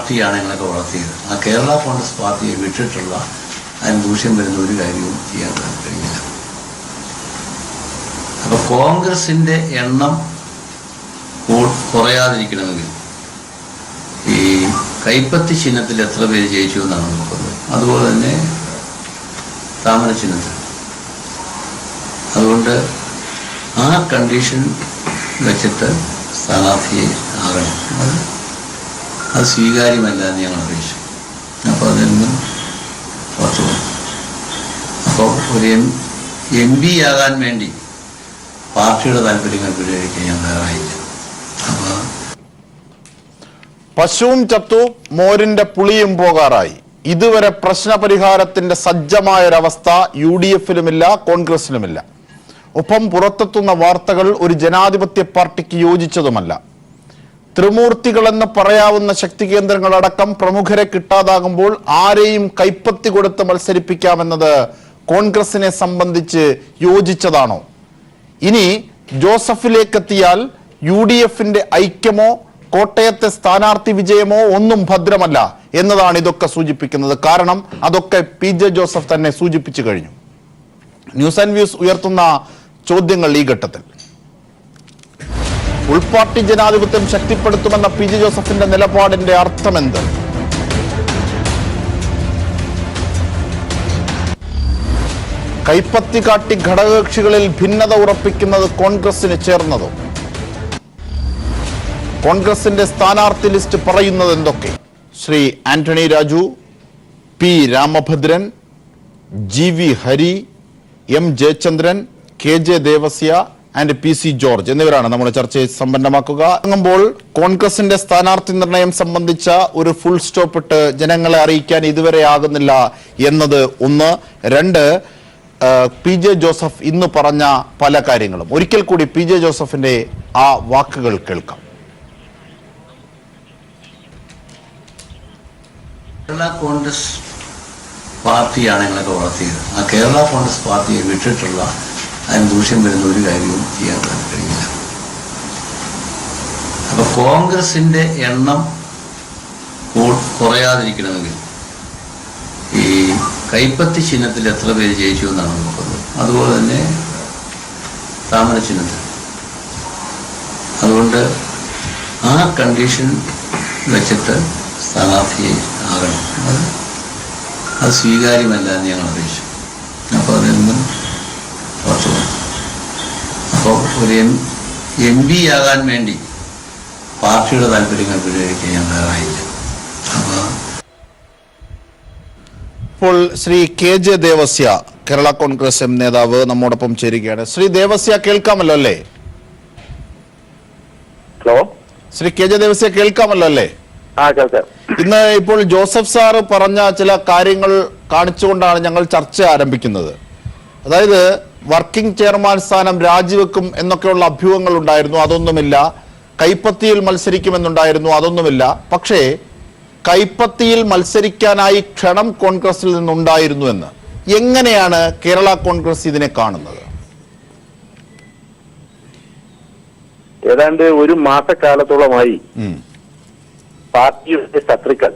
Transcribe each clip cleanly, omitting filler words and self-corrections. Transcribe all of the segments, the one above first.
പാർട്ടിയാണ് ഞങ്ങളൊക്കെ വളർത്തിയത്. ആ കേരള കോൺഗ്രസ് പാർട്ടിയെ വിട്ടിട്ടുള്ള അതിന് ദൂഷ്യം വരുന്ന ഒരു കാര്യവും ചെയ്യാൻ കഴിയില്ല. അപ്പോൾ കോൺഗ്രസിൻ്റെ എണ്ണം കുറയാതിരിക്കണമെങ്കിൽ ഈ കൈപ്പത്തി ചിഹ്നത്തിൽ എത്ര പേര് ജയിച്ചു എന്നാണ് നോക്കുന്നത്. അതുപോലെ തന്നെ താമര ചിഹ്നത്തിൽ. അതുകൊണ്ട് ആ കണ്ടീഷൻ വെച്ചിട്ട് സ്ഥാനാർത്ഥിയെ ആകണം. അത് സ്വീകാര്യമല്ല എന്ന് ഞങ്ങൾ അറിയിച്ചു. അപ്പോൾ അതിൽ നിന്നും പുറത്തു പോകും. അപ്പോൾ ഒരു MP ആകാൻ വേണ്ടി പാർട്ടിയുടെ താല്പര്യങ്ങൾ പരിഹരിക്കാൻ ഞാൻ തയ്യാറായില്ല. അപ്പോൾ പശുവും ചത്തു, മോരിന്റെ പുളിയും പോകാറായി. ഇതുവരെ പ്രശ്നപരിഹാരത്തിന്റെ സജ്ജമായൊരവസ്ഥ UDF-ലുമില്ല, കോൺഗ്രസിലുമില്ല. ഒപ്പം പുറത്തെത്തുന്ന വാർത്തകൾ ഒരു ജനാധിപത്യ പാർട്ടിക്ക് യോജിച്ചതുമല്ല. ത്രിമൂർത്തികളെന്ന് പറയാവുന്ന ശക്തി കേന്ദ്രങ്ങളടക്കം പ്രമുഖരെ കിട്ടാതാകുമ്പോൾ ആരെയും കൈപ്പത്തി കൊടുത്ത് മത്സരിപ്പിക്കാമെന്നത് കോൺഗ്രസിനെ സംബന്ധിച്ച് യോജിച്ചതാണോ? ഇനി ജോസഫിലേക്കെത്തിയാൽ UDF-ന്റെ ഐക്യമോ കോട്ടയത്തെ സ്ഥാനാർത്ഥി വിജയമോ ഒന്നും ഭദ്രമല്ല എന്നതാണ് ഇതൊക്കെ സൂചിപ്പിക്കുന്നത്. കാരണം അതൊക്കെ PJ ജോസഫ് തന്നെ സൂചിപ്പിച്ചു കഴിഞ്ഞു. ന്യൂസ് ആൻഡ് വ്യൂസ് ഉയർത്തുന്ന ചോദ്യങ്ങൾ ഈ ഘട്ടത്തിൽ: ഉൾപാർട്ടി ജനാധിപത്യം ശക്തിപ്പെടുത്തുമെന്ന PJ ജോസഫിന്റെ നിലപാടിന്റെ അർത്ഥമെന്ത്? കൈപ്പത്തി കാട്ടി ഘടകകക്ഷികളിൽ ഭിന്നത ഉറപ്പിക്കുന്നത് കോൺഗ്രസിന് ചേർന്നതോ? കോൺഗ്രസിന്റെ സ്ഥാനാർത്ഥി ലിസ്റ്റ് പറയുന്നത് എന്തൊക്കെ? Shri Antony Raju, P Ramabhadran, GV Hari, M Jayachandran, KJ Devasya and PC George എന്നിവരാണ് നമ്മുടെ ചർച്ചയെ സമ്പന്നമാക്കുക. അങ്ങുമ്പോൾ കോൺഗ്രസിന്റെ സ്ഥാനാർത്ഥി നിർണയം സംബന്ധിച്ച ഒരു ഫുൾ സ്റ്റോപ്പ് ഇട്ട് ജനങ്ങളെ അറിയിക്കാൻ ഇതുവരെ ആകുന്നില്ല എന്നത് ഒന്ന്. രണ്ട്, PJ ജോസഫ് ഇന്ന് പറഞ്ഞ പല കാര്യങ്ങളും ഒരിക്കൽ കൂടി PJ ജോസഫിന്റെ ആ വാക്കുകൾ കേൾക്കാം. കേരള കോൺഗ്രസ് പാർട്ടിയാണ് ഞങ്ങളൊക്കെ വളർത്തിയത്. ആ കേരള കോൺഗ്രസ് പാർട്ടിയെ വിട്ടിട്ടുള്ള അതിന് ദൂഷ്യം വരുന്ന ഒരു കാര്യവും ചെയ്യാൻ കഴിയില്ല. അപ്പോൾ കോൺഗ്രസിൻ്റെ എണ്ണം കുറയാതിരിക്കണമെങ്കിൽ ഈ കൈപ്പത്തി ചിഹ്നത്തിൽ എത്ര പേര് ജയിച്ചു എന്നാണ് നോക്കുന്നത്. അതുപോലെ തന്നെ താമര ചിഹ്നത്തിൽ. അതുകൊണ്ട് ആ കണ്ടീഷൻ വെച്ചിട്ട് സ്ഥാനാർത്ഥിയെ ആകണം. അത് സ്വീകാര്യമല്ല എന്ന് ഞങ്ങൾ അറിയിച്ചു. അപ്പോൾ അതിൽ നിന്നും പുറത്തു പോകും. അപ്പോൾ ഒരു MP ആകാൻ വേണ്ടി പാർട്ടിയുടെ താല്പര്യങ്ങൾ പരിഹരിക്കാൻ ഞാൻ തയ്യാറായില്ല. അപ്പോൾ ശ്രീ KJ ദേവസ്യ, കേരള കോൺഗ്രസ് M നേതാവ് നമ്മോടൊപ്പം ചേരുകയാണ്. ശ്രീ ദേവസ്യ, കേൾക്കാമല്ലോ അല്ലേ? ഹലോ, ശ്രീ KJ ദേവസ്യ, കേൾക്കാമല്ലോ അല്ലേ? ഇന്ന് ഇപ്പോൾ ജോസഫ് സാറ് പറഞ്ഞ ചില കാര്യങ്ങൾ കാണിച്ചുകൊണ്ടാണ് ഞങ്ങൾ ചർച്ച ആരംഭിക്കുന്നത്. അതായത് വർക്കിംഗ് ചെയർമാൻ സ്ഥാനം രാജിവെക്കും എന്നൊക്കെയുള്ള അഭ്യൂഹങ്ങൾ ഉണ്ടായിരുന്നു, അതൊന്നുമില്ല. കൈപ്പത്തിയിൽ മത്സരിക്കുമെന്നുണ്ടായിരുന്നു, അതൊന്നുമില്ല. പക്ഷേ കൈപ്പത്തിയിൽ മത്സരിക്കാനായി ക്ഷണം കോൺഗ്രസിൽ നിന്നുണ്ടായിരുന്നു എന്ന് എങ്ങനെയാണ് കേരള കോൺഗ്രസ് ഇതിനെ കാണുന്നത്? ഏതാണ്ട് ഒരു മാസക്കാലത്തോളമായി പാർട്ടിയുടെ ശത്രുക്കൾ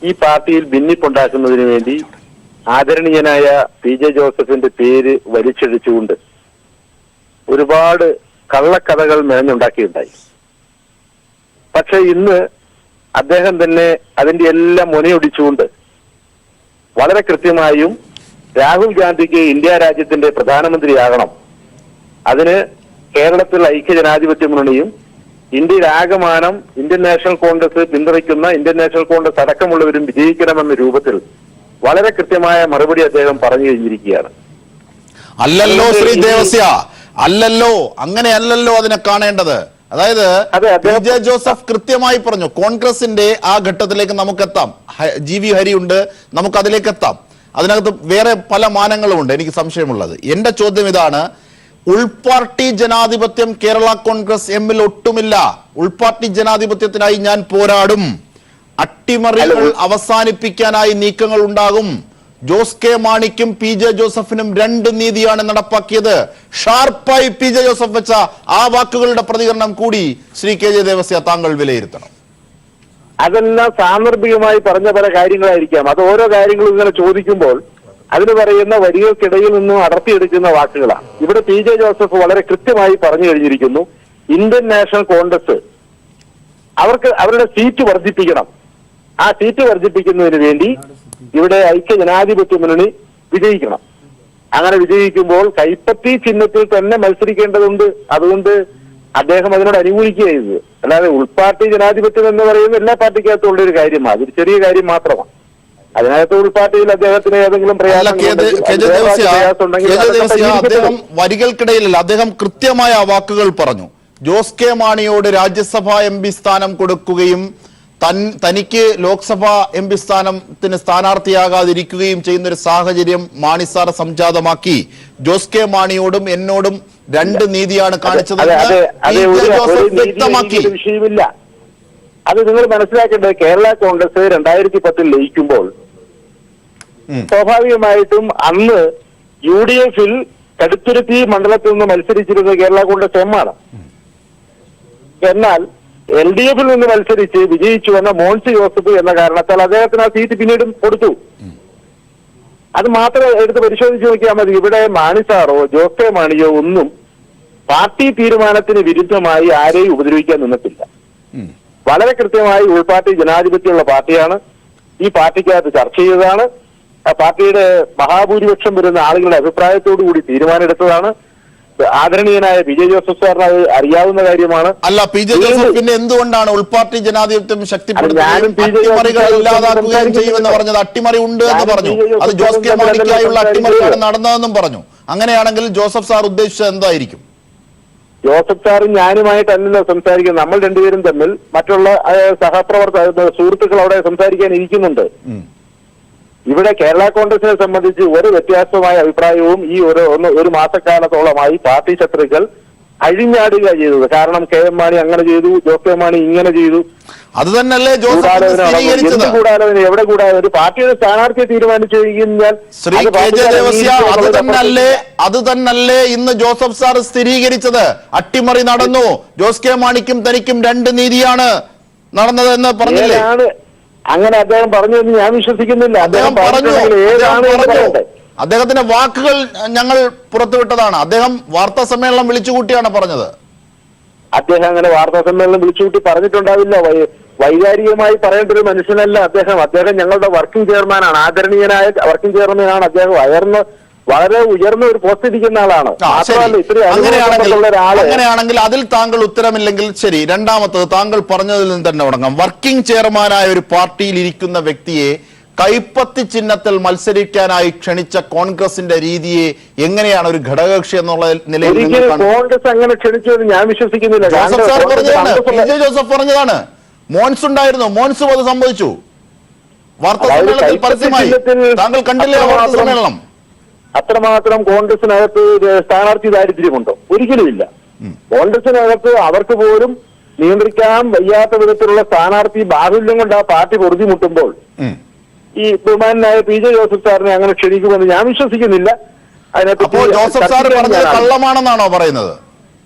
ഈ പാർട്ടിയിൽ ഭിന്നിപ്പുണ്ടാക്കുന്നതിന് വേണ്ടി ആദരണീയനായ PJ ജോസഫിന്റെ പേര് വലിച്ചെഴിച്ചുകൊണ്ട് ഒരുപാട് കള്ളക്കഥകൾ മെനഞ്ഞുണ്ടാക്കിയിട്ടുണ്ടായി. പക്ഷെ ഇന്ന് അദ്ദേഹം തന്നെ അതിന്റെ എല്ലാം മുനയൊടിച്ചുകൊണ്ട് വളരെ കൃത്യമായും രാഹുൽ ഗാന്ധിക്ക് ഇന്ത്യ രാജ്യത്തിന്റെ പ്രധാനമന്ത്രിയാകണം, അതിന് കേരളത്തിൽ ഐക്യജനാധിപത്യ മുന്നണിയും ഇന്ത്യയിലാകമാനം ഇന്ത്യൻ നാഷണൽ കോൺഗ്രസ് പിന്തുണയ്ക്കുന്ന ഇന്ത്യൻ നാഷണൽ കോൺഗ്രസ് അടക്കമുള്ളവരും വിജയിക്കണമെന്ന രൂപത്തിൽ വളരെ കൃത്യമായ മറുപടി അദ്ദേഹം പറഞ്ഞു കഴിഞ്ഞിരിക്കുകയാണ്. അല്ലല്ലോ ശ്രീ ദേവസ്യ, അല്ലല്ലോ, അങ്ങനെയല്ലല്ലോ അതിനെ കാണേണ്ടത്. അതായത് PJ ജോസഫ് കൃത്യമായി പറഞ്ഞു കോൺഗ്രസിന്റെ ആ ഘട്ടത്തിലേക്ക് നമുക്കെത്താം. GV ഹരി ഉണ്ട്, നമുക്ക് അതിലേക്ക് എത്താം. അതിനകത്ത് വേറെ പല മാനങ്ങളുമുണ്ട്. എനിക്ക് സംശയമുള്ളത്, എന്റെ ചോദ്യം ഇതാണ്: ഉൾപാർട്ടി ജനാധിപത്യം കേരള കോൺഗ്രസ് M-ൽ ഒട്ടുമില്ല. ഉൾപാർട്ടി ജനാധിപത്യത്തിനായി ഞാൻ പോരാടും. അട്ടിമറികൾ അവസാനിപ്പിക്കാനായി നീക്കങ്ങൾ ഉണ്ടാകും. ജോസ് കെ മാണിക്കും PJ ജോസഫിനും രണ്ട് നീതിയാണ് നടപ്പാക്കിയത്. ഷാർപ്പായി PJ ജോസഫ് വെച്ച ആ വാക്കുകളുടെ പ്രതികരണം കൂടി ശ്രീ KJ ദേവസ്യ താങ്കൾ വിലയിരുത്തണം. അതെല്ലാം സാന്ദർഭികമായി പറഞ്ഞ പല കാര്യങ്ങളായിരിക്കാം. അത് ഓരോ കാര്യങ്ങളും ഇങ്ങനെ ചോദിക്കുമ്പോൾ അതിന് പറയുന്ന വരികൾക്കിടയിൽ നിന്നും അടർത്തിയെടുക്കുന്ന വാക്കുകളാണ്. ഇവിടെ പി ജെ ജോസഫ് വളരെ കൃത്യമായി പറഞ്ഞു കഴിഞ്ഞിരിക്കുന്നു, ഇന്ത്യൻ നാഷണൽ കോൺഗ്രസ് അവർക്ക് അവരുടെ സീറ്റ് വർദ്ധിപ്പിക്കണം. ആ സീറ്റ് വർദ്ധിപ്പിക്കുന്നതിന് വേണ്ടി ഇവിടെ ഐക്യ ജനാധിപത്യ മുന്നണി വിജയിക്കണം. അങ്ങനെ വിജയിക്കുമ്പോൾ കൈപ്പത്തി ചിഹ്നത്തിൽ തന്നെ മത്സരിക്കേണ്ടതുണ്ട്. അതുകൊണ്ട് അദ്ദേഹം അതിനോട് അനുകൂലിക്കുക ചെയ്തത്. അല്ലാതെ ഉൾപാർട്ടി ജനാധിപത്യം എന്ന് പറയുന്നത് എല്ലാ പാർട്ടിക്കകത്തുള്ള ഒരു കാര്യമാണ്. അതൊരു ചെറിയ കാര്യം മാത്രമാണ്. അതിനകത്ത് ഉൾപാർട്ടിയിൽ അദ്ദേഹത്തിന് ഏതെങ്കിലും അദ്ദേഹം വരികൾക്കിടയിലല്ല, അദ്ദേഹം കൃത്യമായ വാക്കുകൾ പറഞ്ഞു. ജോസ് കെ മാണിയോട് രാജ്യസഭാ MP സ്ഥാനം കൊടുക്കുകയും തനിക്ക് ലോക്സഭാ MP സ്ഥാനത്തിന് സ്ഥാനാർത്ഥിയാകാതിരിക്കുകയും ചെയ്യുന്ന ഒരു സാഹചര്യം മാണി സാർ സംജാതമാക്കി. ജോസ് കെ മാണിയോടും എന്നോടും രണ്ട് നീതിയാണ് കാണിച്ചതെന്ന് വ്യക്തമാക്കി. വിഷയമില്ല. അത് നിങ്ങൾ മനസ്സിലാക്കേണ്ടത്, കേരള കോൺഗ്രസ് 2010 ലയിക്കുമ്പോൾ സ്വാഭാവികമായിട്ടും അന്ന് UDF കടുത്തുരുത്തി മണ്ഡലത്തിൽ നിന്ന് മത്സരിച്ചിരുന്നത് കേരള കോൺഗ്രസ് M ആണ്. എന്നാൽ LDF നിന്ന് മത്സരിച്ച് വിജയിച്ചു വന്ന മോൻസി ജോസഫ് എന്ന കാരണത്താൽ അദ്ദേഹത്തിന് ആ സീറ്റ് പിന്നീടും കൊടുത്തു. അത് മാത്രം എടുത്ത് പരിശോധിച്ച് നോക്കിയാൽ മതി. ഇവിടെ മാണി സാറോ ജോസ് കെ മാണിയോ ഒന്നും പാർട്ടി തീരുമാനത്തിന് വിരുദ്ധമായി ആരെയും ഉപദ്രവിക്കാൻ നിന്നിട്ടില്ല. വളരെ കൃത്യമായി ഉൾപാർട്ടി ജനാധിപത്യമുള്ള പാർട്ടിയാണ്. ഈ പാർട്ടിക്കകത്ത് ചർച്ച ചെയ്തതാണ്. ആ പാർട്ടിയുടെ മഹാഭൂരിപക്ഷം വരുന്ന ആളുകളുടെ അഭിപ്രായത്തോടു കൂടി തീരുമാനമെടുത്തതാണ്. ആദരണീയനായ പി ജെ ജോസഫ് സാറിന് അത് അറിയാവുന്ന കാര്യമാണ്. അല്ല, പി ജെ ജോസഫ് പിന്നെ എന്തുകൊണ്ടാണ് ഉൾപാർട്ടി ജനാധിപത്യം ശക്തിപ്പെടുത്തുകയും ഇല്ലാതാക്കുകയും ചെയ്യുമെന്ന് പറഞ്ഞത്? അട്ടിമറി ഉണ്ട് എന്ന് പറഞ്ഞു. അത് ജോസ് കെ മാണിക്കായുള്ള അട്ടിമറിയാണ് നടന്നതെന്നും പറഞ്ഞു. അങ്ങനെയാണെങ്കിൽ ജോസഫ് സാർ ഉദ്ദേശിച്ചത് എന്തായിരിക്കും? ജോസഫ് സാറും ഞാനുമായിട്ടല്ലല്ലോ സംസാരിക്കുന്നത്. നമ്മൾ രണ്ടുപേരും തമ്മിൽ മറ്റുള്ള സഹപ്രവർത്തക സുഹൃത്തുക്കൾ അവിടെ സംസാരിക്കാൻ ഇരിക്കുന്നുണ്ട്. ഇവിടെ കേരള കോൺഗ്രസിനെ സംബന്ധിച്ച് ഒരു വ്യത്യാസമായ അഭിപ്രായവും ഈ ഒരു മാസക്കാലത്തോളമായി പാർട്ടി ശത്രുക്കൾ അഴിഞ്ഞാടുക ചെയ്തത്. കാരണം കെ എം മാണി അങ്ങനെ ചെയ്തു, ജോസ് കെ മാണി ഇങ്ങനെ ചെയ്തു. അത് തന്നെയല്ലേ കൂടാലോചന? എവിടെ കൂടാതെ ഒരു പാർട്ടിയുടെ സ്ഥാനാർത്ഥിയെ തീരുമാനിച്ചു കഴിഞ്ഞാൽ അത് തന്നല്ലേ ഇന്ന് ജോസഫ് സാർ സ്ഥിരീകരിച്ചത്? അട്ടിമറി നടന്നു, ജോസ് കെ മാണിക്കും തനിക്കും രണ്ട് നീതിയാണ് നടന്നത് എന്ന് പറഞ്ഞില്ലേ? അങ്ങനെ അദ്ദേഹം പറഞ്ഞു എന്ന് ഞാൻ വിശ്വസിക്കുന്നില്ല. അദ്ദേഹം പറഞ്ഞു, അദ്ദേഹത്തിന്റെ വാക്കുകൾ ഞങ്ങൾ പുറത്തുവിട്ടതാണ്. അദ്ദേഹം വാർത്താ സമ്മേളനം വിളിച്ചുകൂട്ടിയാണ് പറഞ്ഞത്. അദ്ദേഹം അങ്ങനെ വാർത്താ സമ്മേളനം വിളിച്ചുകൂട്ടി പറഞ്ഞിട്ടുണ്ടാവില്ല. വൈകാരികമായി പറയേണ്ട ഒരു മനുഷ്യനല്ല അദ്ദേഹം. അദ്ദേഹം ഞങ്ങളുടെ വർക്കിംഗ് ചെയർമാനാണ്, ആദരണീയനായ വർക്കിംഗ് ചെയർമാനാണ്. അദ്ദേഹം വളരെ ഉയർന്ന ഒരു പോസ്റ്റ് ഇരിക്കുന്ന ആളാണ്. അങ്ങനെയാണെങ്കിൽ അതിൽ താങ്കൾ ഉത്തരമില്ലെങ്കിൽ ശരി, രണ്ടാമത്തത് താങ്കൾ പറഞ്ഞതിൽ നിന്ന് തന്നെ തുടങ്ങാം. വർക്കിംഗ് ചെയർമാനായ ഒരു പാർട്ടിയിൽ ഇരിക്കുന്ന വ്യക്തിയെ കൈപ്പത്തി ചിഹ്നത്തിൽ മത്സരിക്കാനായി ക്ഷണിച്ച കോൺഗ്രസിന്റെ രീതിയെ എങ്ങനെയാണ് ഒരു ഘടകകക്ഷി എന്നുള്ള നിലയിൽ കോൺഗ്രസ് അങ്ങനെ ക്ഷണിച്ചത് ഞാൻ വിശ്വസിക്കുന്നില്ല. ജോസഫ് സാർ പറഞ്ഞതാണ്, പി ജെ ജോസഫ് പറഞ്ഞതാണ്. മോൻസ് ഉണ്ടായിരുന്നു, മോൻസും അത് സംഭവിച്ചു. വാർത്താ സമ്മേളനത്തിൽ പരസ്യമായി താങ്കൾ കണ്ടില്ലേ വാർത്താ സമ്മേളനം? അത്രമാത്രം കോൺഗ്രസിനകത്ത് സ്ഥാനാർത്ഥി ദാരിദ്ര്യമുണ്ടോ? ഒരിക്കലുമില്ല. കോൺഗ്രസിനകത്ത് അവർക്ക് പോലും നിയന്ത്രിക്കാൻ വയ്യാത്ത വിധത്തിലുള്ള സ്ഥാനാർത്ഥി ബാഹുല്യം കൊണ്ട് ആ പാർട്ടി പൊറുതിമുട്ടുമ്പോൾ ഈ ബഹുമാനായ പി ജെ ജോസഫ് സാറിനെ അങ്ങനെ ക്ഷണിക്കുമെന്ന് ഞാൻ വിശ്വസിക്കുന്നില്ല. അതിനെപ്പറ്റി ജോസഫ് സാർ പറഞ്ഞത് കള്ളമാണെന്നാണോ പറയുന്നത്?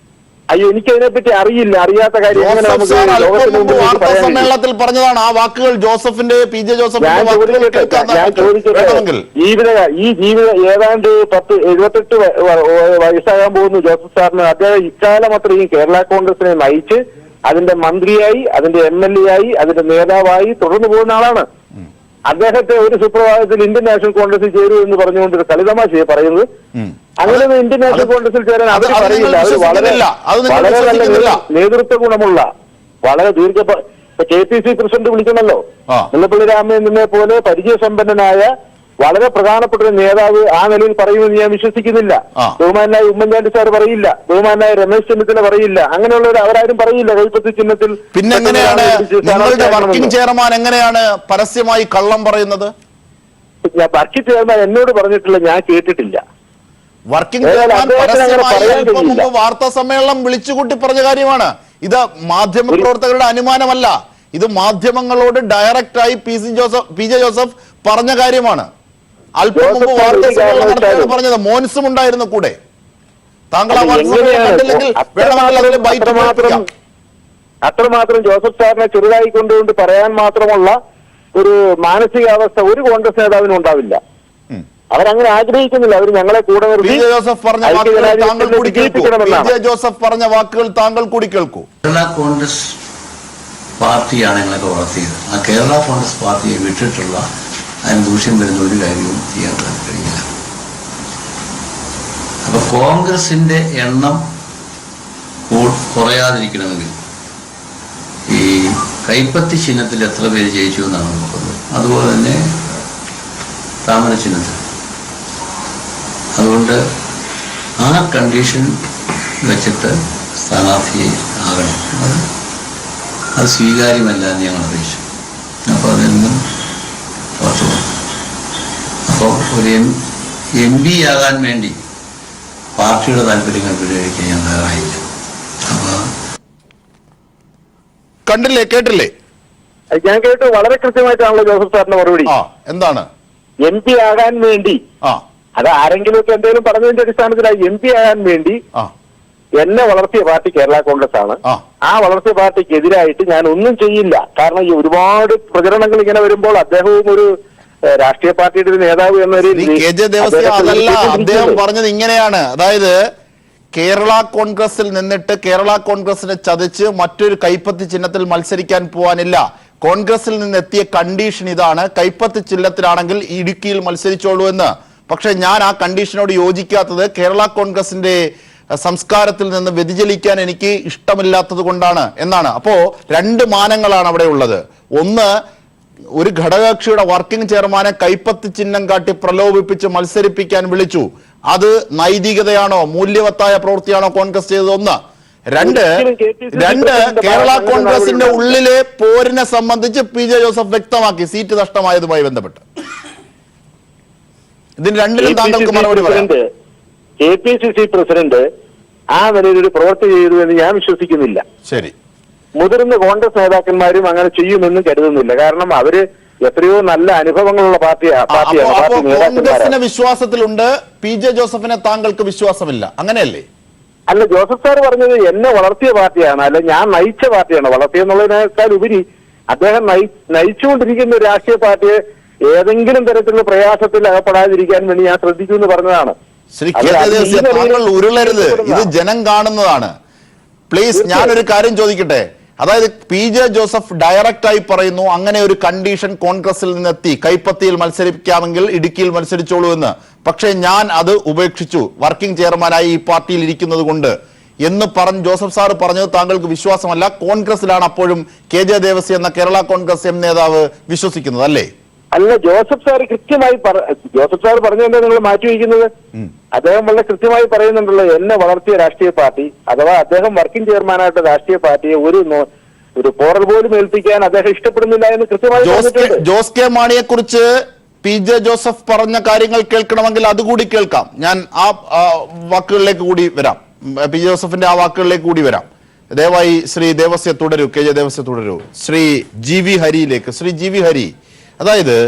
അയ്യോ, എനിക്ക് അതിനെപ്പറ്റി അറിയില്ല. അറിയാത്ത കാര്യം വാർത്താ സമ്മേളനത്തിൽ പറഞ്ഞതാണ്. ആ വാക്കുകൾ ജോസഫിന്റെ പി ജെ ജോസഫ് ഞാൻ ചോദിക്കട്ടെ, ഈ ജീവിത ഏതാണ്ട് 78 വയസ്സാകാൻ പോകുന്നു ജോസഫ് സാറിന്. അദ്ദേഹം ഇക്കാലം അത്രയും കേരള കോൺഗ്രസിനെ നയിച്ച് അതിന്റെ മന്ത്രിയായി, അതിന്റെ MLA ആയി, അതിന്റെ നേതാവായി തുടർന്നു പോകുന്ന ആളാണ്. അദ്ദേഹത്തെ ഒരു സുപ്രഭാതത്തിൽ ഇന്ത്യൻ നാഷണൽ കോൺഗ്രസിൽ ചേരൂ എന്ന് പറഞ്ഞുകൊണ്ട് ഒരു കളിതമാശയെ പറയുന്നത്. അങ്ങനെ ഇന്ത്യൻ നാഷണൽ കോൺഗ്രസിൽ ചേരാൻ അവർ പറയില്ല. അവർ വളരെ നല്ല നേതൃത്വ ഗുണമുള്ള വളരെ KPC പ്രസിഡന്റ് വിളിക്കണമല്ലോ, മുല്ലപ്പള്ളി രാമചന്ദ്രനെ പോലെ പരിചയസമ്പന്നനായ വളരെ പ്രധാനപ്പെട്ട ഒരു നേതാവ് ആ നിലയിൽ പറയുമെന്ന് ഞാൻ വിശ്വസിക്കുന്നില്ല. ബഹുമാനായ ഉമ്മൻചാണ്ടി സാർ പറയില്ല, ബഹുമാനായ രമേശ് ചെന്നിത്തല പറയില്ല. അങ്ങനെയുള്ളവർ അവരാരും പറയില്ല കൈപ്പത്തി ചിഹ്നത്തിൽ. പിന്നെ എങ്ങനെയാണ് നിങ്ങളുടെ വർക്കിംഗ് ചെയർമാൻ എങ്ങനെയാണ് പരസ്യമായി കള്ളം പറയുന്നത്? ഞാൻ വർക്കിംഗ് ചെയർമാൻ എന്നോട് പറഞ്ഞിട്ടില്ല, ഞാൻ കേട്ടിട്ടില്ല. വർക്കിംഗ് ചെയർമാൻ പരസ്യമായി വാർത്താ സമ്മേളനം വിളിച്ചുകൂട്ടി പറഞ്ഞ കാര്യമാണ്. ഇത് മാധ്യമ പ്രവർത്തകരുടെ അനുമാനമല്ല. ഇത് മാധ്യമങ്ങളോട് ഡയറക്റ്റായി പി ജെ ജോസഫ് പറഞ്ഞ കാര്യമാണ്. അല്പം മുമ്പ് വാർത്താ സമ്മേളനം നടത്തിയാണ് പറഞ്ഞത്. മോൻസും ഉണ്ടായിരുന്നു കൂടെ. താങ്കൾ ആ വാർത്താ സമ്മേളനം കണ്ടില്ലെങ്കിൽ വേണമെങ്കിൽ അതിൽ ബൈറ്റ് മാത്രം. അത്രമാത്രം ജോസഫ് സാറിനെ ചെറുതായി കൊണ്ടുകൊണ്ട് പറയാൻ മാത്രമുള്ള ഒരു മാനസികാവസ്ഥ ഒരു കോൺഗ്രസ് നേതാവിനും ഉണ്ടാവില്ല. അവരങ്ങനെ ആഗ്രഹിക്കുന്നില്ല. അവർ ഞങ്ങളെ കൂടെ ജോസഫ് പറഞ്ഞ വാക്കുകൾ താങ്കൾ കൂടി കേൾക്കൂ. കേരള കോൺഗ്രസ് പാർട്ടിയാണ് ഞങ്ങളൊക്കെ വളർത്തിയത്. ആ കേരള കോൺഗ്രസ് പാർട്ടിയെ വിട്ടിട്ടുള്ള അതിന് ദൂഷ്യം വരുന്ന ഒരു കാര്യവും ചെയ്യാൻ കഴിയില്ല. അപ്പൊ കോൺഗ്രസിന്റെ എണ്ണം കുറയാതിരിക്കണമെങ്കിൽ ഈ കൈപ്പത്തി ചിഹ്നത്തിൽ എത്ര പേര് ജയിച്ചു എന്നാണ് നോക്കുന്നത്. അതുപോലെ തന്നെ താമര ചിഹ്നത്തിൽ. അതുകൊണ്ട് ആ കണ്ടീഷൻ വെച്ചിട്ട് സ്ഥാനാർത്ഥിയെ ആകണം. അത് സ്വീകാര്യമല്ല എന്ന് ഞങ്ങൾ അറിയിച്ചു. അപ്പോൾ അതെന്നും പുറത്തു പോകും. അപ്പോൾ ഒരു MP ആകാൻ വേണ്ടി പാർട്ടിയുടെ താല്പര്യങ്ങൾ പരിഹരിക്കാൻ ഞാൻ തയ്യാറായില്ല. അപ്പോൾ കണ്ടില്ലേ, കേട്ടില്ലേ? ഞാൻ കേട്ടു. വളരെ കൃത്യമായിട്ടാണല്ലോ ജോസഫ് സാറിന്റെ മറുപടി. എന്താണ്? MP ആകാൻ വേണ്ടി, അത് ആരെങ്കിലും ഒക്കെ എന്തെങ്കിലും പറഞ്ഞതിന്റെ അടിസ്ഥാനത്തിലായി MP ആകാൻ വേണ്ടി എന്നെ വളർത്തിയ പാർട്ടി കേരള കോൺഗ്രസ് ആണ്. ആ വളർത്തിയ പാർട്ടിക്ക് എതിരായിട്ട് ഞാൻ ഒന്നും ചെയ്യില്ല. കാരണം ഈ ഒരുപാട് പ്രചരണങ്ങൾ ഇങ്ങനെ വരുമ്പോൾ അദ്ദേഹവും ഒരു രാഷ്ട്രീയ പാർട്ടിയുടെ ഒരു നേതാവ് എന്നൊരു അദ്ദേഹം പറഞ്ഞത് ഇങ്ങനെയാണ്. അതായത് കേരള കോൺഗ്രസിൽ നിന്നിട്ട് കേരള കോൺഗ്രസിനെ ചതിച്ച് മറ്റൊരു കൈപ്പത്തി ചിഹ്നത്തിൽ മത്സരിക്കാൻ പോവാനില്ല. കോൺഗ്രസിൽ നിന്നെത്തിയ കണ്ടീഷൻ ഇതാണ്, കൈപ്പത്തി ചിഹ്നത്തിലാണെങ്കിൽ ഇടുക്കിയിൽ മത്സരിച്ചോളൂ എന്ന്. പക്ഷെ ഞാൻ ആ കണ്ടീഷനോട് യോജിക്കാത്തത് കേരള കോൺഗ്രസിന്റെ സംസ്കാരത്തിൽ നിന്ന് വ്യതിചലിക്കാൻ എനിക്ക് ഇഷ്ടമില്ലാത്തത് കൊണ്ടാണ് എന്നാണ്. അപ്പോ രണ്ട് മാനങ്ങളാണ് അവിടെ ഉള്ളത്. ഒന്ന്, ഒരു ഘടകകക്ഷിയുടെ വർക്കിംഗ് ചെയർമാനെ കൈപ്പത്തി ചിഹ്നം കാട്ടി പ്രലോഭിപ്പിച്ച് മത്സരിപ്പിക്കാൻ വിളിച്ചു. അത് നൈതികതയാണോ, മൂല്യവത്തായ പ്രവൃത്തിയാണോ കോൺഗ്രസ് ചെയ്തത്? ഒന്ന്. രണ്ട്, കേരള കോൺഗ്രസിന്റെ ഉള്ളിലെ പോരിനെ സംബന്ധിച്ച് PJ ജോസഫ് വ്യക്തമാക്കി സീറ്റ് നഷ്ടമായതുമായി ബന്ധപ്പെട്ട്. ഇതിന് രണ്ടിലും താങ്കൾക്ക് മറുപടി പറയാം. KPCC പ്രസിഡന്റ് ആ നിലയിലൊരു പ്രവൃത്തി ചെയ്തു എന്ന് ഞാൻ വിശ്വസിക്കുന്നില്ല. ശരി. മുതിർന്ന കോൺഗ്രസ് നേതാക്കന്മാരും അങ്ങനെ ചെയ്യുമെന്നും കരുതുന്നില്ല. കാരണം അവര് എത്രയോ നല്ല അനുഭവങ്ങളുള്ള പാർട്ടിയാണ്. കോൺഗ്രസിന് വിശ്വാസത്തിലുണ്ട്, PJ ജോസഫിനെ താങ്കൾക്ക് വിശ്വാസമില്ല, അങ്ങനെയല്ലേ? അല്ല, ജോസഫ് സാർ പറഞ്ഞത് എന്നെ വളർത്തിയ പാർട്ടിയാണ്, അല്ല ഞാൻ നയിച്ച പാർട്ടിയാണ്. വളർത്തിയെന്നുള്ളതിനേക്കാൾ ഉപരി അദ്ദേഹം നയിച്ചുകൊണ്ടിരിക്കുന്ന ഒരു രാഷ്ട്രീയ പാർട്ടിയെ ഏതെങ്കിലും തരത്തിലുള്ള പ്രയാസത്തിൽ അകപ്പെടാതിരിക്കാൻ വേണ്ടി ഞാൻ ശ്രദ്ധിക്കുമെന്ന് പറഞ്ഞതാണ്. ശ്രീ താങ്കൾ ഉരുളരുത്, ഇത് ജനം കാണുന്നതാണ്. പ്ലീസ്, ഞാനൊരു കാര്യം ചോദിക്കട്ടെ. അതായത് PJ ജോസഫ് ഡയറക്റ്റായി പറയുന്നു അങ്ങനെ ഒരു കണ്ടീഷൻ കോൺഗ്രസിൽ നിന്നെത്തി, കൈപ്പത്തിയിൽ മത്സരിക്കാമെങ്കിൽ ഇടുക്കിയിൽ മത്സരിച്ചോളൂ എന്ന്. പക്ഷേ ഞാൻ അത് ഉപേക്ഷിച്ചു, വർക്കിംഗ് ചെയർമാനായി ഈ പാർട്ടിയിൽ ഇരിക്കുന്നത് കൊണ്ട് എന്ന് പറഞ്ഞ് ജോസഫ് സാർ പറഞ്ഞത് താങ്കൾക്ക് വിശ്വാസമല്ല. കോൺഗ്രസിലാണ് അപ്പോഴും KJ ദേവസ്യ എന്ന കേരള കോൺഗ്രസ് നേതാവ് വിശ്വസിക്കുന്നത്, അല്ലേ? അല്ല, ജോസഫ് സാർ കൃത്യമായി ജോസഫ് സാർ പറഞ്ഞെന്താ നിങ്ങൾ മാറ്റിവെക്കുന്നത്? അദ്ദേഹം വളരെ കൃത്യമായി പറയുന്നുണ്ടല്ലോ, എന്നെ വളർത്തിയ രാഷ്ട്രീയ പാർട്ടി അഥവാ അദ്ദേഹം വർക്കിംഗ് ചെയർമാനായിട്ട് രാഷ്ട്രീയ പാർട്ടിയെ ഒരു പോറൽ പോലും ഏൽപ്പിക്കാൻ അദ്ദേഹം ഇഷ്ടപ്പെടുന്നില്ല എന്ന് കൃത്യമായി ജോസ് കെ മാണിയെ കുറിച്ച് PJ ജോസഫ് പറഞ്ഞ കാര്യങ്ങൾ കേൾക്കണമെങ്കിൽ അതുകൂടി കേൾക്കാം. ഞാൻ ആ വാക്കുകളിലേക്ക് കൂടി വരാം, PJ ജോസഫിന്റെ ആ വാക്കുകളിലേക്ക് കൂടി വരാം. ദയവായി Shri Devasya തുടരൂ, KJ Devasya തുടരൂ. Shri GV ഹരിയിലേക്ക്. Shri GV Hari, അതായത്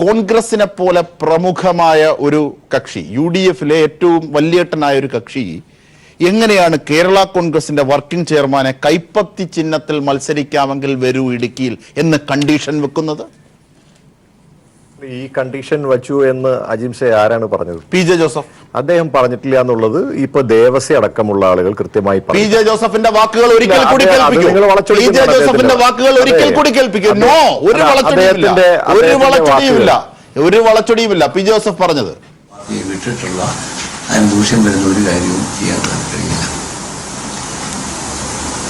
കോൺഗ്രസിനെ പോലെ പ്രമുഖമായ ഒരു കക്ഷി, UDF-ലെ ഏറ്റവും വലിയേട്ടനായ ഒരു കക്ഷി എങ്ങനെയാണ് കേരള കോൺഗ്രസിന്റെ വർക്കിംഗ് ചെയർമാനെ കൈപ്പത്തി ചിഹ്നത്തിൽ മത്സരിക്കാമെങ്കിൽ വരൂ ഇടുക്കിയിൽ എന്ന് കണ്ടീഷൻ വെക്കുന്നത്? ഈ കണ്ടീഷൻ വച്ചു എന്ന് അജിംഷെ ആരാണ് പറഞ്ഞത്? PJ Joseph. അദ്ദേഹം പറഞ്ഞിട്ടില്ല എന്നുള്ളത് ഇപ്പൊ ദേവസ്യ അടക്കമുള്ള ആളുകൾ കൃത്യമായി PJ ജോസഫിന്റെ വാക്കുകൾ ഒരിക്കൽ കൂടി കേൾപ്പിക്കൂ. PJ ജോസഫിന്റെ വാക്കുകൾ ഒരിക്കൽ കൂടി കേൾപ്പിക്കൂ. നോ, ഒരു വളച്ചൊടിയുമില്ല PJ ജോസഫ് പറഞ്ഞത്. വിട്ടിട്ടുള്ള അതിന് ദൂഷ്യം വരുന്ന ഒരു കാര്യവും ചെയ്യാൻ കഴിയില്ല.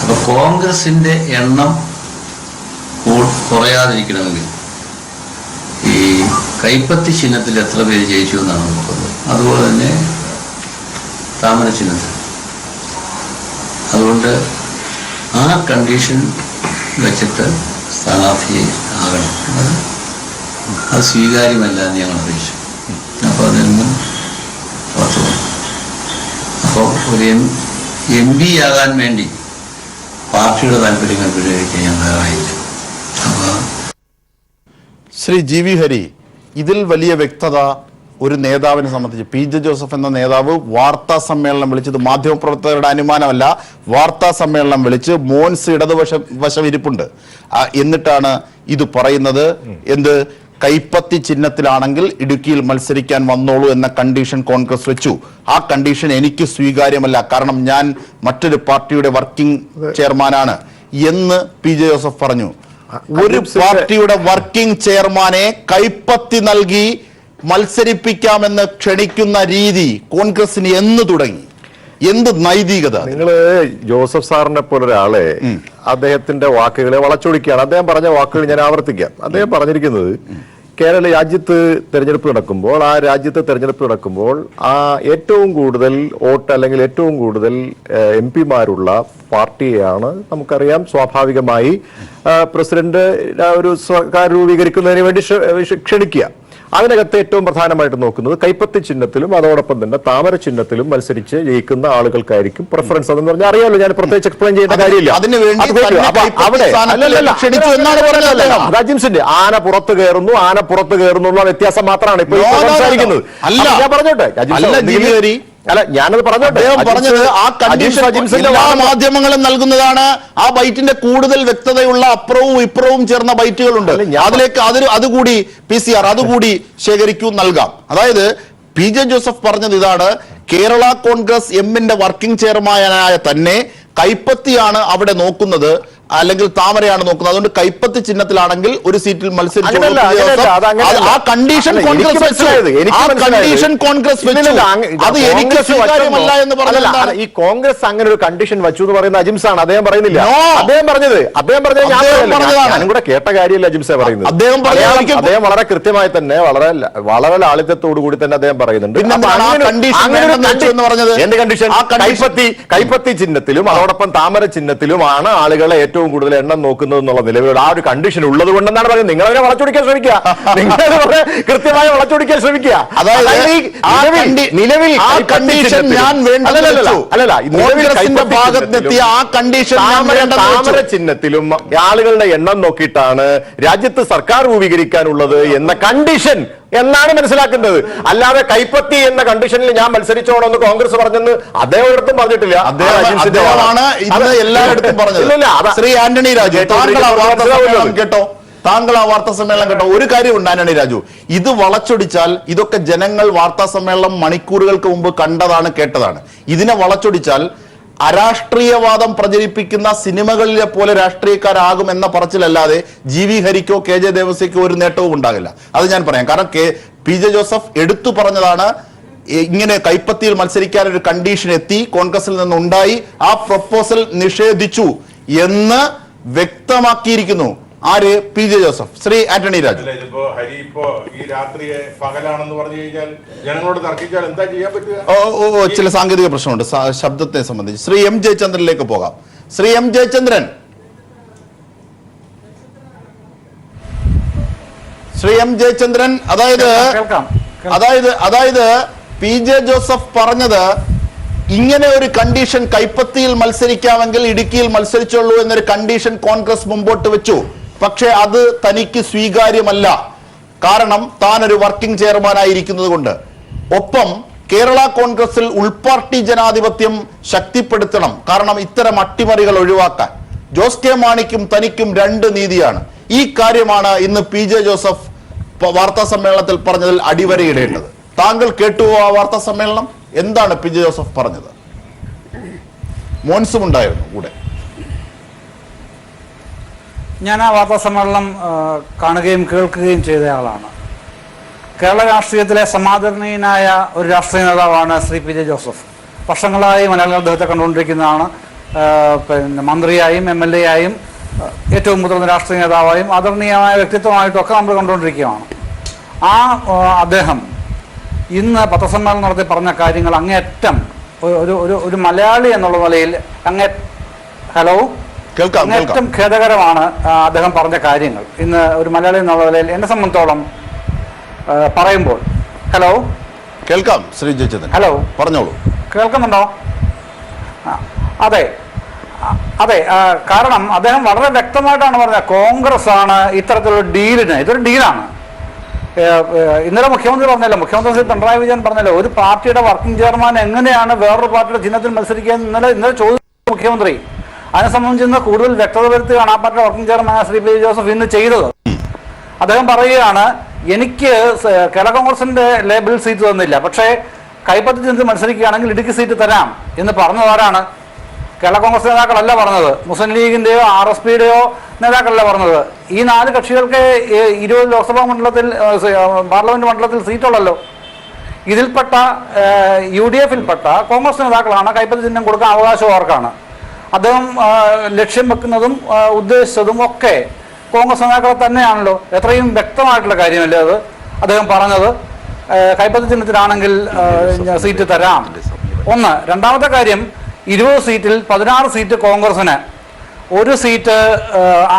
അപ്പൊ കോൺഗ്രസിന്റെ എണ്ണം കുറയാതിരിക്കണമെങ്കിൽ ഈ കൈപ്പത്തി ചിഹ്നത്തിൽ എത്ര പേര് ജയിച്ചു എന്നാണ് നോക്കുന്നത്. അതുപോലെ തന്നെ താമര ചിഹ്നത്തിൽ. അതുകൊണ്ട് ആ കണ്ടീഷൻ വെച്ചിട്ട് സ്ഥാനാർത്ഥിയെ ആകണം. അത് സ്വീകാര്യമല്ല എന്ന് ഞങ്ങൾ അറിയിച്ചു. അപ്പോൾ അതെന്നും പുറത്തു പോകും. അപ്പോൾ ഒരു MP ആകാൻ വേണ്ടി പാർട്ടിയുടെ താല്പര്യങ്ങൾ പരിഹരിക്കാൻ ഞാൻ തയ്യാറായില്ല. അപ്പോൾ ശ്രീ GV ഹരി, ഇതിൽ വലിയ വ്യക്തത ഒരു നേതാവിനെ സംബന്ധിച്ച് പി ജെ ജോസഫ് എന്ന നേതാവ് വാർത്താ സമ്മേളനം വിളിച്ചത് മാധ്യമപ്രവർത്തകരുടെ അനുമാനമല്ല, വാർത്താ സമ്മേളനം വിളിച്ച് മോൻസ് ഇടതുവശം ഇരിപ്പുണ്ട് എന്നിട്ടാണ് ഇത് പറയുന്നത്. എന്ത് കൈപ്പത്തി ചിഹ്നത്തിലാണെങ്കിൽ ഇടുക്കിയിൽ മത്സരിക്കാൻ വന്നോളൂ എന്ന കണ്ടീഷൻ കോൺഗ്രസ് വെച്ചു. ആ കണ്ടീഷൻ എനിക്ക് സ്വീകാര്യമല്ല, കാരണം ഞാൻ മറ്റൊരു പാർട്ടിയുടെ വർക്കിംഗ് ചെയർമാനാണ് എന്ന് പി ജെ ജോസഫ് പറഞ്ഞു. ഒരു പാർട്ടിയുടെ വർക്കിംഗ് ചെയർമാനെ കൈപ്പത്തി നൽകി മത്സരിപ്പിക്കാമെന്ന് ക്ഷണിക്കുന്ന രീതി കോൺഗ്രസിന് എന്ന് തുടങ്ങി? എന്ത് നൈതികത? നിങ്ങള് ജോസഫ് സാറിനെ പോലെ ഒരാളെ അദ്ദേഹത്തിന്റെ വാക്കുകളെ വളച്ചൊടിക്കുകയാണ്. അദ്ദേഹം പറഞ്ഞ വാക്കുകൾ ഞാൻ ആവർത്തിക്കാം. അദ്ദേഹം പറഞ്ഞിരിക്കുന്നത് കേരള രാജ്യത്ത് തെരഞ്ഞെടുപ്പ് നടക്കുമ്പോൾ ആ ഏറ്റവും കൂടുതൽ വോട്ട് അല്ലെങ്കിൽ ഏറ്റവും കൂടുതൽ MP-മാരുള്ള പാർട്ടിയെയാണ് നമുക്കറിയാം സ്വാഭാവികമായി പ്രസിഡന്റ് ഒരു സർക്കാർ രൂപീകരിക്കുന്നതിന് വേണ്ടി ക്ഷണിക്കുക. അതിനകത്ത് ഏറ്റവും പ്രധാനമായിട്ട് നോക്കുന്നത് കൈപ്പത്തി ചിഹ്നത്തിലും അതോടൊപ്പം തന്നെ താമര ചിഹ്നത്തിലും മത്സരിച്ച് ജയിക്കുന്ന ആളുകൾക്കായിരിക്കും പ്രിഫറൻസ്. അതെന്ന് പറഞ്ഞാൽ അറിയാമല്ലോ, ഞാൻ പ്രത്യേകിച്ച് എക്സ്പ്ലെയിൻ ചെയ്യുന്ന കാര്യമില്ല. അജിംസിന്റെ ആന പുറത്ത് കയറുന്നു എന്നുള്ള വ്യത്യാസം മാത്രമാണ് ഇപ്പോൾ സംസാരിക്കുന്നത്. ഞാൻ പറഞ്ഞോട്ടെ, അല്ല ഞാനത് പറഞ്ഞോട്ടെ. ആ കണ്ടീഷൻ എല്ലാ മാധ്യമങ്ങളും നൽകുന്നതാണ്. ആ ബൈറ്റിന്റെ കൂടുതൽ വ്യക്തതയുള്ള അപ്പുറവും ഇപ്പുറവും ചേർന്ന ബൈറ്റുകളുണ്ട്. അതിലേക്ക് അതുകൂടി PCR അതുകൂടി ശേഖരിക്കൂ, നൽകാം. അതായത് പി ജെ ജോസഫ് പറഞ്ഞത് ഇതാണ്: കേരള കോൺഗ്രസ് എമ്മിന്റെ വർക്കിംഗ് ചെയർമാനായ തന്നെ കൈപ്പത്തിയാണ് അവിടെ നോക്കുന്നത്, അല്ലെങ്കിൽ താമരയാണ് നോക്കുന്നത്. അതുകൊണ്ട് കൈപ്പത്തി ചിഹ്നത്തിലാണെങ്കിൽ ഒരു സീറ്റിൽ മത്സരിച്ചു. ആ കണ്ടീഷൻ കോൺഗ്രസ് അത് എനിക്ക് സ്വീകാര്യമല്ല എന്ന് പറഞ്ഞാൽ ഈ കോൺഗ്രസ് അങ്ങനെ ഒരു കണ്ടീഷൻ വെച്ചു എന്ന് പറയുന്ന അജിംസാണ്. അദ്ദേഹം പറയുന്നില്ല. അദ്ദേഹം പറഞ്ഞത് ഞാനും കൂടെ കേട്ട കാര്യമല്ല അജിംസെ പറയുന്നത്. അദ്ദേഹം വളരെ കൃത്യമായി തന്നെ വളരെ ലാളിത്യത്തോടു കൂടി തന്നെ അദ്ദേഹം പറയുന്നുണ്ട്. എന്റെ കണ്ടീഷൻ കൈപ്പത്തി ചിഹ്നത്തിലും അതോടൊപ്പം താമര ചിഹ്നത്തിലുമാണ് ആളുകളെ ഏറ്റവും കൂടുതൽ എണ്ണം നോക്കുന്നത് എന്നുള്ള നിലവിലുള്ള ആ ഒരു കണ്ടീഷൻ ഉള്ളത് കൊണ്ടെന്നാണ് പറയുന്നത്. നിങ്ങളതിനെ വളച്ചൊടിക്കാൻ ശ്രമിക്കുക, നിങ്ങളെ കൃത്യമായി വളച്ചൊടിക്കാൻ ശ്രമിക്കുക. നിലവിൽ താമര ചിഹ്നത്തിലും ആളുകളുടെ എണ്ണം നോക്കിയിട്ടാണ് രാജ്യത്ത് സർക്കാർ രൂപീകരിക്കാനുള്ളത് എന്ന കണ്ടീഷൻ എന്നാണ് മനസ്സിലാക്കുന്നത്. അല്ലാതെ കൈപ്പത്തി എന്ന കണ്ടീഷനിൽ ഞാൻ മത്സരിച്ചോണമെന്ന് കോൺഗ്രസ് പറഞ്ഞെന്ന് അദ്ദേഹം ഒരിടത്തും പറഞ്ഞിട്ടില്ല. എല്ലായിടത്തും പറഞ്ഞത് ശ്രീ ആന്റണി രാജു, താങ്കൾ ആ വാർത്താ സമ്മേളനം കേട്ടോ. ഒരു കാര്യമുണ്ട് ആന്റണി രാജു, ഇത് വളച്ചൊടിച്ചാൽ ഇതൊക്കെ ജനങ്ങൾ വാർത്താ സമ്മേളനം മണിക്കൂറുകൾക്ക് മുമ്പ് കണ്ടതാണ്, കേട്ടതാണ്. ഇതിനെ വളച്ചൊടിച്ചാൽ അരാഷ്ട്രീയവാദം പ്രചരിപ്പിക്കുന്ന സിനിമകളിലെ പോലെ രാഷ്ട്രീയക്കാരാകും എന്ന പറച്ചിലല്ലാതെ GV ഹരിക്കോ KJ ദേവസ്യക്കോ ഒരു നേട്ടവും ഉണ്ടാകില്ല. അത് ഞാൻ പറയാം. കാരണം പി ജെ ജോസഫ് എടുത്തു പറഞ്ഞതാണ്, ഇങ്ങനെ കൈപ്പത്തിയിൽ മത്സരിക്കാൻ ഒരു കണ്ടീഷൻ എത്തി, കോൺഗ്രസിൽ നിന്നുണ്ടായി, ആ പ്രപ്പോസൽ നിഷേധിച്ചു എന്ന് വ്യക്തമാക്കിയിരിക്കുന്നു. ആര്? P J Joseph. Shri Antony Raju, Hari ഇപ്പോ ഈ രാത്രിയെ പകലാണെന്ന് പറഞ്ഞു കഴിഞ്ഞാൽ ജനങ്ങളോട് തർക്കിച്ചാൽ എന്താ ചെയ്യാൻ പറ്റുക? ചില സാങ്കേതിക പ്രശ്നമുണ്ട് ശബ്ദത്തെ സംബന്ധിച്ച്. ശ്രീ M ജയചന്ദ്രനിലേക്ക് പോകാം. ശ്രീ M ജയചന്ദ്രൻ, അതായത് പി ജെ ജോസഫ് പറഞ്ഞത് ഇങ്ങനെ ഒരു കണ്ടീഷൻ കൈപ്പത്തിയിൽ മത്സരിക്കാമെങ്കിൽ ഇടുക്കിയിൽ മത്സരിച്ചുള്ളൂ എന്നൊരു കണ്ടീഷൻ കോൺഗ്രസ് മുമ്പോട്ട് വെച്ചു. പക്ഷെ അത് തനിക്ക് സ്വീകാര്യമല്ല, കാരണം താൻ ഒരു വർക്കിംഗ് ചെയർമാനായിരിക്കുന്നത് കൊണ്ട്. ഒപ്പം കേരള കോൺഗ്രസിൽ ഉൾപാർട്ടി ജനാധിപത്യം ശക്തിപ്പെടുത്തണം, കാരണം ഇത്തരം അട്ടിമറികൾ ഒഴിവാക്കാൻ. ജോസ് കെ മാണിക്കും തനിക്കും രണ്ട് നീതിയാണ്. ഈ കാര്യമാണ് ഇന്ന് പി ജെ ജോസഫ് വാർത്താ സമ്മേളനത്തിൽ പറഞ്ഞതിൽ അടിവരയിടേണ്ടത്. താങ്കൾ കേട്ടു ആ വാർത്താ സമ്മേളനം? എന്താണ് പി ജെ ജോസഫ് പറഞ്ഞത്? മോൻസും ഉണ്ടായിരുന്നു കൂടെ. ഞാൻ ആ വാർത്താ സമ്മേളനം കാണുകയും കേൾക്കുകയും ചെയ്ത ആളാണ്. കേരള രാഷ്ട്രീയത്തിലെ സമാദരണീയനായ ഒരു രാഷ്ട്രീയ നേതാവാണ് ശ്രീ പി ജെ ജോസഫ്. വർഷങ്ങളായി മലയാളികൾ അദ്ദേഹത്തെ കണ്ടുകൊണ്ടിരിക്കുന്നതാണ്. പിന്നെ മന്ത്രിയായും MLA ആയും ഏറ്റവും മുതിർന്ന രാഷ്ട്രീയ നേതാവായും ആദരണീയമായ വ്യക്തിത്വമായിട്ടും ഒക്കെ നമ്മൾ കണ്ടുകൊണ്ടിരിക്കുകയാണ്. അദ്ദേഹം ഇന്ന് പത്രസമ്മേളനം നടത്തി പറഞ്ഞ കാര്യങ്ങൾ അങ്ങേയറ്റം ഒരു മലയാളി എന്നുള്ള നിലയിൽ അങ്ങേയറ്റം ഖേദകരമാണ്. അദ്ദേഹം പറഞ്ഞ കാര്യങ്ങൾ ഇന്ന് ഒരു മലയാളി എന്നുള്ള നിലയിൽ എന്നെ സംബന്ധിച്ചോളം പറയുമ്പോൾ കേൾക്കാം. ശ്രീ ജയചന്ദ്രൻ, പറഞ്ഞോളൂ. കേൾക്കുന്നുണ്ടോ? അതെ, കാരണം അദ്ദേഹം വളരെ വ്യക്തമായിട്ടാണ് പറഞ്ഞത്, കോൺഗ്രസ് ആണ് ഇത്തരത്തിലുള്ള ഡീലിന്, ഇതൊരു ഡീലാണ്, ഇന്നലെ മുഖ്യമന്ത്രി പറഞ്ഞല്ലോ, മുഖ്യമന്ത്രി ശ്രീ പിണറായി വിജയൻ പറഞ്ഞല്ലോ, ഒരു പാർട്ടിയുടെ വർക്കിംഗ് ചെയർമാൻ എങ്ങനെയാണ് വേറൊരു പാർട്ടിയുടെ ചിഹ്നത്തിൽ മത്സരിക്കുക ഇന്നലെ ചോദിച്ചു മുഖ്യമന്ത്രി. അതിനെ സംബന്ധിച്ച് കൂടുതൽ വ്യക്തത വരുത്തുകയാണ് ആ പാർട്ടിയുടെ working chairman Shri P Joseph ഇന്ന് ചെയ്തത്. അദ്ദേഹം പറയുകയാണ്, എനിക്ക് കേരള കോൺഗ്രസിന്റെ ലേബിൾ സീറ്റ് തന്നില്ല, പക്ഷേ കൈപ്പത്തി ചിഹ്നത്തിൽ മത്സരിക്കുകയാണെങ്കിൽ ഇടുക്കി സീറ്റ് തരാം എന്ന് പറഞ്ഞത് ആരാണ്? കേരള കോൺഗ്രസ് നേതാക്കളല്ല പറഞ്ഞത്, മുസ്ലിം ലീഗിന്റെയോ RSPയുടെയോ നേതാക്കളല്ല പറഞ്ഞത്. ഈ 4 കക്ഷികൾക്ക് 20 ലോക്സഭാ മണ്ഡലത്തിൽ പാർലമെന്റ് മണ്ഡലത്തിൽ സീറ്റുള്ളല്ലോ. ഇതിൽപ്പെട്ട UDFൽപ്പെട്ട കോൺഗ്രസ് നേതാക്കളാണ് കൈപ്പത്തി ചിഹ്നം കൊടുക്കാൻ അവകാശം അവർക്കാണ്. അദ്ദേഹം ലക്ഷ്യം വെക്കുന്നതും ഉദ്ദേശിച്ചതും ഒക്കെ കോൺഗ്രസ് നേതാക്കളെ തന്നെയാണല്ലോ. എത്രയും വ്യക്തമായിട്ടുള്ള കാര്യമല്ലേ അത് അദ്ദേഹം പറഞ്ഞത്. കൈപ്പത്തി ചിഹ്നത്തിലാണെങ്കിൽ സീറ്റ് തരാം. ഒന്ന്. രണ്ടാമത്തെ കാര്യം, 20 സീറ്റിൽ 16 സീറ്റ് കോൺഗ്രസിന്, 1 സീറ്റ്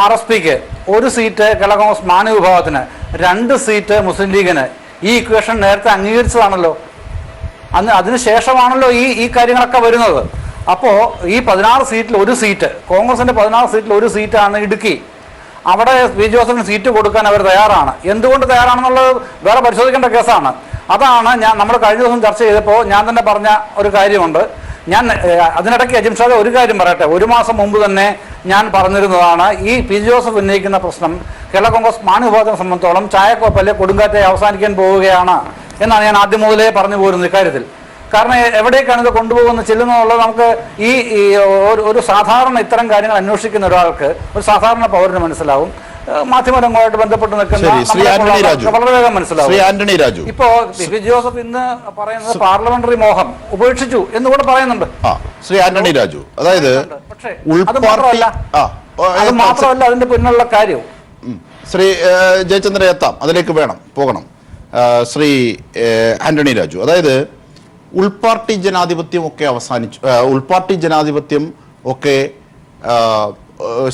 RSPക്ക്, 1 സീറ്റ് കേരള കോൺഗ്രസ് മാനവിഭാഗത്തിന്, 2 സീറ്റ് മുസ്ലിം ലീഗിന്. ഈ ഇക്വേഷൻ നേരത്തെ അംഗീകരിച്ചതാണല്ലോ. അതിനുശേഷമാണല്ലോ ഈ കാര്യങ്ങളൊക്കെ വരുന്നത്. അപ്പോൾ ഈ 16 സീറ്റിൽ 1 സീറ്റ്, കോൺഗ്രസിന്റെ 16 സീറ്റിൽ 1 സീറ്റാണ് ഇടുക്കി. അവിടെ പി ജോസഫിന് സീറ്റ് കൊടുക്കാൻ അവർ തയ്യാറാണ്. എന്തുകൊണ്ട് തയ്യാറാണെന്നുള്ളത് വേറെ പരിശോധിക്കേണ്ട കേസാണ്. അതാണ് നമ്മൾ കഴിഞ്ഞ ദിവസം ചർച്ച ചെയ്തപ്പോൾ ഞാൻ തന്നെ പറഞ്ഞ ഒരു കാര്യമുണ്ട്. ഞാൻ അതിനിടയ്ക്ക് അജിംഷാദ് ഒരു കാര്യം പറയട്ടെ. 1 മാസം മുമ്പ് തന്നെ ഞാൻ പറഞ്ഞിരുന്നതാണ്, ഈ പി ജോസഫ് ഉന്നയിക്കുന്ന പ്രശ്നം കേരള കോൺഗ്രസ് മാനവിഭാഗത്തെ സംബന്ധിച്ചോളം ചായക്കോപ്പല്ലേ കൊടുങ്കാറ്റായി അവസാനിക്കാൻ പോവുകയാണ് എന്നാണ് ഞാൻ ആദ്യം മുതലേ പറഞ്ഞു പോരുന്നത് ഇക്കാര്യത്തിൽ. കാരണം എവിടേക്കാണ് ഇത് ചെല്ലുന്നതുള്ളത് നമുക്ക് ഒരു സാധാരണ ഇത്തരം കാര്യങ്ങൾ അന്വേഷിക്കുന്ന ഒരാൾക്ക്, ഒരു സാധാരണ പൗരന് മനസ്സിലാവും. മാധ്യമരംഗമായിട്ട് ബന്ധപ്പെട്ട് നിൽക്കുന്ന വളരെ വേഗം മനസ്സിലാവും. ഇപ്പോ പി ജോസഫ് ഇന്ന് പറയുന്നത് പാർലമെന്ററി മോഹം ഉപേക്ഷിച്ചു എന്ന് കൂടെ പറയുന്നുണ്ട് ശ്രീ ആന്റണി രാജു. അതായത് പക്ഷേ അത് മാത്രമല്ല അതിന്റെ പിന്നിലുള്ള കാര്യവും. ശ്രീ ജയചന്ദ്രൻ എത്താം, അതിലേക്ക് പോകണം. ശ്രീ ആന്റണി രാജു, അതായത് ഉൾപാർട്ടി ജനാധിപത്യം ഒക്കെ അവസാനിച്ചു, ഉൾപാർട്ടി ജനാധിപത്യം ഒക്കെ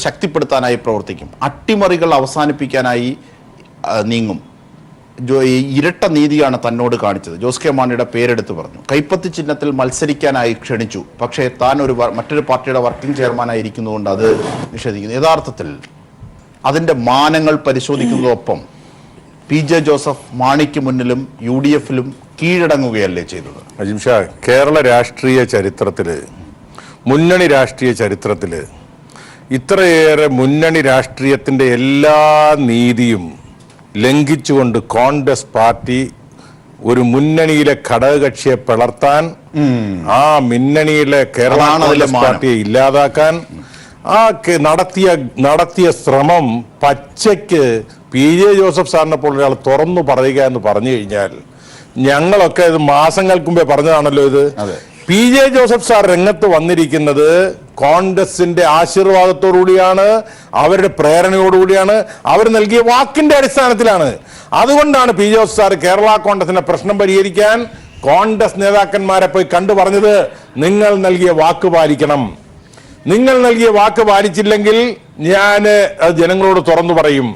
ശക്തിപ്പെടുത്താനായി പ്രവർത്തിക്കും, അട്ടിമറികൾ അവസാനിപ്പിക്കാനായി നീങ്ങും. ഇരട്ട നീതിയാണ് തന്നോട് കാണിച്ചത്. ജോസ് കെ മാണിയുടെ പേരെടുത്ത് പറഞ്ഞു. കൈപ്പത്തി ചിഹ്നത്തിൽ മത്സരിക്കാനായി ക്ഷണിച്ചു, പക്ഷേ താൻ മറ്റൊരു പാർട്ടിയുടെ വർക്കിംഗ് ചെയർമാനായിരിക്കുന്നതുകൊണ്ട് അത് നിഷേധിക്കുന്നു. യഥാർത്ഥത്തിൽ അതിൻ്റെ മാനങ്ങൾ പരിശോധിക്കുന്നതോടൊപ്പം PJ ജോസഫ് മാണിക്ക് മുന്നിലും UDFലും കീഴടങ്ങുകയല്ലേ ചെയ്തത്? അജിംഷാ, കേരള രാഷ്ട്രീയ ചരിത്രത്തിൽ, മുന്നണി രാഷ്ട്രീയ ചരിത്രത്തിൽ ഇത്രയേറെ മുന്നണി രാഷ്ട്രീയത്തിൻ്റെ എല്ലാ നീതിയും ലംഘിച്ചുകൊണ്ട് കോൺഗ്രസ് പാർട്ടി ഒരു മുന്നണിയിലെ ഘടകകക്ഷിയെ പിളർത്താൻ, ആ മുന്നണിയിലെ കേരള കോൺഗ്രസ് പാർട്ടിയെ ഇല്ലാതാക്കാൻ നടത്തിയ ശ്രമം പച്ചയ്ക്ക് PJ ജോസഫ് സാറിനെ പോലെ ഒരാൾ തുറന്നു പറയുക എന്ന് പറഞ്ഞു കഴിഞ്ഞാൽ, ഞങ്ങളൊക്കെ ഇത് മാസങ്ങൾക്ക് മുമ്പേ പറഞ്ഞതാണല്ലോ. ഇത് PJ ജോസഫ് സാർ രംഗത്ത് വന്നിരിക്കുന്നത് കോൺഗ്രസിന്റെ ആശീർവാദത്തോടുകൂടിയാണ്, അവരുടെ പ്രേരണയോടുകൂടിയാണ്, അവർ നൽകിയ വാക്കിന്റെ അടിസ്ഥാനത്തിലാണ്. അതുകൊണ്ടാണ് PJ ജോസഫ് സാർ കേരള കോൺഗ്രസിന്റെ പ്രശ്നം പരിഹരിക്കാൻ കോൺഗ്രസ് നേതാക്കന്മാരെ പോയി കണ്ടു പറഞ്ഞത്, നിങ്ങൾ നൽകിയ വാക്ക് പാലിക്കണം, നിങ്ങൾ നൽകിയ വാക്ക് പാലിച്ചില്ലെങ്കിൽ ഞാൻ ജനങ്ങളോട് തുറന്നു പറയും.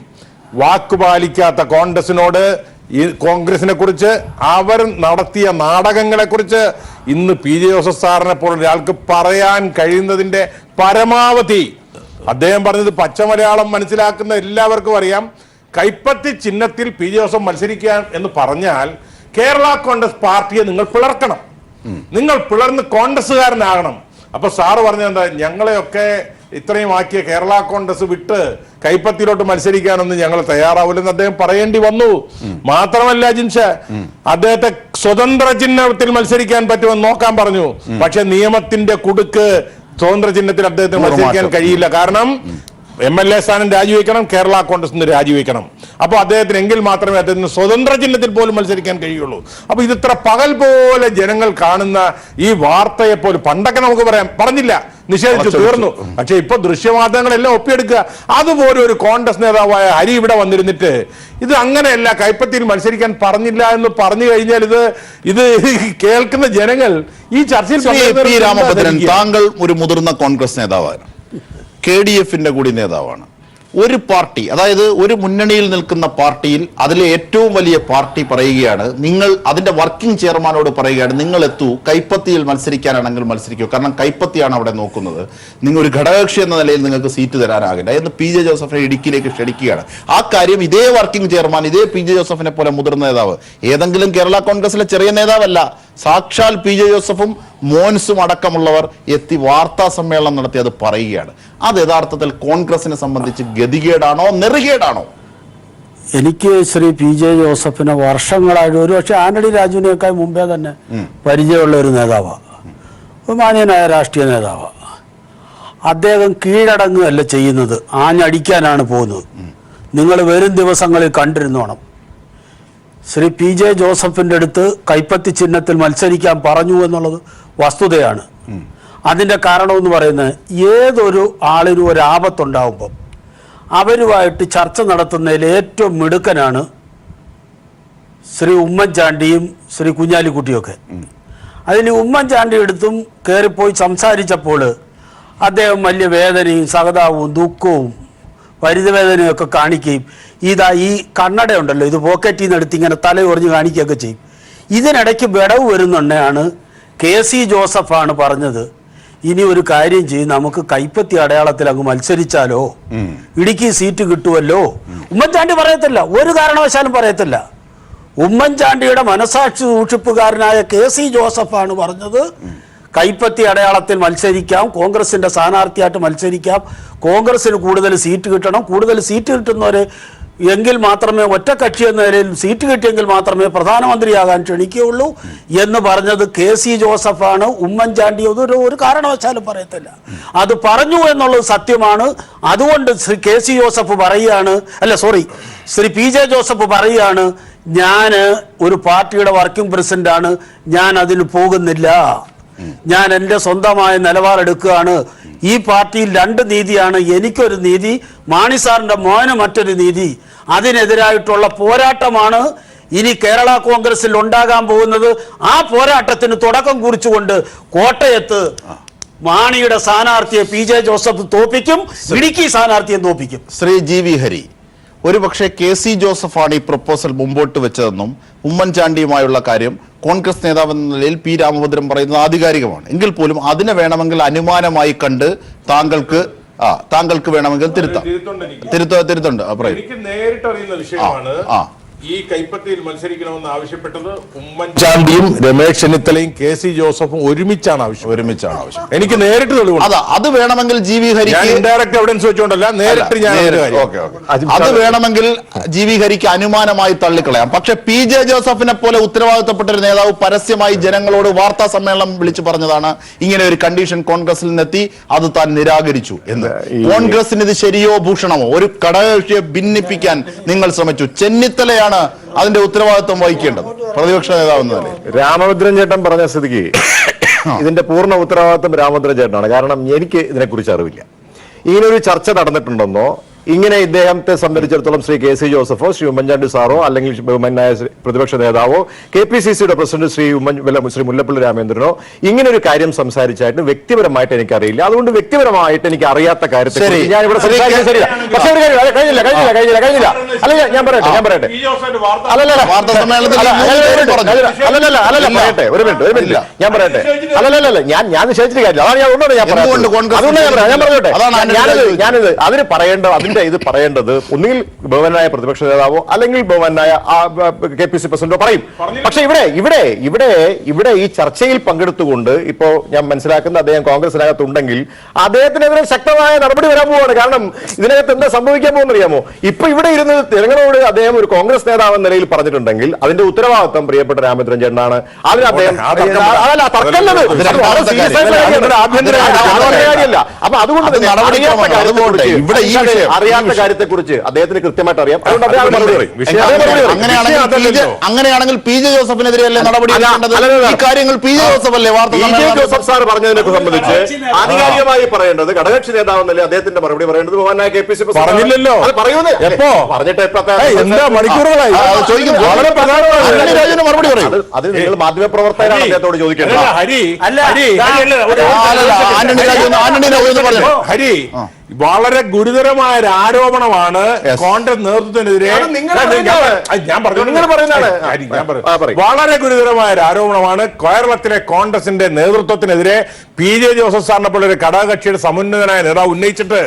വാക്ക് പാലിക്കാത്ത കോൺഗ്രസിനോട്, കോൺഗ്രസിനെ കുറിച്ച്, അവർ നടത്തിയ നാടകങ്ങളെ കുറിച്ച് ഇന്ന് PJ ജോസഫ് സാറിനെ പോലെ ഒരാൾക്ക് പറയാൻ കഴിയുന്നതിന്റെ പരമാവധി അദ്ദേഹം പറഞ്ഞത് പച്ചമലയാളം മനസ്സിലാക്കുന്ന എല്ലാവർക്കും അറിയാം. കൈപ്പത്തി ചിഹ്നത്തിൽ PJ ജോസഫ് മത്സരിക്കാൻ എന്ന് പറഞ്ഞാൽ കേരള കോൺഗ്രസ് പാർട്ടിയെ നിങ്ങൾ പിളർക്കണം, നിങ്ങൾ പിളർന്ന് കോൺഗ്രസ്സുകാരനാകണം. അപ്പൊ സാറ് പറഞ്ഞെന്താ, ഞങ്ങളെയൊക്കെ ഇത്രയും ആക്കിയ കേരള കോൺഗ്രസ് വിട്ട് കൈപ്പത്തിയിലോട്ട് മത്സരിക്കാനൊന്നും ഞങ്ങൾ തയ്യാറാവില്ലെന്ന് അദ്ദേഹം പറയേണ്ടി വന്നു. മാത്രമല്ല ജിൻഷ, അദ്ദേഹത്തെ സ്വതന്ത്ര ചിഹ്നത്തിൽ മത്സരിക്കാൻ പറ്റുമെന്ന് നോക്കാൻ പറഞ്ഞു. പക്ഷെ നിയമത്തിന്റെ കുടുക്ക് സ്വതന്ത്ര ചിഹ്നത്തിൽ അദ്ദേഹത്തിന് മത്സരിക്കാൻ കഴിയില്ല. കാരണം MLA സ്ഥാനം രാജിവെക്കണം, കേരള കോൺഗ്രസ് രാജിവെക്കണം. അപ്പോൾ അദ്ദേഹത്തിന് എങ്കിൽ മാത്രമേ അദ്ദേഹത്തിന് സ്വതന്ത്ര ചിഹ്നത്തിൽ പോലും മത്സരിക്കാൻ കഴിയുള്ളൂ. അപ്പൊ ഇതിത്ര പകൽ പോലെ ജനങ്ങൾ കാണുന്ന ഈ വാർത്തയെ പോലും പണ്ടൊക്കെ നമുക്ക് പറഞ്ഞില്ല, നിഷേധിച്ചു, തീർന്നു. പക്ഷെ ഇപ്പൊ ദൃശ്യമാധ്യമങ്ങളെല്ലാം ഒപ്പിയെടുക്കുക. അതുപോലെ ഒരു കോൺഗ്രസ് നേതാവായ ഹരി ഇവിടെ വന്നിരുന്നിട്ട് ഇത് അങ്ങനെയല്ല, കൈപ്പത്തിയിൽ മത്സരിക്കാൻ പറഞ്ഞില്ല എന്ന് പറഞ്ഞു കഴിഞ്ഞാൽ ഇത് കേൾക്കുന്ന ജനങ്ങൾ ഈ ചർച്ചയിൽ രാമഭദ്രൻ, താങ്കൾ ഒരു മുതിർന്ന കോൺഗ്രസ് നേതാവാണ്, KDFന്റെ കൂടി നേതാവാണ്. ഒരു പാർട്ടി, അതായത് ഒരു മുന്നണിയിൽ നിൽക്കുന്ന പാർട്ടിയിൽ അതിലെ ഏറ്റവും വലിയ പാർട്ടി പറയുകയാണ്, നിങ്ങൾ അതിന്റെ വർക്കിംഗ് ചെയർമാനോട് പറയുകയാണ്, നിങ്ങൾ എത്തൂ, കൈപ്പത്തിയിൽ മത്സരിക്കാനാണെങ്കിൽ മത്സരിക്കൂ, കാരണം കൈപ്പത്തിയാണ് അവിടെ നോക്കുന്നത്, നിങ്ങൾ ഒരു ഘടകകക്ഷി എന്ന നിലയിൽ നിങ്ങൾക്ക് സീറ്റ് തരാനാകില്ല എന്ന് പി ജെ ജോസഫിനെ ഇടുക്കിയിലേക്ക് ക്ഷണിക്കുകയാണ്. ആ കാര്യം ഇതേ വർക്കിംഗ് ചെയർമാൻ, ഇതേ പി ജെ ജോസഫിനെ പോലെ മുതിർന്ന നേതാവ്, ഏതെങ്കിലും കേരള കോൺഗ്രസിലെ ചെറിയ നേതാവല്ല, സാക്ഷാൽ പി ജെ ജോസഫും മോൻസും അടക്കമുള്ളവർ എത്തി വാർത്താ സമ്മേളനം നടത്തി അത് പറയുകയാണ്. അത് യഥാർത്ഥത്തിൽ കോൺഗ്രസിനെ സംബന്ധിച്ച് ഗതികേടാണോ നെറുകേടാണോ? എനിക്ക് ശ്രീ പി ജെ ജോസഫിനെ വർഷങ്ങളായിട്ട്, ഒരുപക്ഷെ ആന്റണി രാജുവിനേക്കാൾ മുമ്പേ തന്നെ പരിചയമുള്ള ഒരു നേതാവാണ്, ബഹുമാന്യനായ രാഷ്ട്രീയ നേതാവാണ്. അദ്ദേഹം കീഴടങ്ങുകയല്ല ചെയ്യുന്നത്, ആഞ്ഞടിക്കാനാണ് പോകുന്നത്. നിങ്ങൾ വരും ദിവസങ്ങളിൽ കണ്ടിരുന്നോണം. ശ്രീ പി ജെ ജോസഫിൻ്റെ അടുത്ത് കൈപ്പത്തി ചിഹ്നത്തിൽ മത്സരിക്കാൻ പറഞ്ഞു എന്നുള്ളത് വസ്തുതയാണ്. അതിൻ്റെ കാരണമെന്ന് പറയുന്നത്, ഏതൊരു ആളിനും ഒരു ആപത്തുണ്ടാകുമ്പം അവരുമായിട്ട് ചർച്ച നടത്തുന്നതിൽ ഏറ്റവും മിടുക്കനാണ് ശ്രീ ഉമ്മൻചാണ്ടിയും ശ്രീ കുഞ്ഞാലിക്കുട്ടിയൊക്കെ. അതിന് ഉമ്മൻചാണ്ടി എടുത്തും കയറിപ്പോയി സംസാരിച്ചപ്പോൾ അദ്ദേഹം വലിയ വേദനയും സഹതാപവും ദുഃഖവും പരിതവേദനയൊക്കെ കാണിക്കുകയും, ഇതാ ഈ കണ്ണട ഉണ്ടല്ലോ, ഇത് പോക്കറ്റിൽ നിന്ന് എടുത്ത് ഇങ്ങനെ തലയൊറിഞ്ഞ് കാണിക്കുകയൊക്കെ ചെയ്യും. ഇതിനിടയ്ക്ക് വിടവ് വരുന്നുണ്ടെന്നാണ് കെ സി ജോസഫാണ് പറഞ്ഞത്, ഇനി ഒരു കാര്യം ചെയ്യും, നമുക്ക് കൈപ്പത്തി അടയാളത്തിൽ അങ്ങ് മത്സരിച്ചാലോ, ഇടുക്കി സീറ്റ് കിട്ടുമല്ലോ. ഉമ്മൻചാണ്ടി പറയത്തില്ല, ഒരു കാരണവശാലും പറയത്തില്ല. ഉമ്മൻചാണ്ടിയുടെ മനസാക്ഷി സൂക്ഷിപ്പുകാരനായ കെ സി ജോസഫാണ് പറഞ്ഞത്, കൈപ്പത്തി അടയാളത്തിൽ മത്സരിക്കാം, കോൺഗ്രസിന്റെ സ്ഥാനാർത്ഥിയായിട്ട് മത്സരിക്കാം, കോൺഗ്രസിന് കൂടുതൽ സീറ്റ് കിട്ടണം, കൂടുതൽ സീറ്റ് കിട്ടുന്നവരെ എങ്കിൽ മാത്രമേ, ഒറ്റക്കക്ഷി എന്ന നിലയിൽ സീറ്റ് കിട്ടിയെങ്കിൽ മാത്രമേ പ്രധാനമന്ത്രിയാകാൻ ക്ഷണിക്കുകയുള്ളൂ എന്ന് പറഞ്ഞത് കെ സി ജോസഫാണ്. ഉമ്മൻചാണ്ടി ഒരു കാരണവശാലും പറയത്തില്ല. അത് പറഞ്ഞു എന്നുള്ളത് സത്യമാണ്. അതുകൊണ്ട് ശ്രീ കെ സി ജോസഫ് പറയുകയാണ്, ശ്രീ പി ജെ ജോസഫ് പറയുകയാണ്, ഞാൻ ഒരു പാർട്ടിയുടെ വർക്കിംഗ് പ്രസിഡന്റാണ്, ഞാൻ അതിന് പോകുന്നില്ല, ഞാൻ എൻ്റെ സ്വന്തമായ നിലപാടെടുക്കുകയാണ്. ഈ പാർട്ടിയിൽ രണ്ട് നീതിയാണ്, എനിക്കൊരു നീതി, മാണി സാറിൻ്റെ മോന് മറ്റൊരു നീതി. അതിനെതിരായിട്ടുള്ള പോരാട്ടമാണ് ഇനി കേരള കോൺഗ്രസിൽ ഉണ്ടാകാൻ പോകുന്നത്. ആ പോരാട്ടത്തിന് തുടക്കം കുറിച്ചുകൊണ്ട് കോട്ടയത്ത് മാണിയുടെ സ്ഥാനാർത്ഥിയെ പി ജെ ജോസഫ് തോപ്പിക്കും, ഇടുക്കി സ്ഥാനാർത്ഥിയെ തോപ്പിക്കും. ശ്രീ ജി വി ഹരി, ഒരുപക്ഷെ കെ സി ജോസഫാണ് ഈ പ്രപ്പോസൽ മുമ്പോട്ട് വെച്ചതെന്നും ഉമ്മൻചാണ്ടിയുമായുള്ള കാര്യം കോൺഗ്രസ് നേതാവ് എന്ന നിലയിൽ പി രാമഭദ്രൻ പറയുന്നത് ആധികാരികമാണ് എങ്കിൽ പോലും അതിനെ വേണമെങ്കിൽ അനുമാനമായി കണ്ട് താങ്കൾക്ക് വേണമെങ്കിൽ തിരുത്തുണ്ട്. എനിക്ക് നേരിട്ടറിയുന്ന വിഷയമാണ് ഈ കൈപ്പത്തിയിൽ മത്സരിക്കണമെന്ന് ആവശ്യപ്പെട്ടത് ഉമ്മൻചാണ്ടിയും രമേശ് ചെന്നിത്തലയും കെ സി ജോസഫും ഒരുമിച്ചാണ് ആവശ്യം. എനിക്ക് നേരിട്ട് തെളിവുണ്ട്. അത് വേണമെങ്കിൽ ജി വി ഹരിക്ക് ഇൻഡയറക്റ്റ് എവിഡൻസ് വെച്ചുകൊണ്ടല്ല, നേരിട്ട് ഞാൻ അത് വേണമെങ്കിൽ ജി വി ഹരിക്ക് അനുമാനമായി തള്ളിക്കളയാം. പക്ഷെ പി ജെ ജോസഫിനെ പോലെ ഉത്തരവാദിത്തപ്പെട്ട ഒരു നേതാവ് പരസ്യമായി ജനങ്ങളോട് വാർത്താ സമ്മേളനം വിളിച്ചു പറഞ്ഞതാണ്, ഇങ്ങനെ ഒരു കണ്ടീഷൻ കോൺഗ്രസിൽ നിന്നെത്തി, അത് താൻ നിരാകരിച്ചു എന്ന്. കോൺഗ്രസിന് ഇത് ശരിയോ ഭൂഷണമോ? ഒരു ഘടകകക്ഷിയെ ഭിന്നിപ്പിക്കാൻ നിങ്ങൾ ശ്രമിച്ചു. ചെന്നിത്തലയാണ് അതിന്റെ ഉത്തരവാദിത്വം വഹിക്കേണ്ടത് പ്രതിപക്ഷ നേതാവ്. രാമഭദ്രൻ ചേട്ടൻ പറഞ്ഞ സ്ഥിതിക്ക് ഇതിന്റെ പൂർണ്ണ ഉത്തരവാദിത്വം രാമഭദ്രൻ ചേട്ടനാണ്. കാരണം എനിക്ക് ഇതിനെക്കുറിച്ച് അറിവില്ല. ഇങ്ങനൊരു ചർച്ച നടന്നിട്ടുണ്ടെന്നോ, ഇങ്ങനെ ഇദ്ദേഹത്തെ സംബന്ധിച്ചിടത്തോളം ശ്രീ കെ സി ജോസഫോ ശ്രീ ഉമ്മൻചാണ്ടി സാറോ അല്ലെങ്കിൽ ബഹുമാന്യനായ പ്രതിപക്ഷ നേതാവോ KPCCയുടെ പ്രസിഡന്റ് ശ്രീ മുല്ലപ്പള്ളി രാമചന്ദ്രനോ ഇങ്ങനെ ഒരു കാര്യം സംസാരിച്ചായിട്ട് വ്യക്തിപരമായിട്ട് എനിക്കറിയില്ല. അതുകൊണ്ട് വ്യക്തിപരമായിട്ട് എനിക്ക് അറിയാത്ത കാര്യത്തെ ഞാൻ ഇവിടെ സംസാരിക്കാൻ ശരിയില്ല. പക്ഷേ ഒരു കാര്യം കഴിഞ്ഞില്ല. അല്ല ഞാൻ പറയട്ടെ പറയട്ടെ ഒരു മിനിറ്റ് ഞാൻ പറയട്ടെ. ഞാൻ നിശ്ചയിച്ചിട്ട് കാര്യമില്ല. അതാണ് ഞാൻ ഒന്നുകൂടെ ഞാൻ ഞാനിത് അതിന് പറയേണ്ടത് ഇത് പറയേണ്ടത് ഒന്നുകിൽ ബഹുമാനായ പ്രതിപക്ഷ നേതാവോ അല്ലെങ്കിൽ ബഹുമാനായ KPCC പ്രസിഡന്റോ പറയും. പക്ഷെ ഇവിടെ ഈ ചർച്ചയിൽ പങ്കെടുത്തുകൊണ്ട് ഇപ്പോ ഞാൻ മനസ്സിലാക്കുന്ന അദ്ദേഹം കോൺഗ്രസിനകത്തുണ്ടെങ്കിൽ അദ്ദേഹത്തിനെതിരെ ശക്തമായ നടപടി വരാൻ പോവുകയാണ്. കാരണം ഇതിനകത്ത് എന്താ സംഭവിക്കാൻ പോകുന്ന അറിയാമോ? ഇപ്പൊ ഇവിടെ ഇരുന്ന് ജനങ്ങളോട് അദ്ദേഹം ഒരു കോൺഗ്രസ് നേതാവ് എന്ന നിലയിൽ പറഞ്ഞിട്ടുണ്ടെങ്കിൽ അതിന്റെ ഉത്തരവാദിത്വം പ്രിയപ്പെട്ട രാമചന്ദ്രൻ ചേട്ടനാണ്. അതിന് അദ്ദേഹം അപ്പൊ അതുകൊണ്ട് അറിയാത്ത കാര്യത്തെക്കുറിച്ച് അദ്ദേഹത്തിന് കൃത്യമായിട്ട് അറിയാം. അങ്ങനെയാണെങ്കിൽ പി ജെ ജോസഫിനെതിരെയല്ലേ നടപടി? കാര്യങ്ങൾ പി ജെ ജോസഫ് അല്ലേ ജോസഫ് സാർ പറഞ്ഞതിനെ സംബന്ധിച്ച് ആധികാരികമായി പറയേണ്ടത് ഘടകകക്ഷി നേതാവെന്നല്ലേ അദ്ദേഹത്തിന്റെ മറുപടി പറയേണ്ടത്. ബഹുമാനായ KPCC പറഞ്ഞില്ലല്ലോ. പറയുന്നത് എപ്പോ പറഞ്ഞിട്ട് എന്താ മണിക്കൂറുകളായി മറുപടി പറയും. അത് നിങ്ങൾ മാധ്യമപ്രവർത്തകരാണ് അദ്ദേഹത്തോട് ചോദിക്കേണ്ടത്. ഹരി വളരെ ഗുരുതരമായ ഒരു ആരോപണമാണ് കോൺഗ്രസ് നേതൃത്വത്തിനെതിരെ. വളരെ ഗുരുതരമായ ഒരു ആരോപണമാണ് കേരളത്തിലെ കോൺഗ്രസിന്റെ നേതൃത്വത്തിനെതിരെ പി ജെ ജോസഫ് സാറിനെ പോലെ ഒരു ഘടകകക്ഷിയുടെ സമുന്നതനായ നേതാവ് ഉന്നയിച്ചിട്ട്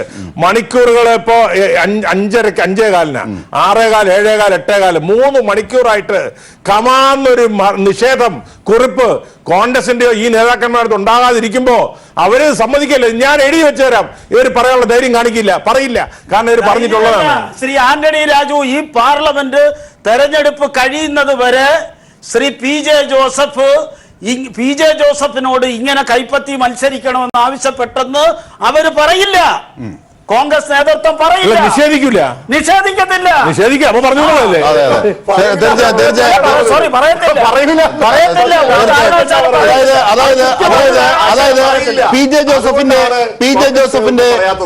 മണിക്കൂറുകൾ ഇപ്പോ 5:30, 5:15, 6:15, 7:15, 8:15 3 മണിക്കൂറായിട്ട് കമാന്നൊരു നിഷേധം കുറിപ്പ് കോൺഗ്രസിന്റെയോ ഈ നേതാക്കന്മാർക്ക് ഉണ്ടാകാതിരിക്കുമ്പോ അവര് സമ്മതിക്കല്ലേ. ഞാൻ എഴുതി വെച്ചു തരാം, ഇവർ പറയാനുള്ള ധൈര്യം കാണിക്കില്ല, പറയില്ല. കാരണം ഇവർ പറഞ്ഞിട്ടുള്ളതാണ്. ശ്രീ ആന്റണി രാജു ഈ പാർലമെന്റ് തെരഞ്ഞെടുപ്പ് കഴിയുന്നത് വരെ ശ്രീ പി ജെ ജോസഫിനോട് ഇങ്ങനെ കൈപ്പത്തി മത്സരിക്കണമെന്ന് ആവശ്യപ്പെട്ടെന്ന് അവര് പറയില്ല. കോൺഗ്രസ് നേതൃത്വം പറയില്ല, നിഷേധിക്കത്തില്ല. അപ്പൊ പറഞ്ഞോളല്ലേ. സോറി, പറയത്തില്ല. അതായത് പി ജെ ജോസഫിന്റെ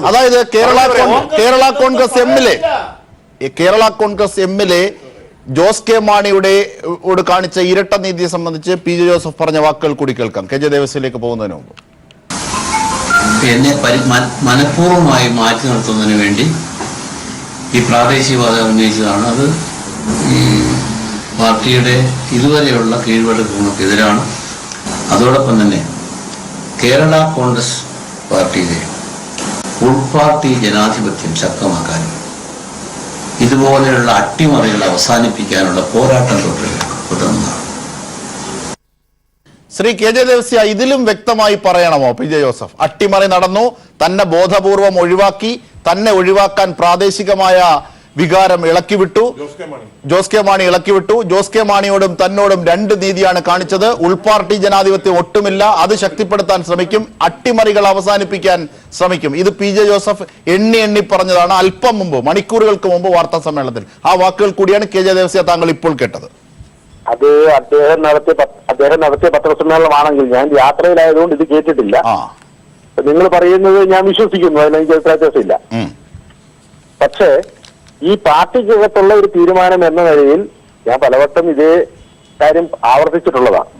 അതായത് കേരള കോൺഗ്രസ് എമ്മിലെ ജോസ് കെ മാണിയുടെ കാണിച്ച ഇരട്ട നീതിയെ സംബന്ധിച്ച് പി ജെ ജോസഫ് പറഞ്ഞ വാക്കുകൾ കൂടി കേൾക്കാം. കെ ജെ ദേവസ്യയിലേക്ക് പോകുന്നതിന് മുമ്പ്. എന്നെ മനഃപൂർവ്വമായി മാറ്റി നിർത്തുന്നതിന് വേണ്ടി ഈ പ്രാദേശികവാദം ഉന്നയിച്ചതാണ്. അത് ഈ പാർട്ടിയുടെ ഇതുവരെയുള്ള കീഴ്വഴക്കങ്ങൾക്കെതിരാണ്. അതോടൊപ്പം തന്നെ കേരള കോൺഗ്രസ് പാർട്ടിയിലെ ഉൾപാർട്ടി ജനാധിപത്യം ശക്തമാക്കാനും ഇതുപോലെയുള്ള അട്ടിമറികൾ അവസാനിപ്പിക്കാനുള്ള പോരാട്ടം തുടർന്നതാണ്. ശ്രീ കെ ജെ ദേവസ്യ, ഇതിലും വ്യക്തമായി പറയണമോ പി ജെ ജോസഫ്? അട്ടിമറി നടന്നു, തന്നെ ബോധപൂർവം ഒഴിവാക്കി, തന്നെ ഒഴിവാക്കാൻ പ്രാദേശികമായ വികാരം ഇളക്കിവിട്ടു, ജോസ് കെ മാണി ഇളക്കിവിട്ടു. ജോസ് കെ മാണിയോടും തന്നോടും 2 നീതിയാണ് കാണിച്ചത്. ഉൾപാർട്ടി ജനാധിപത്യം ഒട്ടുമില്ല, അത് ശക്തിപ്പെടുത്താൻ ശ്രമിക്കും, അട്ടിമറികൾ അവസാനിപ്പിക്കാൻ ശ്രമിക്കും. ഇത് പി ജെ ജോസഫ് എണ്ണി പറഞ്ഞതാണ് അല്പം മുമ്പ്, മണിക്കൂറുകൾക്ക് മുമ്പ് വാർത്താ സമ്മേളനത്തിൽ. ആ വാക്കുകൾ കൂടിയാണ് കെ ജെ ദേവസ്യ താങ്കൾ ഇപ്പോൾ കേട്ടത്. അത് അദ്ദേഹം നടത്തിയ പത്രസമ്മേളനമാണെങ്കിൽ ഞാൻ യാത്രയിലായതുകൊണ്ട് ഇത് കേട്ടിട്ടില്ല. നിങ്ങൾ പറയുന്നത് ഞാൻ വിശ്വസിക്കുന്നു, അതിനെനിക്ക് വ്യത്യാസമില്ല. പക്ഷേ ഈ പാർട്ടിക്കകത്തുള്ള ഒരു തീരുമാനം എന്ന നിലയിൽ ഞാൻ പലവട്ടം ഇതേ കാര്യം ആവർത്തിച്ചിട്ടുള്ളതാണ്.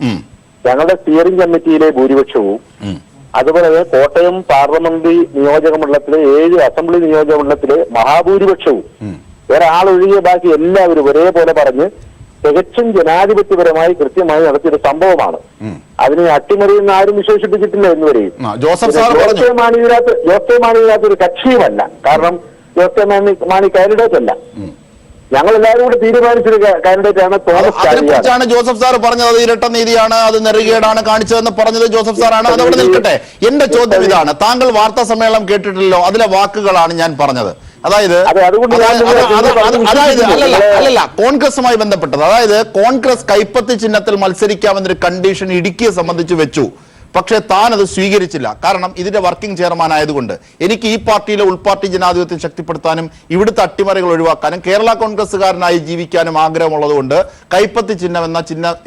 ഞങ്ങളുടെ സ്റ്റിയറിംഗ് കമ്മിറ്റിയിലെ ഭൂരിപക്ഷവും അതുപോലെ കോട്ടയം പാർലമെന്റ് നിയോജക മണ്ഡലത്തിലെ 7 അസംബ്ലി നിയോജക മണ്ഡലത്തിലെ മഹാഭൂരിപക്ഷവും ഒരാളൊഴികെ ബാക്കി എല്ലാവരും ഒരേപോലെ പറഞ്ഞ് തികച്ചും ജനാധിപത്യപരമായി കൃത്യമായി നടത്തിയൊരു സംഭവമാണ്. അതിനെ അട്ടിമറിയെന്ന് ആരും വിശേഷിപ്പിച്ചിട്ടില്ല എന്നുവരെയും. ജോസ് കെ മാണിയിനകത്ത് ഒരു കക്ഷിയുമല്ല. കാരണം ജോസ് കെ മാണി കാൻഡിഡേറ്റ് അല്ല. ഞങ്ങൾ എല്ലാവരും കൂടി തീരുമാനിച്ചൊരു കാൻഡിഡേറ്റ് ആണ് അതിനെക്കുറിച്ചാണ് ജോസഫ് സാർ പറഞ്ഞത്. അത് ഇരട്ട നീതിയാണ്, അത് നെറുകേടാണ് കാണിച്ചതെന്ന് പറഞ്ഞത് ജോസഫ് സാറാണ്. അതവിടെ നിൽക്കട്ടെ. എന്റെ ചോദ്യം ഇതാണ്, താങ്കൾ വാർത്താ സമ്മേളനം കേട്ടിട്ടില്ലല്ലോ, അതിലെ വാക്കുകളാണ് ഞാൻ പറഞ്ഞത്. അതായത് അല്ലല്ല, കോൺഗ്രസുമായി ബന്ധപ്പെട്ടത്. അതായത് കോൺഗ്രസ് കൈപ്പത്തി ചിഹ്നത്തിൽ മത്സരിക്കാമെന്നൊരു കണ്ടീഷൻ ഇടുക്കിയെ സംബന്ധിച്ച് വെച്ചു. പക്ഷേ താൻ അത് സ്വീകരിച്ചില്ല. കാരണം ഇതിന്റെ വർക്കിംഗ് ചെയർമാൻ ആയതുകൊണ്ട് എനിക്ക് ഈ പാർട്ടിയിലെ ഉൾപാർട്ടി ജനാധിപത്യം ശക്തിപ്പെടുത്താനും ഇവിടുത്തെ അട്ടിമറികൾ ഒഴിവാക്കാനും കേരള കോൺഗ്രസ്സുകാരനായി ജീവിക്കാനും ആഗ്രഹമുള്ളതുകൊണ്ട് കൈപ്പത്തി ചിഹ്നം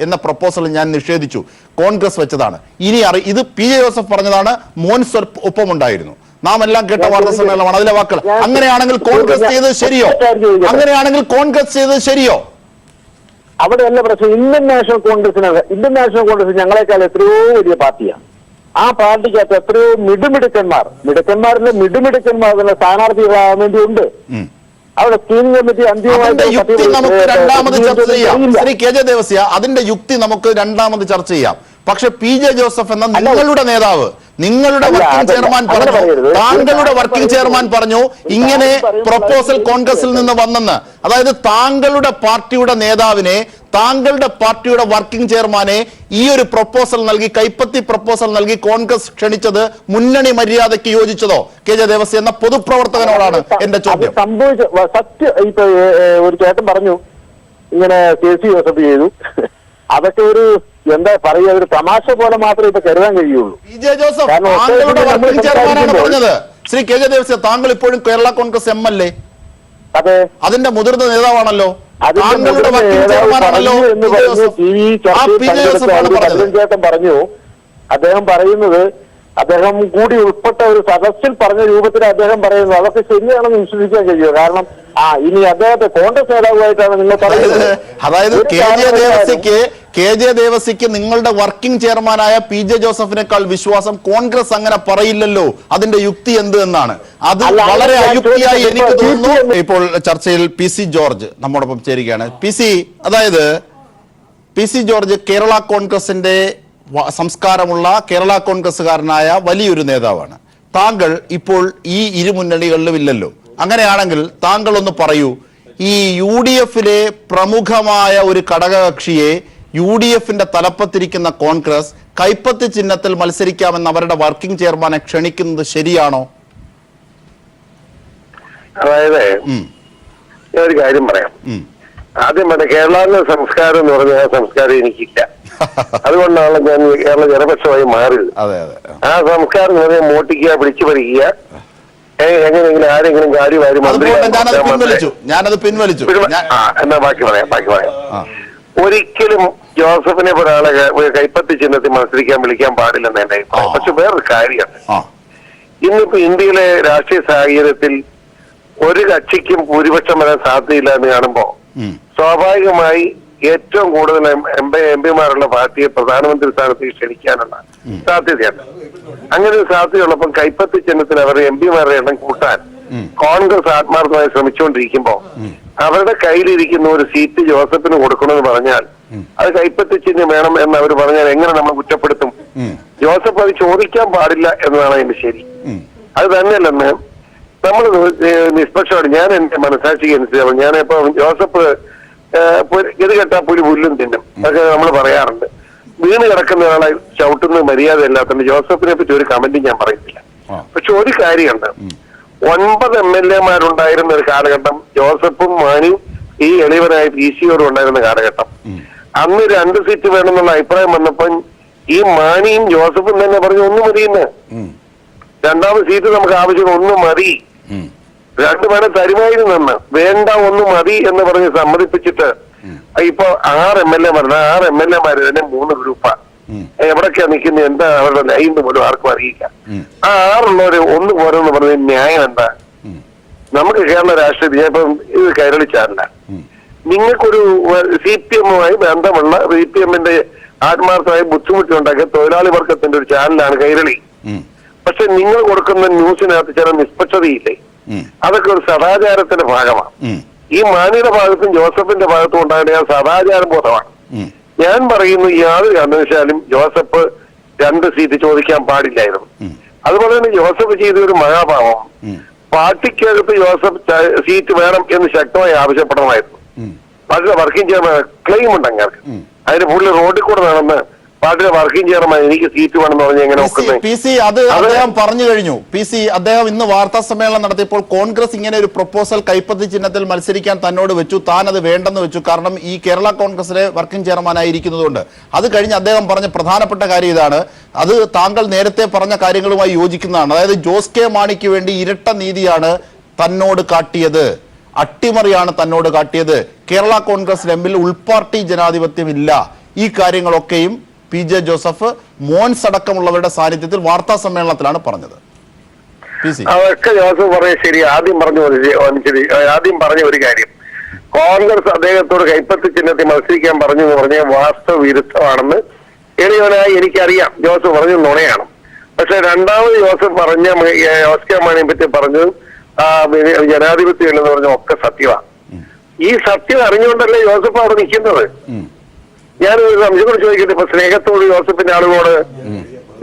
എന്ന പ്രപ്പോസൽ ഞാൻ നിഷേധിച്ചു. കോൺഗ്രസ് വെച്ചതാണ്. ഇനി ഇത് പി ജെ ജോസഫ് പറഞ്ഞതാണ്. മോൻസ് ഒപ്പമുണ്ടായിരുന്നു. നാം എല്ലാം കേട്ട വാർത്താ സമ്മേളനമാണ്, അതിലെ വാക്കുകൾ. അങ്ങനെയാണെങ്കിൽ കോൺഗ്രസ് ചെയ്തത് ശരിയോ? അവിടെയല്ല പ്രശ്നം. ഇന്ത്യൻ നാഷണൽ കോൺഗ്രസ് ഞങ്ങളെക്കാൾ എത്രയോ വലിയ പാർട്ടിയാണ്. ആ പാർട്ടിക്കകത്ത് എത്രയോ മിടുമിടുക്കന്മാരിലെ മിടുമിടുക്കന്മാർ സ്ഥാനാർത്ഥികളാകാൻ വേണ്ടിയുണ്ട്. അവിടെ സ്ക്രീനിംഗ് കമ്മിറ്റി അന്തിമമായി ശ്രീ കെ ജെ ദേവസ്യ, അതിന്റെ യുക്തി നമുക്ക് രണ്ടാമത് ചർച്ച ചെയ്യാം. പക്ഷെ പി ജെ ജോസഫ് എന്ന നിങ്ങളുടെ നേതാവ്, നിങ്ങളുടെ വർക്കിംഗ് ചെയർമാൻ പറഞ്ഞു, താങ്കളുടെ വർക്കിംഗ് ചെയർമാൻ പറഞ്ഞു ഇങ്ങനെ പ്രപ്പോസൽ കോൺഗ്രസിൽ നിന്ന് വന്നെന്ന്. അതായത് താങ്കളുടെ പാർട്ടിയുടെ നേതാവിനെ, താങ്കളുടെ പാർട്ടിയുടെ വർക്കിംഗ് ചെയർമാനെ ഈ ഒരു പ്രപ്പോസൽ നൽകി, കൈപ്പത്തി പ്രപ്പോസൽ നൽകി കോൺഗ്രസ് ക്ഷണിച്ചത് മുന്നണി മര്യാദയ്ക്ക് യോജിച്ചതോ? കെ ജെ ദേവസ്യ എന്ന പൊതുപ്രവർത്തകനോടാണ് എന്റെ ചോദ്യം. ഇപ്പൊ ഒരു ചേട്ടൻ പറഞ്ഞു ഇങ്ങനെ കെ സി ജോസഫ് ചെയ്തു. അതൊക്കെ ഒരു എന്താ പറയുക, ഒരു തമാശ പോലെ മാത്രമേ ഇപ്പൊ കരുതാൻ കഴിയുള്ളൂ. പി ജെ ജോസഫ് താങ്കളുടെ വർക്കിംഗ് ചെയർമാനാണ് പറഞ്ഞത്. ശ്രീ കെ ജെ ദേവസ്യ, താങ്കൾ ഇപ്പോഴും കേരള കോൺഗ്രസ് എം അല്ലേ? അതെ, അതിന്റെ മുതിർന്ന നേതാവാണല്ലോ, താങ്കളുടെ വർക്കിംഗ് ചെയർമാനാണല്ലോ. ചേട്ടൻ പറഞ്ഞു, അദ്ദേഹം പറയുന്നത്, അദ്ദേഹം കൂടി ഉൾപ്പെട്ട ഒരു സദസ്സിൽ പറഞ്ഞ രൂപത്തിൽ അദ്ദേഹം പറയുന്നത് അതൊക്കെ ശരിയാണെന്ന് വിശ്വസിക്കാൻ കഴിയുമോ? കാരണം ഇനി അദ്ദേഹത്തെ കോൺഗ്രസ് നേതാവുമായിട്ടാണ് നിങ്ങൾ പറയുന്നത്. അതായത് കെ ജെ ദേവസ്യക്ക് KJ ദേവസിക്ക് നിങ്ങളുടെ വർക്കിംഗ് ചെയർമാനായ PJ ജോസഫിനേക്കാൾ വിശ്വാസം കോൺഗ്രസ് അങ്ങനെ പറയില്ലല്ലോ, അതിന്റെ യുക്തി എന്ത് എന്നാണ്. അത് വളരെ അയുക്തിയായി എനിക്ക് തോന്നുന്നു. ഇപ്പോൾ ചർച്ചയിൽ PC ജോർജ് നമ്മോടൊപ്പം ചേരുകയാണ്. അതായത് PC ജോർജ് കേരള കോൺഗ്രസിന്റെ സംസ്കാരമുള്ള കേരള കോൺഗ്രസ്സുകാരനായ വലിയൊരു നേതാവാണ്. താങ്കൾ ഇപ്പോൾ ഈ ഇരുമുന്നണികളിലും ഇല്ലല്ലോ. അങ്ങനെയാണെങ്കിൽ താങ്കൾ ഒന്ന് പറയൂ, ഈ UDFിലെ പ്രമുഖമായ ഒരു ഘടകകക്ഷിയെ UDFിന്റെ തലപ്പത്തിരിക്കുന്ന കോൺഗ്രസ് കൈപ്പത്തി ചിഹ്നത്തിൽ മത്സരിക്കാമെന്ന് അവരുടെ വർക്കിംഗ് ചെയർമാനെ ക്ഷണിക്കുന്നത് ശരിയാണോ? അതായത് ഞാൻ ഒരു കാര്യം പറയാം. ആദ്യം പറഞ്ഞ കേരള സംസ്കാരം എന്ന് പറഞ്ഞ ആ സംസ്കാരം എനിക്കില്ല. അതുകൊണ്ടാണ് ഞാൻ കേരള ജനപക്ഷമായി മാറിയത്. ആ സംസ്കാരം എന്ന് പറഞ്ഞാൽ മോട്ടിക്കുക, പിടിച്ചു പറിക്കുക, എങ്ങനെയെങ്കിലും ആരെങ്കിലും കാര്യം ഞാനത് പിൻവലിച്ചു. എന്നാ ബാക്കി പറയാം. ഒരിക്കലും ജോസഫിനെ ഒരാളെ കൈപ്പത്തി ചിഹ്നത്തിൽ മത്സരിക്കാൻ വിളിക്കാൻ പാടില്ലെന്ന് എന്റെ അഭിപ്രായം. പക്ഷെ വേറൊരു കാര്യമാണ്, ഇന്നിപ്പോ ഇന്ത്യയിലെ രാഷ്ട്രീയ സാഹചര്യത്തിൽ ഒരു കക്ഷിക്കും ഭൂരിപക്ഷം വരാൻ സാധ്യതയില്ല എന്ന് കാണുമ്പോ സ്വാഭാവികമായി ഏറ്റവും കൂടുതൽ എംപിമാരുള്ള പാർട്ടിയെ പ്രധാനമന്ത്രി സ്ഥാനത്തേക്ക് ക്ഷണിക്കാനുള്ള സാധ്യതയാണ്. അങ്ങനെ ഒരു സാധ്യതയുള്ളപ്പോൾ കൈപ്പത്തി ചിഹ്നത്തിൽ അവരുടെ എംപിമാരുടെ എണ്ണം കൂട്ടാൻ കോൺഗ്രസ് ആത്മാർത്ഥമായി ശ്രമിച്ചുകൊണ്ടിരിക്കുമ്പോ അവരുടെ കയ്യിലിരിക്കുന്ന ഒരു സീറ്റ് ജോസഫിന് കൊടുക്കണമെന്ന് പറഞ്ഞാൽ അത് കൈപ്പത്തി ചിഹ്നം വേണം എന്ന് അവർ പറഞ്ഞാൽ എങ്ങനെ നമ്മൾ കുറ്റപ്പെടുത്തും? ജോസഫ് അത് ചോദിക്കാൻ പാടില്ല എന്നതാണ് അതിന്റെ ശരി. അത് തന്നെയല്ലെന്ന് നമ്മൾ നിഷ്പക്ഷമാണ്. ഞാൻ എന്റെ മനസാക്ഷിക്ക് അനുസരിച്ച് ഞാനിപ്പോ ജോസഫ് ഗതികെട്ടാ പുല്ലും തിന്നും അതൊക്കെ നമ്മൾ പറയാറുണ്ട്. വീണ് കിടക്കുന്ന ഒരാളെ ചവിട്ടുന്നത് മര്യാദയില്ലാത്തതുകൊണ്ട് ജോസഫിനെ പറ്റി ഒരു കമന്റും ഞാൻ പറയുന്നില്ല. പക്ഷെ ഒരു കാര്യമുണ്ട്, 9 MLA-മാരുണ്ടായിരുന്ന ഒരു കാലഘട്ടം ജോസഫും മാനിയും ഈ എളിവനായ PC-യോടും ഉണ്ടായിരുന്ന കാലഘട്ടം. അന്ന് 2 സീറ്റ് വേണമെന്നുള്ള അഭിപ്രായം വന്നപ്പോൾ ഈ മാനിയും ജോസഫും തന്നെ പറഞ്ഞു ഒന്ന് മതിയെന്ന്. 2ാമത് സീറ്റ് നമുക്ക് ആവശ്യം ഒന്ന് മതി, 2 പേരെ തരുമായിരുന്നെന്ന്. വേണ്ട ഒന്ന് മതി എന്ന് പറഞ്ഞ് സമ്മതിപ്പിച്ചിട്ട് ഇപ്പൊ 6 MLA-മാരുണ്ട്. 6 MLA-മാര് തന്നെ 3 ഗ്രൂപ്പാ. എവിടൊക്കെയാ നിൽക്കുന്നത്, എന്താ അവരുടെ ലൈൻ പോലും ആർക്കും അറിയില്ല. ആ 6 ഒന്ന് പോരെന്ന് പറഞ്ഞ ന്യായം എന്താ? നമുക്ക് കേരള രാഷ്ട്രീയത്തിൽ ഞാൻ ഇപ്പം ഇത് കൈരളിച്ചാറില്ല. നിങ്ങൾക്കൊരു CPM-മായി ബന്ധമുള്ള CPM-ന്റെ ആത്മാർത്ഥമായി ബുദ്ധിമുട്ടുണ്ടാക്കിയ തൊഴിലാളി വർഗത്തിന്റെ ഒരു ചാനലാണ് കൈരളി. പക്ഷെ നിങ്ങൾ കൊടുക്കുന്ന ന്യൂസിനകത്ത് ചില നിഷ്പക്ഷതയില്ലേ? അതൊക്കെ ഒരു സദാചാരത്തിന്റെ ഭാഗമാണ്. ഈ മാനിയുടെ ഭാഗത്തും ജോസഫിന്റെ ഭാഗത്തും ഉണ്ടാകേണ്ട സദാചാര ബോധമാണ്. ഞാൻ പറയുന്നു യാതൊരു കാരണവശാലും ജോസഫ് 2 സീറ്റ് ചോദിക്കാൻ പാടില്ലായിരുന്നു. അതുപോലെ തന്നെ ജോസഫ് ചെയ്ത ഒരു മഹാഭാവം, പാർട്ടിക്കകത്ത് ജോസഫ് സീറ്റ് വേണം എന്ന് ശക്തമായി ആവശ്യപ്പെടണമായിരുന്നു. പാർട്ടിയുടെ വർക്കിംഗ് ചെയർമാൻ ക്ലെയിം ഉണ്ട് അങ്ങേർക്ക്. അതിന് പുള്ളി റോഡിൽ കൂടെ നടന്ന് പാർട്ടിയുടെ വർക്കിംഗ് ചെയർമാൻ എനിക്ക് സീറ്റ് വേണമെന്ന് പറഞ്ഞ് എങ്ങനെ PC അത് അദ്ദേഹം പറഞ്ഞു കഴിഞ്ഞു. അദ്ദേഹം ഇന്ന് വാർത്താ സമ്മേളനം നടത്തിയപ്പോൾ കോൺഗ്രസ് ഇങ്ങനെ ഒരു പ്രപ്പോസൽ കൈപ്പത്തി ചിഹ്നത്തിൽ മത്സരിക്കാൻ തന്നോട് വെച്ചു, താൻ അത് വേണ്ടെന്ന് വെച്ചു, കാരണം ഈ കേരള കോൺഗ്രസിലെ വർക്കിംഗ് ചെയർമാനായിരിക്കുന്നതുകൊണ്ട്. അത് കഴിഞ്ഞ് അദ്ദേഹം പറഞ്ഞ പ്രധാനപ്പെട്ട കാര്യം ഇതാണ്, അത് താങ്കൾ നേരത്തെ പറഞ്ഞ കാര്യങ്ങളുമായി യോജിക്കുന്നതാണ്. അതായത് ജോസ് കെ മാണിക്ക് വേണ്ടി ഇരട്ട നീതിയാണ് തന്നോട് കാട്ടിയത്, അട്ടിമറിയാണ് തന്നോട് കാട്ടിയത്. കേരള കോൺഗ്രസ് എമ്മിൽ ഉൾപാർട്ടി ജനാധിപത്യം ഇല്ല. ഈ കാര്യങ്ങളൊക്കെയും PJ ജോസഫ് മോൻസ് അടക്കമുള്ളവരുടെ സാന്നിധ്യത്തിൽ വാർത്താ സമ്മേളനത്തിലാണ് പറഞ്ഞത്. അതൊക്കെ ജോസഫ് പറഞ്ഞ ശരി. ആദ്യം പറഞ്ഞ ഒരു കാര്യം, കോൺഗ്രസ് അദ്ദേഹത്തോട് കൈപ്പത്തി ചിഹ്നത്തിൽ മത്സരിക്കാൻ പറഞ്ഞു എന്ന് പറഞ്ഞാൽ വാസ്തവ വിരുദ്ധമാണെന്ന് എളിയവനായി എനിക്കറിയാം. ജോസഫ് പറഞ്ഞു നുണയാണ്. പക്ഷെ 2ാമത് ജോസഫ് പറഞ്ഞ ജോസ് കെ മാണിയെ പറ്റി പറഞ്ഞു ജനാധിപത്യം ഇല്ലെന്ന് പറഞ്ഞ ഒക്കെ സത്യമാണ്. ഈ സത്യം അറിഞ്ഞുകൊണ്ടല്ലേ ജോസഫ് അവിടെ നിൽക്കുന്നത്. ഞാനൊരു സംശയം കൂടി ചോദിക്കട്ടെ. ഇപ്പൊ സ്നേഹത്തോട് ജോസഫിന്റെ ആളുകളോട്,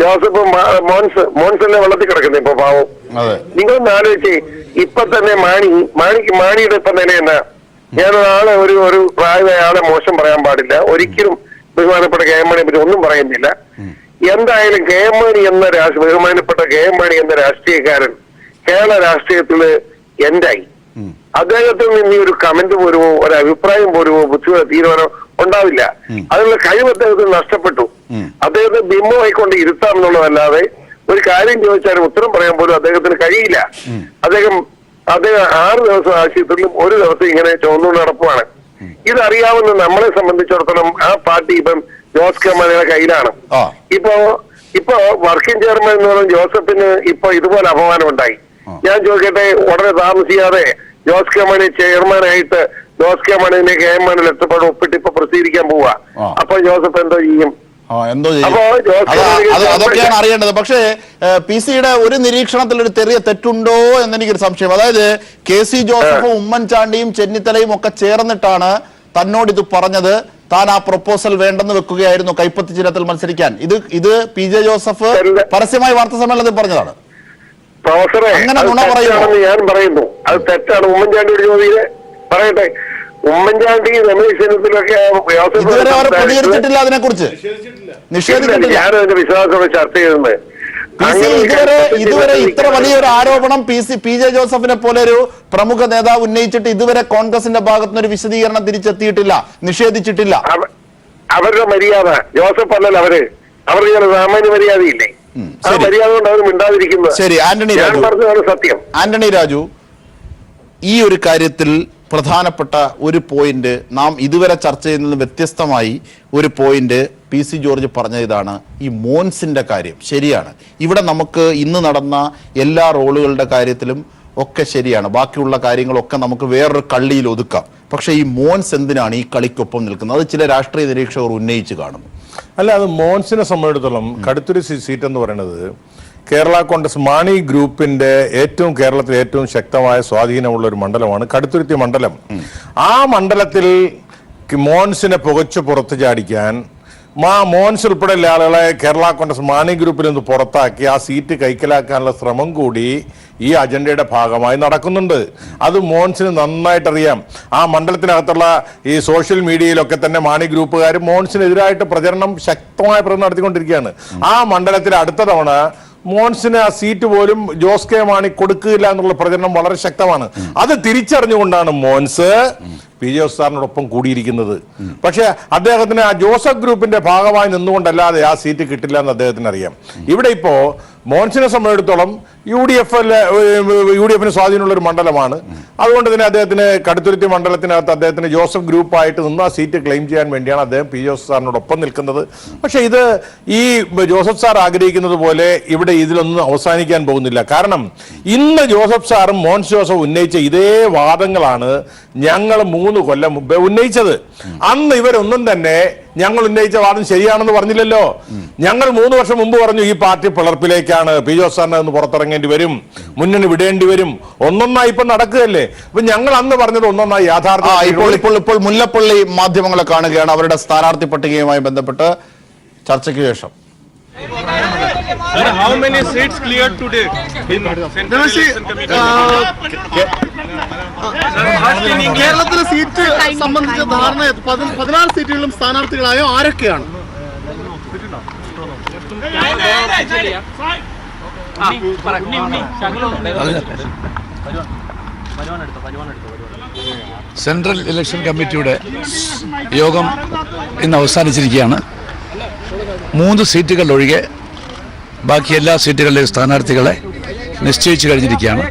ജോസഫ് മോൻസല്ലേ വെള്ളത്തിൽ കിടക്കുന്നത് ഇപ്പൊ പാവം. നിങ്ങളൊന്ന് ആലോചിച്ച്, ഇപ്പൊ തന്നെ മാണിയുടെ ഇപ്പൊ നില എന്നാ? ഞാനൊരാളെ ഒരു പ്രായമായ ആളെ മോശം പറയാൻ പാടില്ല, ഒരിക്കലും ബഹുമാനപ്പെട്ട KM മാണിയെ പറ്റി ഒന്നും പറയുന്നില്ല. എന്തായാലും KM മാണി എന്ന ബഹുമാനപ്പെട്ട KM മാണി എന്ന രാഷ്ട്രീയക്കാരൻ കേരള രാഷ്ട്രീയത്തില് എന്തായി? അദ്ദേഹത്തിൽ നിന്ന് ഒരു കമന്റ് പോരുമോ, ഒരു അഭിപ്രായം പോരുമോ, തീരുമാനം ഉണ്ടാവില്ല. അതിനുള്ള കഴിവ് അദ്ദേഹത്തിന് നഷ്ടപ്പെട്ടു. അദ്ദേഹത്തെ ബിംബമായിക്കൊണ്ട് ഇരുത്താം എന്നുള്ളതല്ലാതെ ഒരു കാര്യം ചോദിച്ചാലും ഉത്തരം പറയാൻ പോലും അദ്ദേഹത്തിന് കഴിയില്ല. അദ്ദേഹം 6 ദിവസം ആശുപത്രിയിലും 1 ദിവസം ഇങ്ങനെ ചുവന്നുകൊണ്ട് നടപ്പുവാണ്. ഇതറിയാവുന്ന നമ്മളെ സംബന്ധിച്ചിടത്തോളം ആ പാർട്ടി ഇപ്പം ജോസ് കെ മാണിയുടെ കയ്യിലാണ്. ഇപ്പൊ വർക്കിംഗ് ചെയർമാൻ എന്ന് പറഞ്ഞ ജോസഫിന് ഇപ്പൊ ഇതുപോലെ അപമാനം ഉണ്ടായി. ഞാൻ ചോദിക്കട്ടെ, ഉടനെ താമസിയാതെ ജോസ് കെ മാണി ചെയർമാനായിട്ട് ജോസ് കെ മാണിനെ കെ എം മാണി ലെറ്റർ ഒപ്പിട്ട് ഇപ്പൊ പ്രസിദ്ധീകരിക്കാൻ പോവാ. അപ്പൊ ജോസഫ് എന്തോ ചെയ്യും? എന്തോ ചെയ്യും? അതൊക്കെയാണ് അറിയേണ്ടത്. പക്ഷേ PC-യുടെ ഒരു നിരീക്ഷണത്തിൽ ഒരു ചെറിയ തെറ്റുണ്ടോ എന്നെനിക്കൊരു സംശയം. അതായത് KC ജോസഫും ഉമ്മൻചാണ്ടിയും ചെന്നിത്തലയും ഒക്കെ ചേർന്നിട്ടാണ് തന്നോട് ഇത് പറഞ്ഞത്. താൻ ആ പ്രൊപ്പോസൽ വേണ്ടെന്ന് വെക്കുകയായിരുന്നു കൈപ്പത്തി ചിഹ്നത്തിൽ മത്സരിക്കാൻ. ഇത് PJ ജോസഫ് പരസ്യമായി വാർത്താ സമ്മേളനത്തിൽ പറഞ്ഞതാണ്. പ്രൊഫസറെ, അങ്ങനെ നുണ പറയുമോ? ഞാൻ പറയുന്നു അത് തെറ്റാണ്. ഉമ്മൻചാണ്ടിയുടെ ചോദ്യം പറയട്ടെ. ഉമ്മൻചാണ്ടി രമേശ് ചെന്നിത്തലൊക്കെ ഇതുവരെ അവർ പ്രതികരിച്ചിട്ടില്ല, അതിനെക്കുറിച്ച് നിഷേധിച്ചിട്ടില്ല. ഞാനതിന്റെ വിശ്വാസത്തോടെ ചർച്ച ചെയ്യുന്നത്. ഇതുവരെ ഇത്ര വലിയൊരു ആരോപണം PJ ജോസഫിനെ പോലെ ഒരു പ്രമുഖ നേതാവ് ഉന്നയിച്ചിട്ട് ഇതുവരെ കോൺഗ്രസിന്റെ ഭാഗത്തുനിന്ന് ഒരു വിശദീകരണം തിരിച്ചെത്തിയിട്ടില്ല, നിഷേധിച്ചിട്ടില്ല. അവരുടെ മര്യാദ ജോസഫ് അല്ലല്ലോ, അവർക്ക് സാമാന്യ മര്യാദയില്ലേ? ആ മര്യാദ കൊണ്ട് അവർ മിണ്ടാതിരിക്കുന്നത്. ശരി, ആന്റണി രാജു പറഞ്ഞതാണ് സത്യം. ആന്റണി രാജു, ഈ ഒരു കാര്യത്തിൽ പ്രധാനപ്പെട്ട ഒരു പോയിന്റ് നാം ഇതുവരെ ചർച്ച ചെയ്യുന്നതിന് വ്യത്യസ്തമായി ഒരു പോയിന്റ് PC ജോർജ് പറഞ്ഞ ഇതാണ്, ഈ മോൻസിന്റെ കാര്യം. ശരിയാണ്, ഇവിടെ നമുക്ക് ഇന്ന് നടന്ന എല്ലാ റോളുകളുടെ കാര്യത്തിലും ഒക്കെ ശരിയാണ്, ബാക്കിയുള്ള കാര്യങ്ങളൊക്കെ നമുക്ക് വേറൊരു കള്ളിയിൽ ഒതുക്കാം. പക്ഷേ ഈ മോൻസ് എന്തിനാണ് ഈ കളിക്കൊപ്പം നിൽക്കുന്നത്? അത് ചില രാഷ്ട്രീയ നിരീക്ഷകർ ഉന്നയിച്ച് കാണുന്നു. അല്ല, അത് മോൻസിനെ സംബന്ധിച്ചിടത്തോളം കടുത്തുരു സീറ്റ് എന്ന് പറയുന്നത് കേരള കോൺഗ്രസ് മാണി ഗ്രൂപ്പിന്റെ കേരളത്തിലെ ഏറ്റവും ശക്തമായ സ്വാധീനമുള്ള ഒരു മണ്ഡലമാണ് കടുത്തുരുത്തി മണ്ഡലം. ആ മണ്ഡലത്തിൽ മോൻസിനെ പുകച്ചു പുറത്തു ചാടിക്കാൻ മോൻസ് ഉൾപ്പെടെയുള്ള ആളുകളെ കേരള കോൺഗ്രസ് മാണി ഗ്രൂപ്പിൽ നിന്ന് പുറത്താക്കി ആ സീറ്റ് കൈക്കലാക്കാനുള്ള ശ്രമം കൂടി ഈ അജണ്ടയുടെ ഭാഗമായി നടക്കുന്നുണ്ട്. അത് മോൻസിന് നന്നായിട്ടറിയാം. ആ മണ്ഡലത്തിനകത്തുള്ള ഈ സോഷ്യൽ മീഡിയയിലൊക്കെ തന്നെ മാണി ഗ്രൂപ്പുകാർ മോൻസിനെതിരായിട്ട് ശക്തമായ പ്രചരണം നടത്തിക്കൊണ്ടിരിക്കുകയാണ്. ആ മണ്ഡലത്തിൽ അടുത്ത തവണ മോൻസിന് ആ സീറ്റ് പോലും ജോസ് കെ മാണി കൊടുക്കില്ല എന്നുള്ള പ്രചരണം വളരെ ശക്തമാണ്. അത് തിരിച്ചറിഞ്ഞുകൊണ്ടാണ് മോൻസ് PJ ജോസഫ് സാറിനോടൊപ്പം കൂടിയിരിക്കുന്നത്. പക്ഷെ അദ്ദേഹത്തിന് ആ ജോസഫ് ഗ്രൂപ്പിന്റെ ഭാഗമായി നിന്നുകൊണ്ടല്ലാതെ ആ സീറ്റ് കിട്ടില്ല എന്ന് അദ്ദേഹത്തിന് അറിയാം. ഇവിടെ ഇപ്പോ മോൻസിനെ സംബന്ധിച്ചിടത്തോളം UDF സ്വാധീനമുള്ള ഒരു മണ്ഡലമാണ്. അതുകൊണ്ട് തന്നെ അദ്ദേഹത്തിന് കടുത്തുരുത്തി മണ്ഡലത്തിനകത്ത് അദ്ദേഹത്തിന് ജോസഫ് ഗ്രൂപ്പായിട്ട് നിന്ന് ആ സീറ്റ് ക്ലെയിം ചെയ്യാൻ വേണ്ടിയാണ് അദ്ദേഹം PJ ജോസഫ് സാറിനോടൊപ്പം നിൽക്കുന്നത്. പക്ഷെ ഇത് ഈ ജോസഫ് സാർ ആഗ്രഹിക്കുന്നത് പോലെ ഇവിടെ ഇതിലൊന്നും അവസാനിക്കാൻ പോകുന്നില്ല. കാരണം ഇന്ന് ജോസഫ് സാറും മോൻസ് ജോസഫ് ഉന്നയിച്ച ഇതേ വാദങ്ങളാണ് ഞങ്ങൾ 3 കൊല്ലം മുമ്പേ ഉന്നയിച്ചത്. അന്ന് ഇവരൊന്നും തന്നെ ഞങ്ങൾ ഉന്നയിച്ച വാദം ശരിയാണെന്ന് പറഞ്ഞില്ലല്ലോ. ഞങ്ങൾ 3 വർഷം മുമ്പ് പറഞ്ഞു ഈ പാർട്ടി പിളർപ്പിലേക്കാണ്, PJ ജോസഫ് സാറിനെ ഒന്ന് പുറത്തിറങ്ങേണ്ടി വരും, മുന്നണി വിടേണ്ടി വരും. ഒന്നൊന്നായി ഇപ്പൊ നടക്കുകയല്ലേ. അപ്പൊ ഞങ്ങൾ അന്ന് പറഞ്ഞത് ഒന്നൊന്നായി യാഥാർത്ഥ്യം. ഇപ്പോൾ മുല്ലപ്പള്ളി മാധ്യമങ്ങളെ കാണുകയാണ് അവരുടെ സ്ഥാനാർത്ഥി പട്ടികയുമായി ബന്ധപ്പെട്ട് ചർച്ചയ്ക്ക് ശേഷം. How many seats cleared today? കേരളത്തിലെ സീറ്റ് സംബന്ധിച്ച ധാരണ 16 സീറ്റുകളിലും സ്ഥാനാർത്ഥികളായോ ആരൊക്കെയാണ്? സെൻട്രൽ ഇലക്ഷൻ കമ്മിറ്റിയുടെ യോഗം ഇന്ന് അവസാനിച്ചിരിക്കുകയാണ്. 3 സീറ്റുകൾ ഒഴികെ ബാക്കി എല്ലാ സീറ്റുകളിലെയും സ്ഥാനാർത്ഥികളെ നിശ്ചയിച്ചു കഴിഞ്ഞിരിക്കുകയാണ്.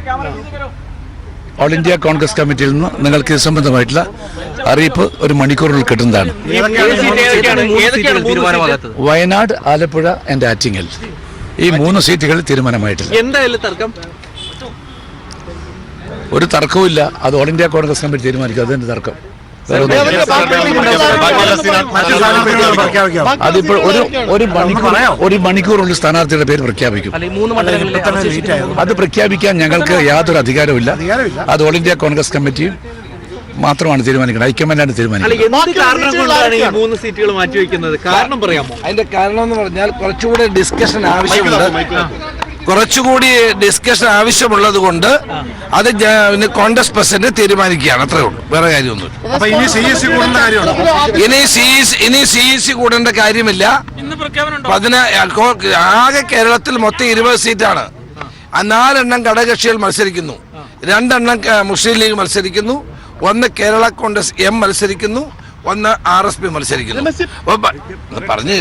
ഓൾ ഇന്ത്യ കോൺഗ്രസ് കമ്മിറ്റിയിൽ നിന്ന് നിങ്ങൾക്ക് ഇത് സംബന്ധമായിട്ടുള്ള അറിയിപ്പ് ഒരു മണിക്കൂറിൽ കിട്ടുന്നതാണ്. വയനാട്, ആലപ്പുഴ ആൻഡ് ആറ്റിങ്ങൽ, ഈ 3 സീറ്റുകൾ തീരുമാനമായിട്ടില്ല. ഒരു തർക്കവുമില്ല. അത് ഓൾ ഇന്ത്യ കോൺഗ്രസ് കമ്മിറ്റി തീരുമാനിക്കും. അതിന്റെ തർക്കം അതിപ്പോൾ ഒരു മണിക്കൂറുള്ളിൽ സ്ഥാനാർത്ഥിയുടെ പേര് പ്രഖ്യാപിക്കും. അത് പ്രഖ്യാപിക്കാൻ ഞങ്ങൾക്ക് യാതൊരു അധികാരവുമില്ല. അത് ഓൾ ഇന്ത്യ കോൺഗ്രസ് കമ്മിറ്റിയും മാത്രമാണ് തീരുമാനിക്കുന്നത്. ഹൈക്കമാൻഡാണ് തീരുമാനിക്കുന്നത്. 3 സീറ്റുകൾ മാറ്റിവെക്കുന്നത് കാരണം പറയാമോ? അതിന്റെ കാരണം എന്ന് പറഞ്ഞാൽ കുറച്ചുകൂടി ഡിസ്കഷൻ ആവശ്യമുള്ളത് കൊണ്ട് അത് കോൺഗ്രസ് പ്രസിഡന്റ് തീരുമാനിക്കുകയാണ്. അത്രേ ഉള്ളൂ, വേറെ കാര്യമൊന്നും. ഇനി CEC കൂടേണ്ട കാര്യമില്ല. ആകെ കേരളത്തിൽ മൊത്തം 20 സീറ്റാണ്. 4 എണ്ണം ഘടകകക്ഷികൾ മത്സരിക്കുന്നു, 2 എണ്ണം മുസ്ലിം ലീഗ് മത്സരിക്കുന്നു, 1 കേരള കോൺഗ്രസ് M മത്സരിക്കുന്നു, 1 RSP മത്സരിക്കുന്നു. പറഞ്ഞു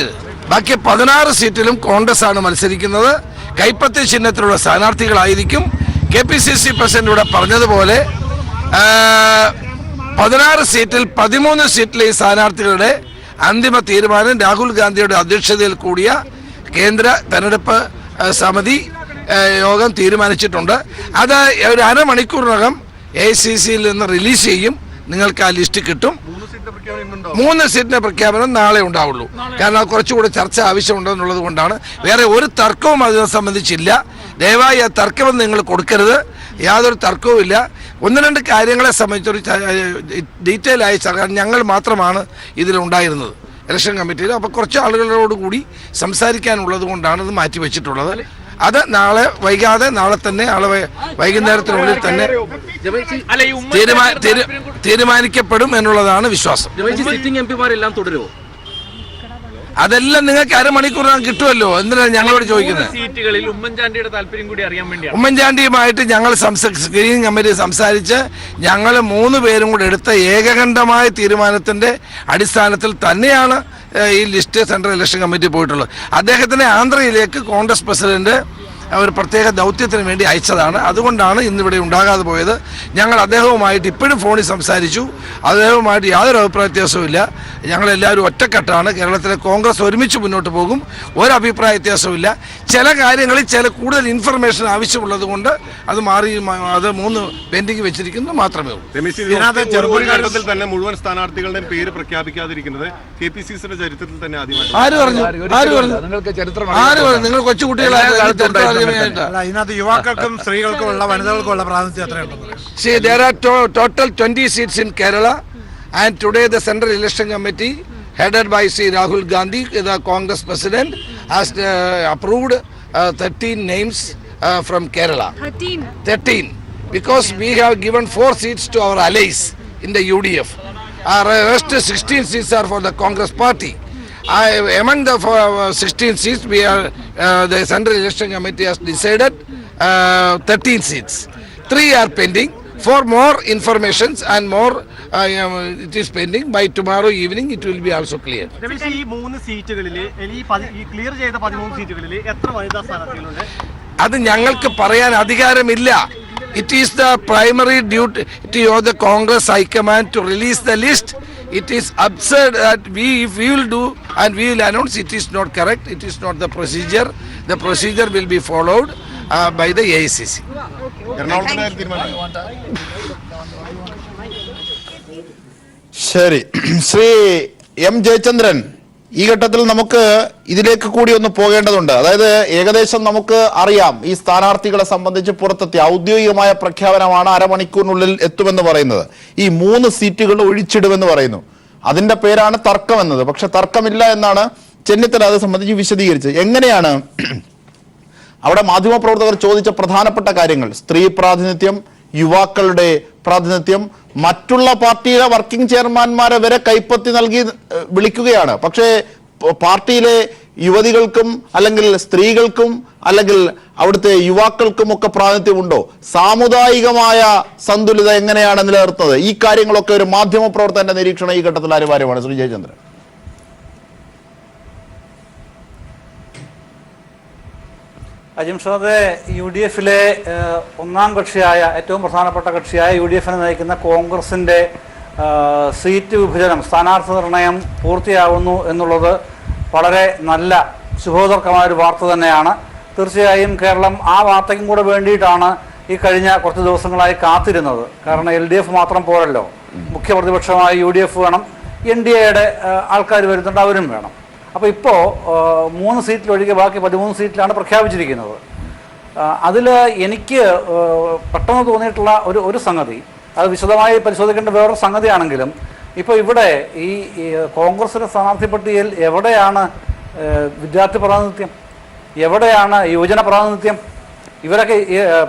ബാക്കി 16 സീറ്റിലും കോൺഗ്രസ് ആണ് മത്സരിക്കുന്നത്. കൈപ്പത്തി ചിഹ്നത്തിലുള്ള സ്ഥാനാർത്ഥികളായിരിക്കും. KPCC പ്രസിഡന്റ് ഇവിടെ പറഞ്ഞതുപോലെ 16 സീറ്റിൽ 13 സീറ്റിലെ ഈ സ്ഥാനാർത്ഥികളുടെ അന്തിമ തീരുമാനം രാഹുൽ ഗാന്ധിയുടെ അധ്യക്ഷതയിൽ കൂടിയ കേന്ദ്ര തെരഞ്ഞെടുപ്പ് സമിതി യോഗം തീരുമാനിച്ചിട്ടുണ്ട്. അത് ഒരു അരമണിക്കൂറിനകം AICCയിൽ നിന്ന് റിലീസ് ചെയ്യും. നിങ്ങൾക്ക് ആ ലിസ്റ്റ് കിട്ടും. 3 സീറ്റിന്റെ പ്രഖ്യാപനം നാളെ ഉണ്ടാവുള്ളൂ. കാരണം കുറച്ചുകൂടി ചർച്ച ആവശ്യമുണ്ടെന്നുള്ളത് കൊണ്ടാണ്. വേറെ ഒരു തർക്കവും അതിനെ സംബന്ധിച്ചില്ല. ദയവായി ആ തർക്കം നിങ്ങൾ കൊടുക്കരുത്. യാതൊരു തർക്കവുമില്ല. 1-2 കാര്യങ്ങളെ സംബന്ധിച്ചൊരു ഡീറ്റെയിൽ ആയി ഞങ്ങൾ മാത്രമാണ് ഇതിലുണ്ടായിരുന്നത് ഇലക്ഷൻ കമ്മിറ്റിയിൽ. അപ്പോൾ കുറച്ച് ആളുകളോട് കൂടി സംസാരിക്കാനുള്ളത് കൊണ്ടാണ് ഇത് മാറ്റിവെച്ചിട്ടുള്ളത്. അത് നാളെ വൈകാതെ നാളെ തന്നെ വൈകുന്നേരത്തിനുള്ളിൽ തന്നെ തീരുമാനിക്കപ്പെടും എന്നുള്ളതാണ് വിശ്വാസം. സിറ്റിംഗ് എംപിമാരെല്ലാം തുടരുമോ? അതെല്ലാം നിങ്ങൾക്ക് അരമണിക്കൂറിനകം കിട്ടുമല്ലോ. എന്തിനാണ് ഞങ്ങളോട് ചോദിക്കുന്നത്? സീറ്റുകളിൽ ഉമ്മൻചാണ്ടിയുടെ താല്പര്യം കൂടി അറിയാൻ വേണ്ടിയാണ്. ഉമ്മൻചാണ്ടിയുമായിട്ട് ഞങ്ങൾ സ്ക്രീനിങ് കമ്മിറ്റി സംസാരിച്ച് ഞങ്ങൾ 3 പേരും കൂടെ എടുത്ത ഏകകണ്ഠമായ തീരുമാനത്തിന്റെ അടിസ്ഥാനത്തിൽ തന്നെയാണ് ഈ ലിസ്റ്റ് സെൻട്രൽ ഇലക്ഷൻ കമ്മിറ്റി പോയിട്ടുള്ളത്. അദ്ദേഹത്തിനെ ആന്ധ്രയിലേക്ക് കോൺഗ്രസ് പ്രസിഡന്റ് ഒരു പ്രത്യേക ദൗത്യത്തിന് വേണ്ടി അയച്ചതാണ്. അതുകൊണ്ടാണ് ഇന്നിവിടെ ഉണ്ടാകാതെ പോയത്. ഞങ്ങൾ അദ്ദേഹവുമായിട്ട് ഇപ്പോഴും ഫോണിൽ സംസാരിച്ചു. അദ്ദേഹവുമായിട്ട് യാതൊരു അഭിപ്രായ വ്യത്യാസവുമില്ല. ഞങ്ങളെല്ലാവരും ഒറ്റക്കെട്ടാണ്. കേരളത്തിലെ കോൺഗ്രസ് ഒരുമിച്ച് മുന്നോട്ട് പോകും. ഒരു അഭിപ്രായ വ്യത്യാസവുമില്ല. ചില കാര്യങ്ങളിൽ കൂടുതൽ ഇൻഫർമേഷൻ ആവശ്യമുള്ളത് കൊണ്ട് അത് 3 പെൻഡിങ് വെച്ചിരിക്കുന്നത് മാത്രമേ ഉള്ളൂ. ചെറുപ്പത്തിൽ തന്നെ മുഴുവൻ സ്ഥാനാർത്ഥികളുടെയും പേര് പ്രഖ്യാപിക്കാതിരിക്കുന്നത് KPCCയുടെ ചരിത്രത്തിൽ തന്നെ ആദ്യമായി. ആര് പറഞ്ഞു? നിങ്ങൾ കൊച്ചുകുട്ടികളായ ഇതിനകത്ത് യുവാക്കൾക്കും സ്ത്രീകൾക്കുമുള്ള വനിതകൾക്കുമുള്ള പ്രാതിനിധ്യം എത്രയുണ്ടെന്ന്? See, there are total 20 seats in Kerala, and today the Central Election Committee, headed by Sri Rahul Gandhi, the Congress President, has approved 13 names from Kerala. 13. Because we have given 4 seats to our allies in the UDF. Our rest 16 seats are for the Congress Party. Among the 16 seats, the Central Election Committee has decided 13 seats. 3 are pending. 4 more informations and more it is pending. By tomorrow evening it will be also clear. ഈ 3 സീറ്റുകളിൽ ഈ clear ചെയ്ത 13 സീറ്റുകളിൽ എത്ര വനിതാ സ്ഥാനാർത്ഥികളുണ്ട്? അത് ഞങ്ങൾക്ക് പറയാൻ അധികാരമില്ല. It is the primary duty of the Congress High Command to release the list. It is absurd that if we will do and we will announce, it is not correct. It is not the procedure. The procedure will be followed by the AICC. ശരി, Shri M. Jayachandran, ഈ ഘട്ടത്തിൽ നമുക്ക് ഇതിലേക്ക് കൂടി ഒന്ന് പോകേണ്ടതുണ്ട്. അതായത് ഏകദേശം നമുക്ക് അറിയാം ഈ സ്ഥാനാർത്ഥികളെ സംബന്ധിച്ച് പുറത്തെത്തിയ ഔദ്യോഗികമായ പ്രഖ്യാപനമാണ് അരമണിക്കൂറിനുള്ളിൽ എത്തുമെന്ന് പറയുന്നത്. ഈ 3 സീറ്റുകൾ ഒഴിച്ചിടുമെന്ന് പറയുന്നു. അതിന്റെ പേരാണ് തർക്കം എന്നത്. പക്ഷെ തർക്കമില്ല എന്നാണ് ചെന്നിത്തല അത് സംബന്ധിച്ച് വിശദീകരിച്ചത്. എങ്ങനെയാണ് അവിടെ മാധ്യമപ്രവർത്തകർ ചോദിച്ച പ്രധാനപ്പെട്ട കാര്യങ്ങൾ, സ്ത്രീ പ്രാതിനിധ്യം, യുവാക്കളുടെ പ്രാതിനിധ്യം, മറ്റുള്ള പാർട്ടിയിലെ വർക്കിംഗ് ചെയർമാൻമാരെ വരെ കൈപ്പത്തി നൽകി വിളിക്കുകയാണ്. പക്ഷേ പാർട്ടിയിലെ യുവതികൾക്കും അല്ലെങ്കിൽ സ്ത്രീകൾക്കും അല്ലെങ്കിൽ അവിടുത്തെ യുവാക്കൾക്കും ഒക്കെ പ്രാതിനിധ്യമുണ്ടോ? സാമുദായികമായ സന്തുലിത എങ്ങനെയാണ് നിലനിർത്തുന്നത്? ഈ കാര്യങ്ങളൊക്കെ ഒരു മാധ്യമപ്രവർത്തകന്റെ നിരീക്ഷണം ഈ ഘട്ടത്തിൽ അനിവാര്യമാണ്. ശ്രീ ജയചന്ദ്രൻ. അജിംഷാദെ, UDFിലെ ഒന്നാം കക്ഷിയായ ഏറ്റവും പ്രധാനപ്പെട്ട കക്ഷിയായ UDFിനെ നയിക്കുന്ന കോൺഗ്രസിൻ്റെ സീറ്റ് വിഭജനം, സ്ഥാനാർത്ഥി നിർണയം പൂർത്തിയാകുന്നു എന്നുള്ളത് വളരെ നല്ല ശുഭോദർക്കമായൊരു വാർത്ത തന്നെയാണ്. തീർച്ചയായും കേരളം ആ വാർത്തയ്ക്കും കൂടെ വേണ്ടിയിട്ടാണ് ഈ കഴിഞ്ഞ കുറച്ച് ദിവസങ്ങളായി കാത്തിരുന്നത്. കാരണം LDF മാത്രം പോരല്ലോ, മുഖ്യ പ്രതിപക്ഷമായ UDF വേണം, NDAയുടെ ആൾക്കാർ വരുന്നുണ്ട്, അവരും വേണം. അപ്പോൾ ഇപ്പോൾ 3 സീറ്റിലൊഴികെ ബാക്കി 13 സീറ്റിലാണ് പ്രഖ്യാപിച്ചിരിക്കുന്നത്. അതിൽ എനിക്ക് പെട്ടെന്ന് തോന്നിയിട്ടുള്ള ഒരു സംഗതി, അത് വിശദമായി പരിശോധിക്കേണ്ട വേറൊരു സംഗതിയാണെങ്കിലും, ഇപ്പോൾ ഇവിടെ ഈ കോൺഗ്രസിൻ്റെ സ്ഥാനാർത്ഥി പട്ടികയിൽ എവിടെയാണ് വിദ്യാർത്ഥി പ്രാതിനിധ്യം, എവിടെയാണ് യുവജന പ്രാതിനിധ്യം? ഇവരൊക്കെ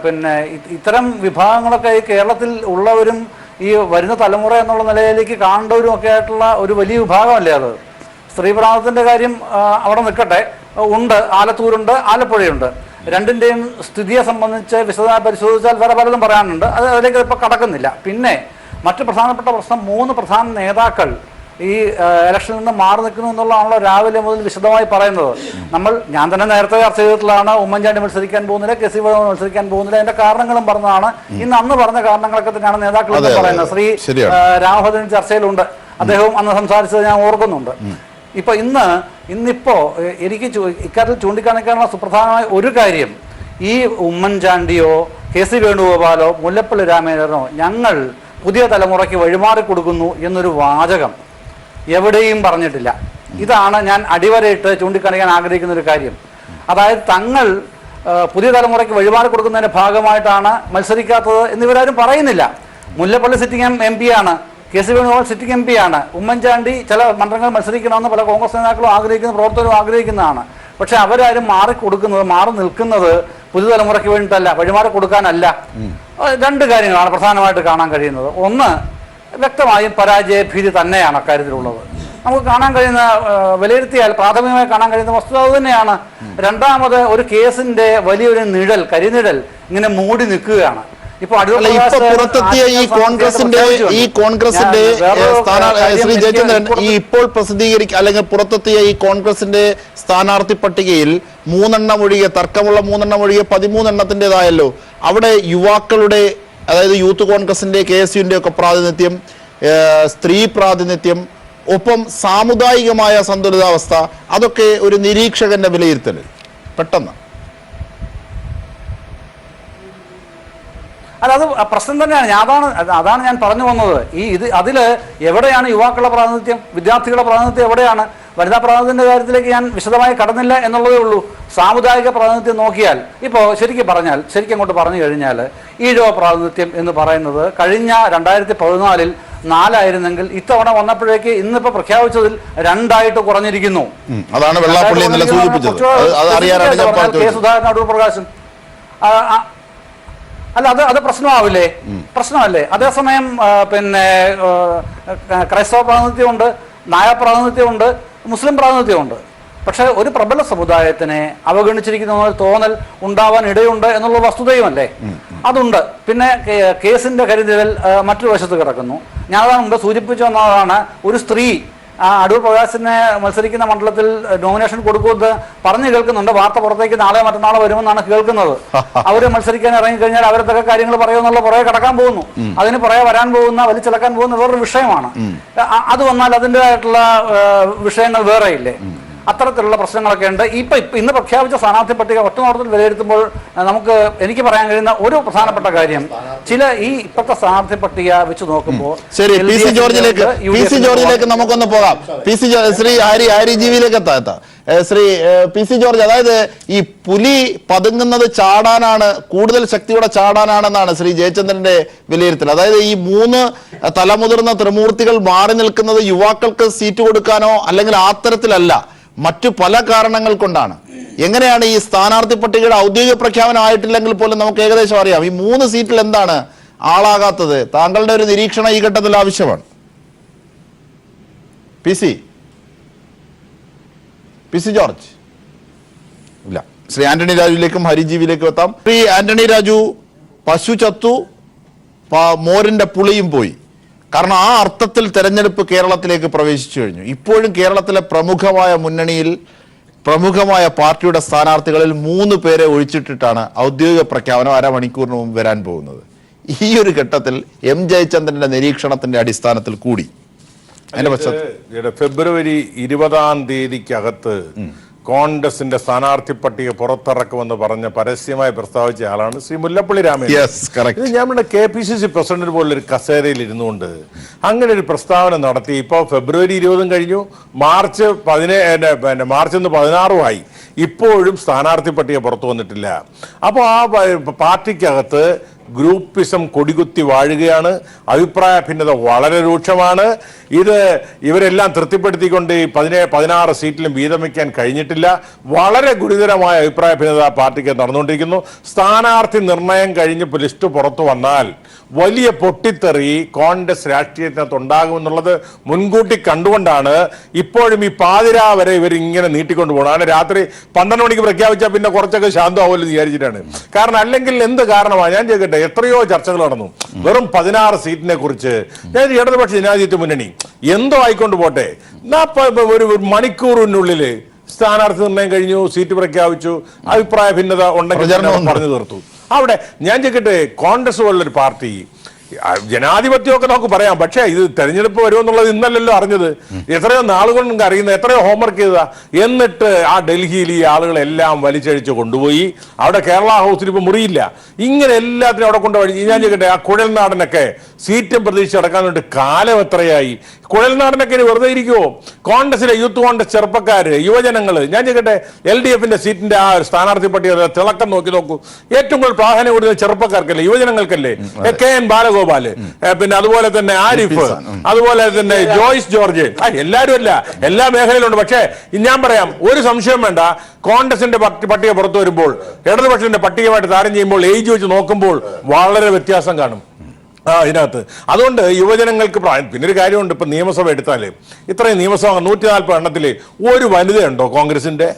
പിന്നെ ഇത്തരം വിഭാഗങ്ങളൊക്കെ ഈ കേരളത്തിൽ ഉള്ളവരും ഈ വരുന്ന തലമുറ എന്നുള്ള നിലയിലേക്ക് കാണേണ്ടവരും ഒക്കെ ആയിട്ടുള്ള ഒരു വലിയ വിഭാഗമല്ലേ അത്. സ്ത്രീ പ്രാതിനിധ്യത്തിൻ്റെ കാര്യം അവിടെ നിൽക്കട്ടെ, ഉണ്ട്, ആലത്തൂരുണ്ട്, ആലപ്പുഴയുണ്ട്. രണ്ടിൻ്റെയും സ്ഥിതിയെ സംബന്ധിച്ച് വിശദമായി പരിശോധിച്ചാൽ വേറെ പലതും പറയാനുണ്ട്. അതിലേക്ക് ഇപ്പോൾ കടക്കുന്നില്ല. പിന്നെ മറ്റു പ്രധാനപ്പെട്ട പ്രശ്നം, 3 പ്രധാന നേതാക്കൾ ഈ ഇലക്ഷനിൽ നിന്ന് മാറി നിൽക്കുന്നു എന്നുള്ളതാണല്ലോ രാവിലെ മുതൽ വിശദമായി പറയുന്നത്. ഞാൻ തന്നെ നേരത്തെ ചർച്ച ചെയ്തിട്ടുള്ളതാണ്. ഉമ്മൻചാണ്ടി മത്സരിക്കാൻ പോകുന്നില്ല, KC വേണുഗോപാൽ മത്സരിക്കാൻ പോകുന്നില്ല, അതിന്റെ കാരണങ്ങളും പറഞ്ഞതാണ്. അന്ന് പറഞ്ഞ കാരണങ്ങളൊക്കെ തന്നെയാണ് നേതാക്കൾ എന്ന് പറയുന്നത്. ശ്രീ രാമഭദ്രൻ ചർച്ചയിലുണ്ട്, അദ്ദേഹവും അന്ന് സംസാരിച്ചത് ഞാൻ ഓർക്കുന്നുണ്ട്. ഇപ്പൊ ഇന്നിപ്പോ എനിക്ക് ഇക്കാര്യത്തിൽ ചൂണ്ടിക്കാണിക്കാനുള്ള സുപ്രധാനമായ ഒരു കാര്യം, ഈ ഉമ്മൻചാണ്ടിയോ KC വേണുഗോപാലോ മുല്ലപ്പള്ളി രാമചന്ദ്രനോ ഞങ്ങൾ പുതിയ തലമുറയ്ക്ക് വഴിമാറി കൊടുക്കുന്നു എന്നൊരു വാചകം എവിടെയും പറഞ്ഞിട്ടില്ല. ഇതാണ് ഞാൻ അടിവരയിട്ട് ചൂണ്ടിക്കാണിക്കാൻ ആഗ്രഹിക്കുന്ന ഒരു കാര്യം. അതായത് തങ്ങൾ പുതിയ തലമുറയ്ക്ക് വഴിമാറി കൊടുക്കുന്നതിന്റെ ഭാഗമായിട്ടാണ് മത്സരിക്കാത്തത് എന്നിവരാരും പറയുന്നില്ല. മുല്ലപ്പള്ളി സിറ്റിംഗ് എം പി ആണ്, K C Venugopal sitting M P ആണ്, ഉമ്മൻചാണ്ടി ചില മണ്ഡലങ്ങൾ മത്സരിക്കണമെന്ന് പല കോൺഗ്രസ് നേതാക്കളും ആഗ്രഹിക്കുന്ന, പ്രവർത്തകരും ആഗ്രഹിക്കുന്നതാണ്. പക്ഷെ അവരാരും മാറി നിൽക്കുന്നത് പുതുതലമുറയ്ക്ക് വേണ്ടിയിട്ടല്ല, വഴിമാറി കൊടുക്കാനല്ല. രണ്ട് കാര്യങ്ങളാണ് പ്രധാനമായിട്ട് കാണാൻ കഴിയുന്നത്. ഒന്ന്, വ്യക്തമായും പരാജയ ഭീതി തന്നെയാണ് അക്കാര്യത്തിലുള്ളത്. നമുക്ക് കാണാൻ കഴിയുന്ന, വിലയിരുത്തിയാൽ പ്രാഥമികമായി കാണാൻ കഴിയുന്ന വസ്തുത അത് തന്നെയാണ്. രണ്ടാമത്, ഒരു കേസിന്റെ വലിയൊരു നിഴൽ, കരിനിഴൽ ഇങ്ങനെ മൂടി നിൽക്കുകയാണ്. ഇപ്പൊ പുറത്തെത്തിയ ഈ കോൺഗ്രസിന്റെ ശ്രീ ജയചന്ദ്രൻ, ഈ ഇപ്പോൾ അല്ലെങ്കിൽ പുറത്തെത്തിയ ഈ കോൺഗ്രസിന്റെ സ്ഥാനാർത്ഥി പട്ടികയിൽ 3 എണ്ണം ഒഴികെ, തർക്കമുള്ള 3 എണ്ണം ഒഴികെ 13 എണ്ണത്തിൻ്റെതായല്ലോ. അവിടെ യുവാക്കളുടെ, അതായത് യൂത്ത് കോൺഗ്രസിന്റെ, KSUവിന്റെ ഒക്കെ പ്രാതിനിധ്യം, സ്ത്രീ പ്രാതിനിധ്യം, ഒപ്പം സാമുദായികമായ സന്തുലിതാവസ്ഥ, അതൊക്കെ ഒരു നിരീക്ഷകന്റെ വിലയിരുത്തൽ പെട്ടെന്ന്. അല്ല, അത് പ്രശ്നം തന്നെയാണ്. അതാണ് ഞാൻ പറഞ്ഞു വന്നത്. അതില് എവിടെയാണ് യുവാക്കളുടെ പ്രാതിനിധ്യം, വിദ്യാർത്ഥികളുടെ പ്രാതിനിധ്യം എവിടെയാണ്? വനിതാ പ്രാതിനിധ്യത്തിന്റെ കാര്യത്തിലേക്ക് ഞാൻ വിശദമായി കടന്നില്ല എന്നുള്ളതേ ഉള്ളൂ. സാമുദായിക പ്രാതിനിധ്യം നോക്കിയാൽ, ഇപ്പോൾ ശരിക്കും അങ്ങോട്ട് പറഞ്ഞു കഴിഞ്ഞാൽ, ഈഴവ പ്രാതിനിധ്യം എന്ന് പറയുന്നത് കഴിഞ്ഞ 2014 4 ഇത്തവണ വന്നപ്പോഴേക്ക് ഇന്നിപ്പോ പ്രഖ്യാപിച്ചതിൽ 2 കുറഞ്ഞിരിക്കുന്നു. അതാണ് വെള്ളാപ്പള്ളി ഇന്നലെ സൂചിപ്പിച്ചത്. കെ സുധാകരൻ, അടൂർ പ്രകാശും. അല്ല, അത് പ്രശ്നമല്ലേ? അതേസമയം പിന്നെ ക്രൈസ്തവ പ്രാതിനിധ്യമുണ്ട്, നായർ പ്രാതിനിധ്യമുണ്ട്, മുസ്ലിം പ്രാതിനിധ്യമുണ്ട്. പക്ഷെ ഒരു പ്രബല സമുദായത്തിനെ അവഗണിച്ചിരിക്കുന്ന തോന്നൽ ഉണ്ടാവാൻ ഇടയുണ്ട് എന്നുള്ള വസ്തുതയുമല്ലേ? അതുണ്ട്. പിന്നെ കേസിന്റെ കരുതൽ മറ്റൊരു വശത്ത് കിടക്കുന്നു. ഞാനതാണ് മുമ്പ് സൂചിപ്പിച്ചു വന്നതാണ്, ഒരു സ്ത്രീ അടൂർ പ്രകാശിനെ മത്സരിക്കുന്ന മണ്ഡലത്തിൽ നോമിനേഷൻ കൊടുക്കുമെന്ന് പറഞ്ഞു കേൾക്കുന്നുണ്ട്. വാർത്ത പുറത്തേക്ക് നാളെ മറ്റന്നാളെ വരുമെന്നാണ് കേൾക്കുന്നത്. അവര് മത്സരിക്കാൻ ഇറങ്ങിക്കഴിഞ്ഞാൽ അവരത്തൊക്കെ കാര്യങ്ങൾ പറയുമെന്നുള്ള പുറകെ കടക്കാൻ പോകുന്നു. അതിന് പുറകെ വരാൻ പോകുന്ന, വലിച്ചിളക്കാൻ പോകുന്ന വേറൊരു വിഷയമാണ്. അത് വന്നാൽ അതിൻ്റെതായിട്ടുള്ള വിഷയങ്ങൾ വേറെയില്ലേ? അത്തരത്തിലുള്ള പ്രശ്നങ്ങളൊക്കെ ഉണ്ട്. ഇന്ന് പ്രഖ്യാപിച്ച സ്ഥാനാർത്ഥി പട്ടിക ഒറ്റനോട്ടത്തിൽ വിലയിരുത്തുമ്പോൾ എനിക്ക് പറയാൻ കഴിയുന്ന ഒരു പ്രധാനപ്പെട്ട കാര്യം, ഇപ്പോഴത്തെ സ്ഥാനാർത്ഥി പട്ടിക വെച്ച് നോക്കുമ്പോൾ ശരി, പി സി ജോർജിലേക്ക് നമുക്കൊന്ന് പോകാം. ശ്രീ ആര്യജീവിയിലേക്ക് എത്താം. ശ്രീ പി സി ജോർജ്, അതായത് ഈ പുലി പതുങ്ങുന്നത് ചാടാനാണ്, കൂടുതൽ ശക്തിയോടെ ചാടാനാണെന്നാണ് ശ്രീ ജയചന്ദ്രന്റെ വിലയിരുത്തൽ. അതായത് ഈ 3 തലമുതിർന്ന ത്രിമൂർത്തികൾ മാറി നിൽക്കുന്നത് യുവാക്കൾക്ക് സീറ്റ് കൊടുക്കാനോ അല്ലെങ്കിൽ ആ തരത്തിലല്ല, മറ്റു പല കാരണങ്ങൾ കൊണ്ടാണ്. എങ്ങനെയാണ് ഈ സ്ഥാനാർത്ഥി പട്ടികയുടെ ഔദ്യോഗിക പ്രഖ്യാപനം ആയിട്ടില്ലെങ്കിൽ പോലും നമുക്ക് ഏകദേശം അറിയാം ഈ 3 സീറ്റിൽ എന്താണ് ആളാകാത്തത്? താങ്കളുടെ ഒരു നിരീക്ഷണം ഈ ഘട്ടത്തിൽ ആവശ്യമാണ്. പി സി ജോർജ് ഇല്ല. ശ്രീ ആന്റണി രാജുവിലേക്കും ഹരിജീവിയിലേക്കും എത്താം. ശ്രീ ആന്റണി രാജു, പശു ചത്തു, മോരിന്റെ പുളിയും പോയി. കാരണം ആ അർത്ഥത്തിൽ തെരഞ്ഞെടുപ്പ് കേരളത്തിലേക്ക് പ്രവേശിച്ചു കഴിഞ്ഞു. ഇപ്പോഴും കേരളത്തിലെ പ്രമുഖമായ മുന്നണിയിൽ, പ്രമുഖമായ പാർട്ടിയുടെ സ്ഥാനാർത്ഥികളിൽ 3 പേരെ ഒഴിച്ചിട്ടിട്ടാണ് ഔദ്യോഗിക പ്രഖ്യാപനം അരമണിക്കൂറിന് മുമ്പ് വരാൻ പോകുന്നത്. ഈ ഒരു ഘട്ടത്തിൽ എം ജയചന്ദ്രന്റെ നിരീക്ഷണത്തിന്റെ അടിസ്ഥാനത്തിൽ കൂടി ഫെബ്രുവരി 20 കോൺഗ്രസിന്റെ സ്ഥാനാർത്ഥി പട്ടിക പുറത്തിറക്കുമെന്ന് പറഞ്ഞ പരസ്യമായി പ്രസ്താവിച്ച ആളാണ് ശ്രീ മുല്ലപ്പള്ളി രാമചന്ദ്രൻ. ഇത് നമ്മുടെ KPCC പ്രസിഡന്റ് പോലൊരു കസേരയിൽ ഇരുന്നുകൊണ്ട് അങ്ങനെ ഒരു പ്രസ്താവന നടത്തി. ഇപ്പോൾ ഫെബ്രുവരി 20 കഴിഞ്ഞു, മാർച്ച് 16 ഇപ്പോഴും സ്ഥാനാർത്ഥി പട്ടിക പുറത്തു വന്നിട്ടില്ല. അപ്പോൾ ആ പാർട്ടിക്കകത്ത് ഗ്രൂപ്പിസം കൊടികുത്തി വാഴുകയാണ്. അഭിപ്രായ ഭിന്നത വളരെ രൂക്ഷമാണ്. ഇവരെല്ലാം തൃപ്തിപ്പെടുത്തിക്കൊണ്ട് 16 സീറ്റിലും വീതം വയ്ക്കാൻ കഴിഞ്ഞിട്ടില്ല. വളരെ ഗുരുതരമായ അഭിപ്രായ ഭിന്നത പാർട്ടിക്ക് നടന്നുകൊണ്ടിരിക്കുന്നു. സ്ഥാനാർത്ഥി നിർണയം കഴിഞ്ഞ് ലിസ്റ്റ് പുറത്തു വന്നാൽ വലിയ പൊട്ടിത്തെറി കോൺഗ്രസ് രാഷ്ട്രീയത്തിനകത്ത് ഉണ്ടാകുമെന്നുള്ളത് മുൻകൂട്ടി കണ്ടുകൊണ്ടാണ് ഇപ്പോഴും ഈ പാതിരാ വരെ ഇവർ ഇങ്ങനെ നീട്ടിക്കൊണ്ട് പോകണം. അങ്ങനെ രാത്രി 12 മണിക്ക് പ്രഖ്യാപിച്ചാൽ പിന്നെ കുറച്ചൊക്കെ ശാന്തമാവുമല്ലോ വിചാരിച്ചിട്ടാണ്. കാരണം അല്ലെങ്കിൽ എന്ത് കാരണമാണ്? ഞാൻ ചോദിക്കട്ടെ, എത്രയോ ചർച്ചകൾ നടന്നു വെറും 16 സീറ്റിനെ കുറിച്ച്. ഞാൻ ഇടതുപക്ഷ ജനാധിപത്യ മുന്നണി എന്തോ ആയിക്കൊണ്ട് പോട്ടെ, ഒരു മണിക്കൂറിനുള്ളിൽ സ്ഥാനാർത്ഥി നിർണയം കഴിഞ്ഞു, സീറ്റ് പ്രഖ്യാപിച്ചു, അഭിപ്രായ ഭിന്നത ഉണ്ടെങ്കിൽ പറഞ്ഞു തീർത്തു. അവിടെ ഞാൻ ചോദിക്കട്ടെ, കോൺഗ്രസ് പോലുള്ളൊരു പാർട്ടി ജനാധിപത്യമൊക്കെ നമുക്ക് പറയാം, പക്ഷേ ഇത് തെരഞ്ഞെടുപ്പ് വരുമെന്നുള്ളത് ഇന്നല്ലല്ലോ അറിഞ്ഞത്. എത്രയോ നാളുകൾ നിങ്ങൾക്ക് അറിയുന്നത്, എത്രയോ ഹോംവർക്ക് ചെയ്തതാ. എന്നിട്ട് ആ ഡൽഹിയിൽ ഈ ആളുകളെല്ലാം വലിച്ചഴിച്ച് കൊണ്ടുപോയി. അവിടെ കേരള ഹൗസിൽ ഇപ്പൊ മുറിയില്ല. ഇങ്ങനെ എല്ലാത്തിനും അവിടെ കൊണ്ടുപോയി. ഞാൻ ചോദിക്കട്ടെ, ആ കുഴൽനാടനൊക്കെ സീറ്റും പ്രതീക്ഷ അടക്കാൻ വേണ്ടി കാലം എത്രയായി? കുഴൽനാടനൊക്കെ ഇനി വെറുതെ ഇരിക്കുമോ? കോൺഗ്രസിലെ യൂത്ത് കോൺഗ്രസ് ചെറുപ്പക്കാര്, യുവജനങ്ങള്, ഞാൻ ചോദിക്കട്ടെ, LDF സീറ്റിന്റെ ആ സ്ഥാനാർത്ഥി പട്ടിക തിളക്കം നോക്കൂ. ഏറ്റവും കൂടുതൽ പ്രാധാന്യം കൊടുക്കുന്ന ചെറുപ്പക്കാർക്കല്ലേ, യുവജനങ്ങൾക്കല്ലേ? KN ബാലഗോപാല്, പിന്നെ അതുപോലെ തന്നെ ആരിഫ്, അതുപോലെ തന്നെ ജോയ്സ് ജോർജ്, എല്ലാവരും അല്ല, എല്ലാ മേഖലയിലുണ്ട്. പക്ഷേ ഞാൻ പറയാം, ഒരു സംശയം വേണ്ട, കോൺഗ്രസിന്റെ പട്ടിക പുറത്തു വരുമ്പോൾ ഇടതുപക്ഷത്തിന്റെ പട്ടികയുമായിട്ട് താരം ചെയ്യുമ്പോൾ ഏജ് വെച്ച് നോക്കുമ്പോൾ വളരെ വ്യത്യാസം കാണും ഇതിനകത്ത്. അതുകൊണ്ട് യുവജനങ്ങൾക്ക് പിന്നെ ഒരു കാര്യമുണ്ട്. ഇപ്പൊ നിയമസഭ എടുത്താല് ഇത്രയും നിയമസഭ 140 എണ്ണത്തില് ഒരു വനിതയുണ്ടോ കോൺഗ്രസിന്റെ?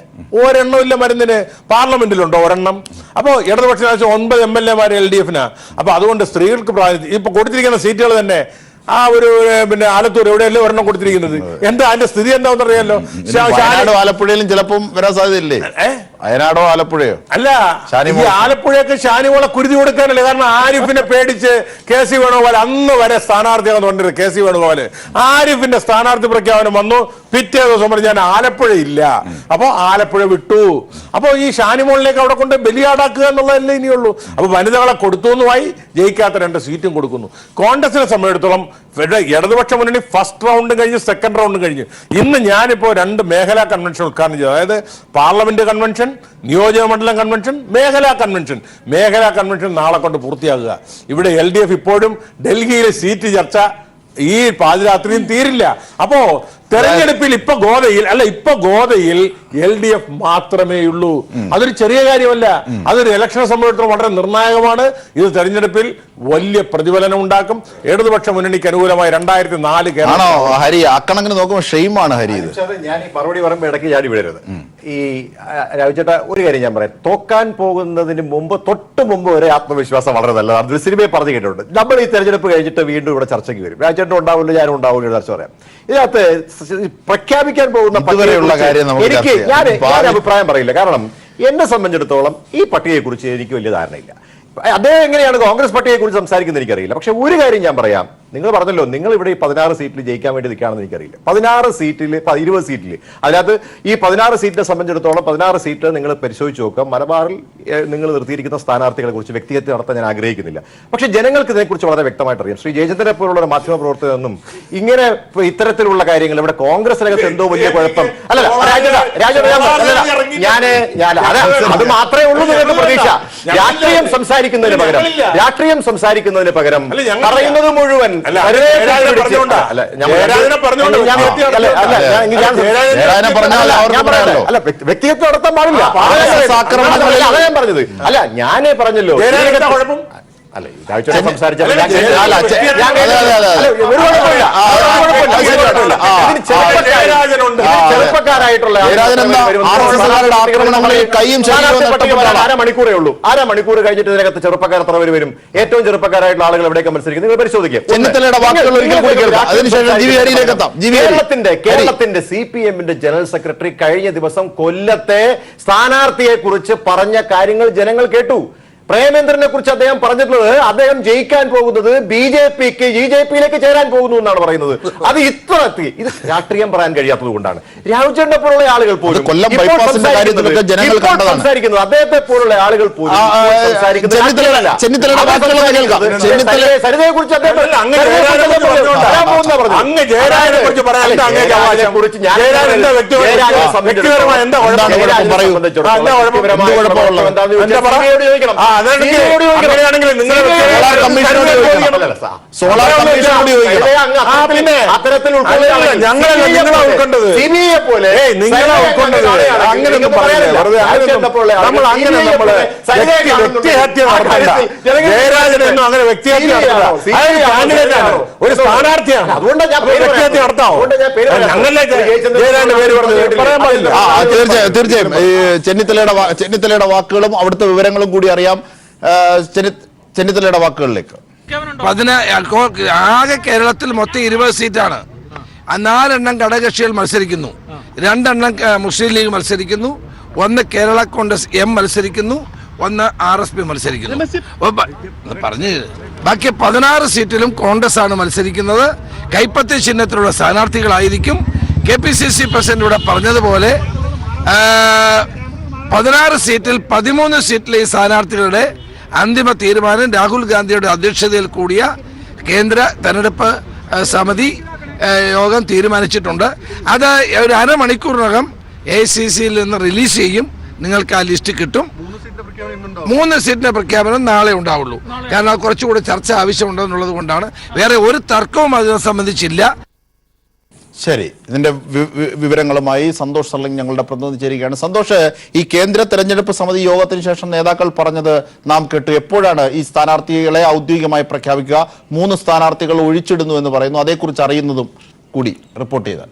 ഒരെണ്ണം ഇല്ല. മരുന്നിന് പാർലമെന്റിലുണ്ടോ ഒരെണ്ണം? അപ്പോൾ ഇടതുപക്ഷ 9 MLA LDF-നാ. അപ്പൊ അതുകൊണ്ട് സ്ത്രീകൾക്ക് ഇപ്പൊ കൊടുത്തിരിക്കുന്ന സീറ്റുകൾ തന്നെ ആ ഒരു പിന്നെ ആലത്തൂർ എവിടെയല്ലേ ഒരെണ്ണം കൊടുത്തിരിക്കുന്നത്. എന്താ അതിന്റെ സ്ഥിതി എന്താണെന്ന് അറിയാലോ. വയനാടോ ആലപ്പുഴയിലും ചിലപ്പം വരാൻ സാധ്യതയില്ലേ? വയനാടോ ആലപ്പുഴയോ? അല്ല, ഈ ആലപ്പുഴയൊക്കെ ഷാനിമോളെ കുരുതി കൊടുക്കാനല്ലേ. കാരണം ആരിഫിനെ പേടിച്ച് KC വേണുഗോപാൽ അന്ന് വരെ സ്ഥാനാർത്ഥിയാണെന്ന് പറഞ്ഞിട്ട് KC വേണുഗോപാൽ ആരിഫിന്റെ സ്ഥാനാർത്ഥി പ്രഖ്യാപനം വന്നു. പിറ്റേ ദിവസം പറഞ്ഞു ഞാൻ ആലപ്പുഴ ഇല്ല. അപ്പൊ ആലപ്പുഴ വിട്ടു. അപ്പൊ ഈ ഷാനിമോളിലേക്ക് അവിടെ കൊണ്ട് ബലിയാടാക്കുക എന്നുള്ളതല്ലേ ഇനിയുള്ളൂ. അപ്പൊ വനിതകളെ കൊടുത്തു എന്നുമായി ജയിക്കാത്ത 2 സീറ്റും കൊടുക്കുന്നു. കോൺഗ്രസിനെ സംബന്ധിച്ചിടത്തോളം ഇടതുപക്ഷ മുന്നണി ഫസ്റ്റ് റൗണ്ടും കഴിഞ്ഞ് സെക്കൻഡ് റൗണ്ടും കഴിഞ്ഞ് ഇന്ന് ഞാനിപ്പോ 2 മേഖലാ കൺവെൻഷൻ ഉദ്ഘാടനം ചെയ്തു. അതായത് പാർലമെന്റ് കൺവെൻഷൻ, നിയോജക മണ്ഡലം കൺവെൻഷൻ, മേഖലാ കൺവെൻഷൻ. മേഖലാ കൺവെൻഷൻ നാളെ കൊണ്ട് പൂർത്തിയാകുക. ഇവിടെ LDF ഇപ്പോഴും ഡൽഹിയിലെ സീറ്റ് ചർച്ച ഈ പാതിരാത്രിയും തീരില്ല. അപ്പോ തെരഞ്ഞെടുപ്പിൽ ഇപ്പൊ ഗോദയിൽ LDF മാത്രമേ ഉള്ളൂ. അതൊരു ചെറിയ കാര്യമല്ല. അതൊരു ഇലക്ഷനെ സംബന്ധിച്ചിടത്തോളം വളരെ നിർണായകമാണ്. ഇത് തെരഞ്ഞെടുപ്പിൽ വലിയ പ്രതിഫലനം ഉണ്ടാക്കും. ഇടതുപക്ഷ മുന്നണിക്ക് അനുകൂലമായി 2004 ആണോ ഹരി? അക്കണക്കിന് നോക്കുമ്പോൾ ഷെയിമാണ് ഹരി. ഞാൻ ഈ മറുപടി പറയുമ്പോൾ ഇടയ്ക്ക് ചാടി വിടരുത്. ഈ രാജുചേട്ടാ, ഒരു കാര്യം ഞാൻ പറയാം. തോക്കാൻ പോകുന്നതിന് തൊട്ട് മുമ്പ് വരെ ആത്മവിശ്വാസം വളരെ നല്ലതാണ്. അതൊരു സിനിമയെ പറഞ്ഞു കേട്ടിട്ടുണ്ട്. നമ്മൾ ഈ തെരഞ്ഞെടുപ്പ് കഴിഞ്ഞിട്ട് വീണ്ടും ഇവിടെ ചർച്ചയ്ക്ക് വരും. രാജുചേട്ടൻ ഉണ്ടാവില്ല, ഞാനും ഉണ്ടാവില്ല, ചർച്ച പറയാം. ഇതിനകത്ത് പ്രഖ്യാപിക്കാൻ പോകുന്ന എനിക്ക് ഞാൻ അഭിപ്രായം പറയില്ല. കാരണം എന്നെ സംബന്ധിച്ചിടത്തോളം ഈ പട്ടികയെക്കുറിച്ച് എനിക്ക് വലിയ ധാരണയില്ല. അദ്ദേഹം എങ്ങനെയാണ് കോൺഗ്രസ് പട്ടികയെ കുറിച്ച് സംസാരിക്കുന്നത് എനിക്കറിയില്ല. പക്ഷെ ഒരു കാര്യം ഞാൻ പറയാം, നിങ്ങൾ പറഞ്ഞല്ലോ നിങ്ങൾ ഇവിടെ ഈ 16 സീറ്റിൽ ജയിക്കാൻ വേണ്ടി നിൽക്കുകയാണെന്ന് എനിക്കറിയില്ല. 16 സീറ്റിൽ 20 സീറ്റിൽ അതിനകത്ത് ഈ 16 സീറ്റിനെ സംബന്ധിച്ചിടത്തോളം 16 സീറ്റ് നിങ്ങൾ പരിശോധിച്ച് നോക്കാം. മലബാറിൽ നിങ്ങൾ നിർത്തിയിരിക്കുന്ന സ്ഥാനാർത്ഥികളെ കുറിച്ച് വ്യക്തിഹത്യ നടത്താൻ ഞാൻ ആഗ്രഹിക്കുന്നില്ല. പക്ഷെ ജനങ്ങൾക്ക് ഇതിനെക്കുറിച്ച് വളരെ വ്യക്തമായിട്ട് അറിയാം. ശ്രീ ജയചന്ദ്രനെ പോലുള്ള ഒരു മാധ്യമ പ്രവർത്തകരൊന്നും ഇങ്ങനെ ഇത്തരത്തിലുള്ള കാര്യങ്ങൾ ഇവിടെ കോൺഗ്രസിനകത്ത് എന്തോ വലിയ കുഴപ്പം അല്ല. അത് മാത്രമേ ഉള്ളൂ നിങ്ങൾക്ക് പ്രതീക്ഷ. രാഷ്ട്രീയം സംസാരിക്കുന്നതിന് പകരം പറയുന്നത് മുഴുവൻ വ്യക്തിഗത നടത്താൻ പാടില്ല. അതാ ഞാൻ പറഞ്ഞത്. അല്ല, ഞാനേ പറഞ്ഞല്ലോ. അല്ല, ചെറുപ്പക്കാരായിട്ടുള്ള അരമണിക്കൂറേ ഉള്ളൂ. അരമണിക്കൂർ കഴിഞ്ഞിട്ട് ഇതിനകത്ത് ചെറുപ്പക്കാർ എത്ര പേര് വരും? ഏറ്റവും ചെറുപ്പക്കാരായിട്ടുള്ള ആളുകൾ എവിടെയൊക്കെ മത്സരിക്കും നിങ്ങൾ പരിശോധിക്കുക. കേരളത്തിന്റെ CPM-ന്റെ ജനറൽ സെക്രട്ടറി കഴിഞ്ഞ ദിവസം കൊല്ലത്തെ സ്ഥാനാർത്ഥിയെ കുറിച്ച് പറഞ്ഞ കാര്യങ്ങൾ ജനങ്ങൾ കേട്ടു. പ്രേമേന്ദ്രനെ കുറിച്ച് അദ്ദേഹം പറഞ്ഞിട്ടുള്ളത് അദ്ദേഹം ജയിക്കാൻ പോകുന്നത് BJPയിലേക്ക് ചേരാൻ പോകുന്നു എന്നാണ് പറയുന്നത്. അത് ഇത് രാഷ്ട്രീയം പറയാൻ കഴിയാത്തത് കൊണ്ടാണ്. രാഹുൽചന്ദ്രനെ പോലുള്ള ആളുകൾ പോലും സംസാരിക്കുന്നത്, അദ്ദേഹത്തെ പോലുള്ള ആളുകൾ പോലും സരിതയെ കുറിച്ച് ഒരു സ്ഥാനാർത്ഥിയാണ്. തീർച്ചയായും ചെന്നിത്തലയുടെ വാക്കുകളും അവിടുത്തെ വിവരങ്ങളും കൂടി അറിയാം. ചെന്നിത്തലയുടെ വാക്കുകളിലേക്ക്. ആകെ കേരളത്തിൽ മൊത്തം 20 സീറ്റാണ്. 4 എണ്ണം ഘടകകക്ഷികൾ മത്സരിക്കുന്നു, 2 എണ്ണം മുസ്ലിം ലീഗ് മത്സരിക്കുന്നു, 1 കേരള കോൺഗ്രസ് M മത്സരിക്കുന്നു, 1 RSP മത്സരിക്കുന്നു. പറഞ്ഞു ബാക്കി 16 സീറ്റിലും കോൺഗ്രസ് ആണ് മത്സരിക്കുന്നത്. കൈപ്പത്തി ചിഹ്നത്തിലുള്ള സ്ഥാനാർത്ഥികളായിരിക്കും. KPCC പ്രസിഡന്റ് ഇവിടെ പറഞ്ഞതുപോലെ 16 സീറ്റിൽ 13 സീറ്റിലെ ഈ സ്ഥാനാർത്ഥികളുടെ അന്തിമ തീരുമാനം രാഹുൽ ഗാന്ധിയുടെ അധ്യക്ഷതയിൽ കൂടിയ കേന്ദ്ര തെരഞ്ഞെടുപ്പ് സമിതി യോഗം തീരുമാനിച്ചിട്ടുണ്ട്. അത് ഒരു അരമണിക്കൂറിനകം AICCയിൽ നിന്ന് റിലീസ് ചെയ്യും. നിങ്ങൾക്ക് ആ ലിസ്റ്റ് കിട്ടും. 3 സീറ്റിന്റെ പ്രഖ്യാപനം നാളെ ഉണ്ടാവുള്ളൂ. കാരണം അത് കുറച്ചുകൂടി ചർച്ച ആവശ്യമുണ്ടെന്നുള്ളത് കൊണ്ടാണ്. വേറെ ഒരു തർക്കവും അതിനെ സംബന്ധിച്ചില്ല. ശരി, ഇതിന്റെ വിവരങ്ങളുമായി സന്തോഷ് സർലിംഗ് ഞങ്ങളുടെ പ്രതിനിധി ചേരുകയാണ്. സന്തോഷ്, ഈ കേന്ദ്ര തെരഞ്ഞെടുപ്പ് സമിതി യോഗത്തിന് ശേഷം നേതാക്കൾ പറഞ്ഞത് നാം കേട്ടു. എപ്പോഴാണ് ഈ സ്ഥാനാർത്ഥികളെ ഔദ്യോഗികമായി പ്രഖ്യാപിക്കുക? 3 സ്ഥാനാർത്ഥികൾ ഒഴിച്ചിടുന്നു എന്ന് പറയുന്നു. അതേക്കുറിച്ച് അറിയുന്നതും കൂടി റിപ്പോർട്ട് ചെയ്താൽ.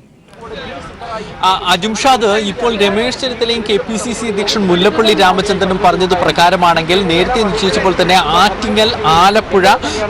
അജുംഷാദ്, ഇപ്പോൾ രമേശ് ചെന്നിത്തലയും KPCC അധ്യക്ഷൻ മുല്ലപ്പള്ളി രാമചന്ദ്രനും പറഞ്ഞത് പ്രകാരമാണെങ്കിൽ നേരത്തെ നിശ്ചയിച്ചപ്പോൾ തന്നെ ആറ്റിങ്ങൽ, ആലപ്പുഴ,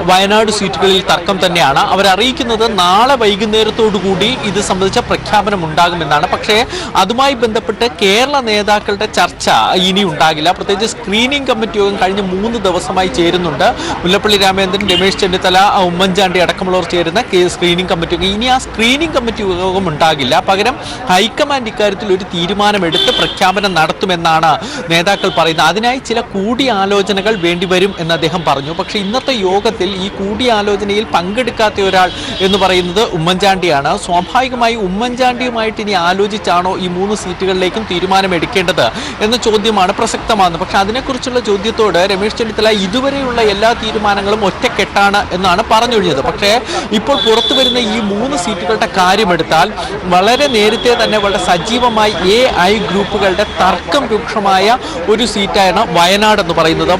വയനാട് സീറ്റുകളിൽ തർക്കം തന്നെയാണ്. അവരറിയിക്കുന്നത് നാളെ വൈകുന്നേരത്തോടുകൂടി ഇത് സംബന്ധിച്ച പ്രഖ്യാപനം ഉണ്ടാകുമെന്നാണ്. പക്ഷേ അതുമായി ബന്ധപ്പെട്ട് കേരള നേതാക്കളുടെ ചർച്ച ഇനി ഉണ്ടാകില്ല. പ്രത്യേകിച്ച് സ്ക്രീനിംഗ് കമ്മിറ്റി യോഗം കഴിഞ്ഞ 3 ദിവസമായി ചേരുന്നുണ്ട്. മുല്ലപ്പള്ളി രാമചന്ദ്രൻ, രമേശ് ചെന്നിത്തല, ഉമ്മൻചാണ്ടി അടക്കമുള്ളവർ ചേരുന്ന സ്ക്രീനിംഗ് കമ്മിറ്റി യോഗം. ഇനി ആ സ്ക്രീനിംഗ് കമ്മിറ്റി യോഗം ഉണ്ടാകില്ല. പകരം ഹൈക്കമാൻഡ് ഇക്കാര്യത്തിൽ ഒരു തീരുമാനമെടുത്ത് പ്രഖ്യാപനം നടത്തുമെന്നാണ് നേതാക്കൾ പറയുന്നത്. അതിനായി ചില കൂടിയാലോചനകൾ വേണ്ടിവരും എന്ന് അദ്ദേഹം പറഞ്ഞു. പക്ഷേ ഇന്നത്തെ യോഗത്തിൽ ഈ കൂടിയാലോചനയിൽ പങ്കെടുക്കാത്ത ഒരാൾ എന്ന് പറയുന്നത് ഉമ്മൻചാണ്ടിയാണ്. സ്വാഭാവികമായി ഉമ്മൻചാണ്ടിയുമായിട്ട് ഇനി ആലോചിച്ചാണോ ഈ 3 സീറ്റുകളിലേക്കും തീരുമാനമെടുക്കേണ്ടത് എന്ന ചോദ്യമാണ് പ്രസക്തമാകുന്നത്. പക്ഷെ അതിനെക്കുറിച്ചുള്ള ചോദ്യത്തോട് രമേശ് ചെന്നിത്തല ഇതുവരെയുള്ള എല്ലാ തീരുമാനങ്ങളും ഒറ്റക്കെട്ടാണ് എന്നാണ് പറഞ്ഞൊഴിഞ്ഞത്. പക്ഷേ ഇപ്പോൾ പുറത്തു വരുന്ന ഈ 3 സീറ്റുകളുടെ കാര്യമെടുത്താൽ വളരെ നേരത്തെ തന്നെ വളരെ സജീവമായി AI ഗ്രൂപ്പുകളുടെ തർക്കം രൂക്ഷമായ ഒരു സീറ്റാണ് വയനാട് എന്ന് പറയുന്നത്.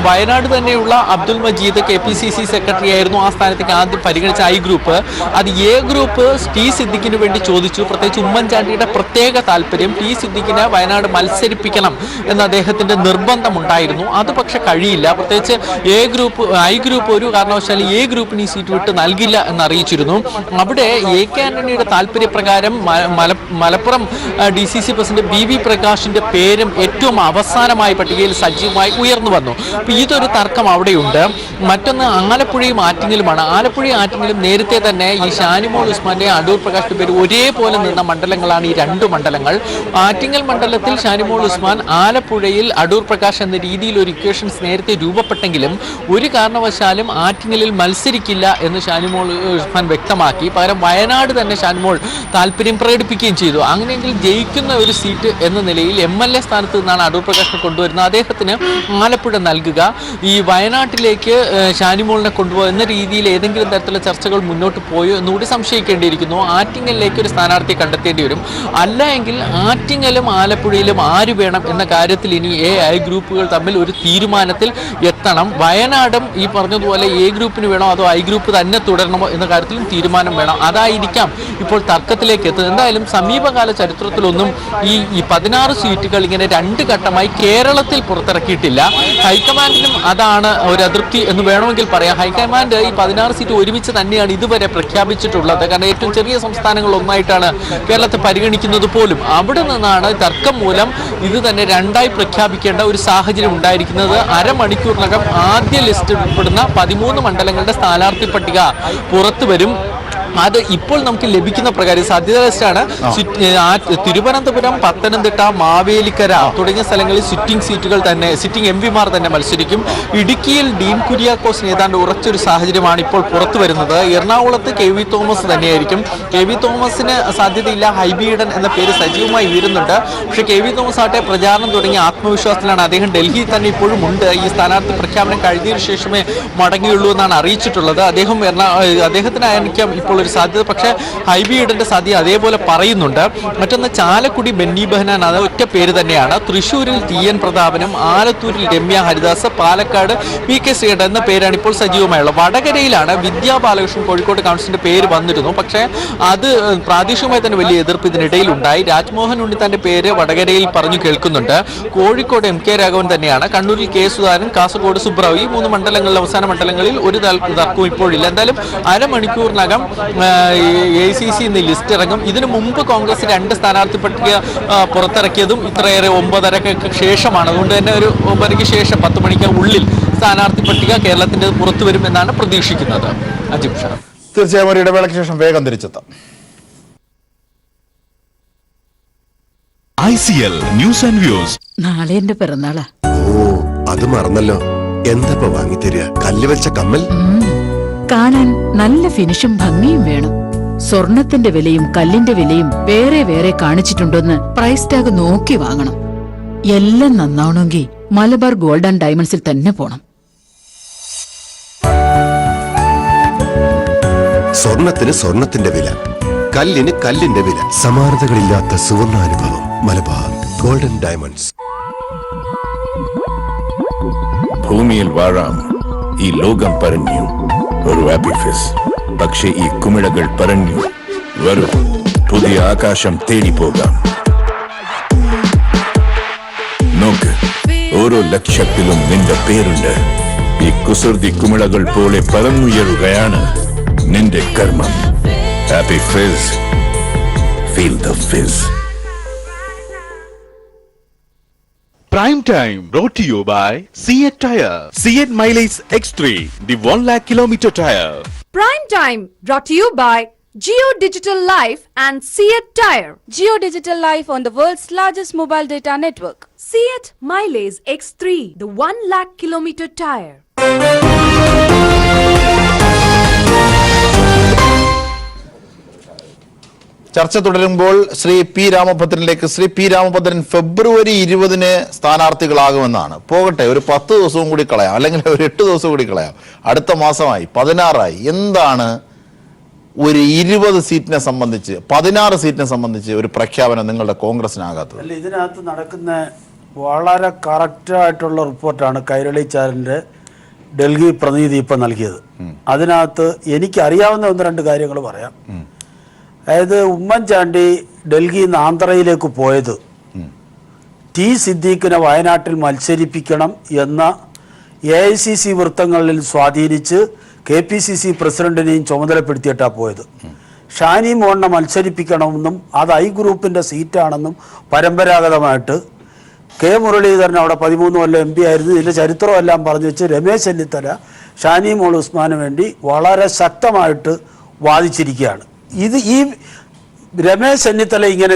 വയനാട് തന്നെയുള്ള അബ്ദുൽ മജീദ് KPCC സെക്രട്ടറി ആയിരുന്നു. ആ സ്ഥാനത്തേക്ക് ആദ്യം പരിഗണിച്ച I ഗ്രൂപ്പ്, അത് A ഗ്രൂപ്പ് T സിദ്ദിഖിന് വേണ്ടി ചോദിച്ചു. പ്രത്യേകിച്ച് ഉമ്മൻചാണ്ടിയുടെ പ്രത്യേക താല്പര്യം T സിദ്ദിഖിനെ വയനാട് മത്സരിപ്പിക്കണം എന്ന അദ്ദേഹത്തിന്റെ നിർബന്ധമുണ്ടായിരുന്നു. അത് പക്ഷെ കഴിയില്ല. പ്രത്യേകിച്ച് I ഗ്രൂപ്പ് ഒരു കാരണവശാലും A ഗ്രൂപ്പിന് ഈ സീറ്റ് വിട്ട് നൽകില്ല എന്ന് അറിയിച്ചിരുന്നു. അവിടെ AK ആന്റണിയുടെ താല്പര്യപ്രകാരം മലപ്പുറം DCC പ്രസിഡന്റ് BV പ്രകാശിന്റെ പേരും ഏറ്റവും അവസാനമായി പട്ടികയിൽ സജീവമായി ഉയർന്നു വന്നു. അപ്പോൾ ഇതൊരു തർക്കം അവിടെയുണ്ട്. മറ്റൊന്ന് ആലപ്പുഴയും ആറ്റിങ്ങലുമാണ്. ആലപ്പുഴയും ആറ്റിങ്ങലും നേരത്തെ തന്നെ ഈ ഷാനിമോൾ ഉസ്മാന്റെ അടൂർ പ്രകാശിന്റെ പേര് ഒരേപോലെ നിന്ന മണ്ഡലങ്ങളാണ് ഈ 2 മണ്ഡലങ്ങൾ. ആറ്റിങ്ങൽ മണ്ഡലത്തിൽ ഷാനിമോൾ ഉസ്മാൻ, ആലപ്പുഴയിൽ അടൂർ പ്രകാശ് എന്ന രീതിയിൽ ഒരു ഇക്വേഷൻസ് നേരത്തെ രൂപപ്പെട്ടെങ്കിലും ഒരു കാരണവശാലും ആറ്റിങ്ങലിൽ മത്സരിക്കില്ല എന്ന് ഷാനിമോൾ ഉസ്മാൻ വ്യക്തമാക്കി. പകരം വയനാട് തന്നെ ഷാനിമോൾ താല്പര്യം പ്രകടിപ്പിക്കുകയും ചെയ്തു. അങ്ങനെയെങ്കിൽ ജയിക്കുന്ന ഒരു സീറ്റ് എന്ന നിലയിൽ MLA സ്ഥാനത്ത് നിന്നാണ് അടൂർ പ്രകാശിനെ കൊണ്ടുവരുന്നത്. അദ്ദേഹത്തിന് ആലപ്പുഴ നൽകുക, ഈ വയനാട്ടിലേക്ക് ഷാനിമോളിനെ കൊണ്ടുപോകുക എന്ന രീതിയിൽ ഏതെങ്കിലും തരത്തിലുള്ള ചർച്ചകൾ മുന്നോട്ട് പോയോ എന്നുകൂടി സംശയിക്കേണ്ടിയിരിക്കുന്നു. ആറ്റിങ്ങലിലേക്ക് ഒരു സ്ഥാനാർത്ഥി കണ്ടെത്തേണ്ടി വരും. അല്ല എങ്കിൽ ആറ്റിങ്ങലും ആലപ്പുഴയിലും ആര് വേണം എന്ന കാര്യത്തിൽ ഇനി AI ഗ്രൂപ്പുകൾ തമ്മിൽ ഒരു തീരുമാനത്തിൽ എത്തണം. വയനാടും ഈ പറഞ്ഞതുപോലെ A ഗ്രൂപ്പിന് വേണോ അതോ I ഗ്രൂപ്പ് തന്നെ തുടരണമോ എന്ന കാര്യത്തിലും തീരുമാനം വേണം. അതായിരിക്കാം ഇപ്പോൾ തർക്കത്തിലേക്ക് എത്തുന്നത്. എന്തായാലും സമീപകാല ചരിത്രത്തിലൊന്നും ഈ 16 സീറ്റുകൾ ഇങ്ങനെ 2 ഘട്ടമായി കേരളത്തിൽ പുറത്തിറക്കിയിട്ടില്ല. ഹൈക്കമാൻഡിനും അതാണ് ഒരു അതൃപ്തി എന്ന് വേണമെങ്കിൽ പറയാം. ഹൈക്കമാൻഡ് ഈ 16 സീറ്റ് ഒരുമിച്ച് തന്നെയാണ് ഇതുവരെ പ്രഖ്യാപിച്ചിട്ടുള്ളത്. കാരണം ഏറ്റവും ചെറിയ സംസ്ഥാനങ്ങൾ ഒന്നായിട്ടാണ് കേരളത്തെ പരിഗണിക്കുന്നത് പോലും. അവിടെ നിന്നാണ് തർക്കം മൂലം ഇത് തന്നെ 2ആയി പ്രഖ്യാപിക്കേണ്ട ഒരു സാഹചര്യം ഉണ്ടായിരിക്കുന്നത്. അരമണിക്കൂറിനകം ആദ്യ ലിസ്റ്റിൽ ഉൾപ്പെടുന്ന 13 മണ്ഡലങ്ങളുടെ സ്ഥാനാർത്ഥി പട്ടിക പുറത്തു വരും. അത് ഇപ്പോൾ നമുക്ക് ലഭിക്കുന്ന പ്രകാരം സാധ്യത ലിസ്റ്റാണ്. തിരുവനന്തപുരം, പത്തനംതിട്ട, മാവേലിക്കര തുടങ്ങിയ സ്ഥലങ്ങളിൽ സിറ്റിംഗ് MPമാർ തന്നെ മത്സരിക്കും. ഇടുക്കിയിൽ ഡീൻ കുര്യാക്കോസിന് ഏതാണ്ട് ഉറച്ചൊരു സാഹചര്യമാണ് ഇപ്പോൾ പുറത്തു വരുന്നത്. എറണാകുളത്ത് KV തോമസ് തന്നെയായിരിക്കും. KV തോമസിന് സാധ്യതയില്ല. ഹൈബി ഈഡൻ എന്ന പേര് സജീവമായി ഉയരുന്നുണ്ട്. പക്ഷേ KV തോമസ് ആട്ടെ പ്രചാരണം തുടങ്ങിയ ആത്മവിശ്വാസത്തിലാണ്. അദ്ദേഹം ഡൽഹിയിൽ തന്നെ ഇപ്പോഴും ഉണ്ട്. ഈ സ്ഥാനാർത്ഥി പ്രഖ്യാപനം കഴിഞ്ഞതിന് ശേഷമേ മടങ്ങിയുള്ളൂ എന്നാണ് അറിയിച്ചിട്ടുള്ളത്. അദ്ദേഹത്തിനായിരിക്കാം ഇപ്പോൾ ഒരു സാധ്യത. പക്ഷേ ഹൈബി ഈഡന്റെ സാധ്യത അതേപോലെ പറയുന്നുണ്ട്. മറ്റൊന്ന് ചാലക്കുടി ബെന്നി ബെഹനാൻ, അത് ഒറ്റ പേര് തന്നെയാണ്. തൃശ്ശൂരിൽ TN പ്രതാപനും, ആലത്തൂരിൽ രമ്യ ഹരിദാസ്, പാലക്കാട് PK ശ്രീകണ്ഠൻ എന്ന പേരാണ് ഇപ്പോൾ സജീവമായുള്ളത്. വടകരയിലാണ് വിദ്യാ ബാലകൃഷ്ണൻ കോഴിക്കോട് കൗൺസിലിന്റെ പേര് വന്നിരുന്നു. പക്ഷേ അത് പ്രാദേശികമായി തന്നെ വലിയ എതിർപ്പ് ഇതിനിടയിൽ ഉണ്ടായി. രാജ്മോഹൻ ഉണ്ണിത്താന്റെ പേര് വടകരയിൽ പറഞ്ഞു കേൾക്കുന്നുണ്ട്. കോഴിക്കോട് MK രാഘവൻ തന്നെയാണ്. കണ്ണൂരിൽ K സുധാകരൻ, കാസർഗോഡ് സുബ്രാവ്. ഈ 3 മണ്ഡലങ്ങളിൽ അവസാന മണ്ഡലങ്ങളിൽ ഒരു തർക്കവും ഇപ്പോഴില്ല. എന്തായാലും അരമണിക്കൂറിനകം AICC ഇന്ന് ലിസ്റ്റ് ഇറങ്ങും. ഇതിനു മുമ്പ് കോൺഗ്രസ് 2 സ്ഥാനാർത്ഥി പട്ടിക പുറത്തിറക്കിയതും ഇത്രയേറെ 9:30 ശേഷമാണ്. അതുകൊണ്ട് തന്നെ ഒരു 9:30 ശേഷം 10 മണിക്ക് ഉള്ളിൽ സ്ഥാനാർത്ഥി പട്ടിക കേരളത്തിന്റെ പുറത്തു വരുമെന്നാണ് പ്രതീക്ഷിക്കുന്നത്. അജിം ഷാ, തീർച്ചയായും ഒരു ഇടവേളയ്ക്ക് ശേഷം വേഗം തിരിച്ചെത്താം. ICL news and views. നാളെ എന്റെ പിറന്നാളാ. ഓ, അത് മറന്നല്ലോ. എന്താ വാങ്ങിത്തരിക? കല്ല് വെച്ച കമ്മൽ? കാണാൻ നല്ല ഫിനിഷും ഭംഗിയും വേണം. സ്വർണത്തിന്റെ വിലയും കല്ലിന്റെ വിലയും വേറെ വേറെ കാണിച്ചിട്ടുണ്ടോന്ന് പ്രൈസ് ടാഗ് നോക്കി വാങ്ങണം. എല്ലാം നന്നാവണമെങ്കിൽ മലബാർ ഗോൾഡ് ആൻഡ് ഡയമണ്ട്സിൽ തന്നെ പോണം. സ്വർണത്തിന് സ്വർണത്തിന്റെ വില, കല്ലിന് കല്ലിന്റെ വില. സമാനതകളില്ലാത്ത സുവർണാനുഭവം മലബാർ ഗോൾഡൻ ഡയമണ്ട്സ്. ഭൂമിയിൽ വാഴാം, ഈ ലോകം പറഞ്ഞു ഒരു ആപ്പിഫിസ്. പക്ഷെ ഈ കുമിളകൾ പറഞ്ഞു വരൂ, പുതിയ ആകാശം തേടി പോകാം. നോക്ക്, ഓരോ ലക്ഷ്യത്തിലും നിന്റെ പേരുണ്ട്. ഈ കുസൃതി കുമിളകൾ പോലെ പറന്നുയരുകയാണ് നിന്റെ കർമ്മം. Happy Fizz, feel the Fizz. Prime time brought to you by Seat Tire. Seat Mileage X3, the 1 lakh kilometer tire. Prime time brought to you by Geo Digital Life and Seat Tire. Geo Digital Life on the world's largest mobile data network. Seat Mileage X3, the 1 lakh kilometer tire. ചർച്ച തുടരുമ്പോൾ Shri P രാമഭദ്രനിലേക്ക്. Shri P Ramabhadran, ഫെബ്രുവരി 20 സ്ഥാനാർത്ഥികളാകുമെന്നാണ്. പോകട്ടെ, ഒരു 10 ദിവസവും കൂടി കളയാം, അല്ലെങ്കിൽ ഒരു 8 ദിവസം കൂടി കളയാം. അടുത്ത മാസമായി 16 എന്താണ് ഒരു 20 സീറ്റിനെ സംബന്ധിച്ച്, 16 സീറ്റിനെ സംബന്ധിച്ച് ഒരു പ്രഖ്യാപനം നിങ്ങളുടെ കോൺഗ്രസിനാകാത്തത്? അല്ല, ഇതിനകത്ത് നടക്കുന്ന വളരെ കറക്റ്റായിട്ടുള്ള റിപ്പോർട്ടാണ് കൈരളിച്ചാരൻ്റെ ഡൽഹി പ്രതിനിധി ഇപ്പം നൽകിയത്. അതിനകത്ത് എനിക്കറിയാവുന്ന 1-2 കാര്യങ്ങൾ പറയാം. അതായത് ഉമ്മൻചാണ്ടി ഡൽഹിയിൽ നിന്ന് ആന്ധ്രയിലേക്ക് പോയത് ടി സിദ്ദീഖിനെ വയനാട്ടിൽ മത്സരിപ്പിക്കണം എന്ന AICC വൃത്തങ്ങളിൽ സ്വാധീനിച്ച് KPCC പ്രസിഡന്റിനെയും ചുമതലപ്പെടുത്തിയിട്ടാണ് പോയത്. ഷാനി മോഹനെ മത്സരിപ്പിക്കണമെന്നും അത് I ഗ്രൂപ്പിൻ്റെ സീറ്റാണെന്നും പരമ്പരാഗതമായിട്ട് K മുരളീധരൻ അവിടെ 13 കൊല്ലം MP ആയിരുന്നു. ഇതിൻ്റെ ചരിത്രമെല്ലാം പറഞ്ഞു വെച്ച് രമേശ് ചെന്നിത്തല ഷാനി മോൾ ഉസ്മാന് വേണ്ടി വളരെ ശക്തമായിട്ട് വാദിച്ചിരിക്കുകയാണ്. ഇത് ഈ രമേശ് ചെന്നിത്തല ഇങ്ങനെ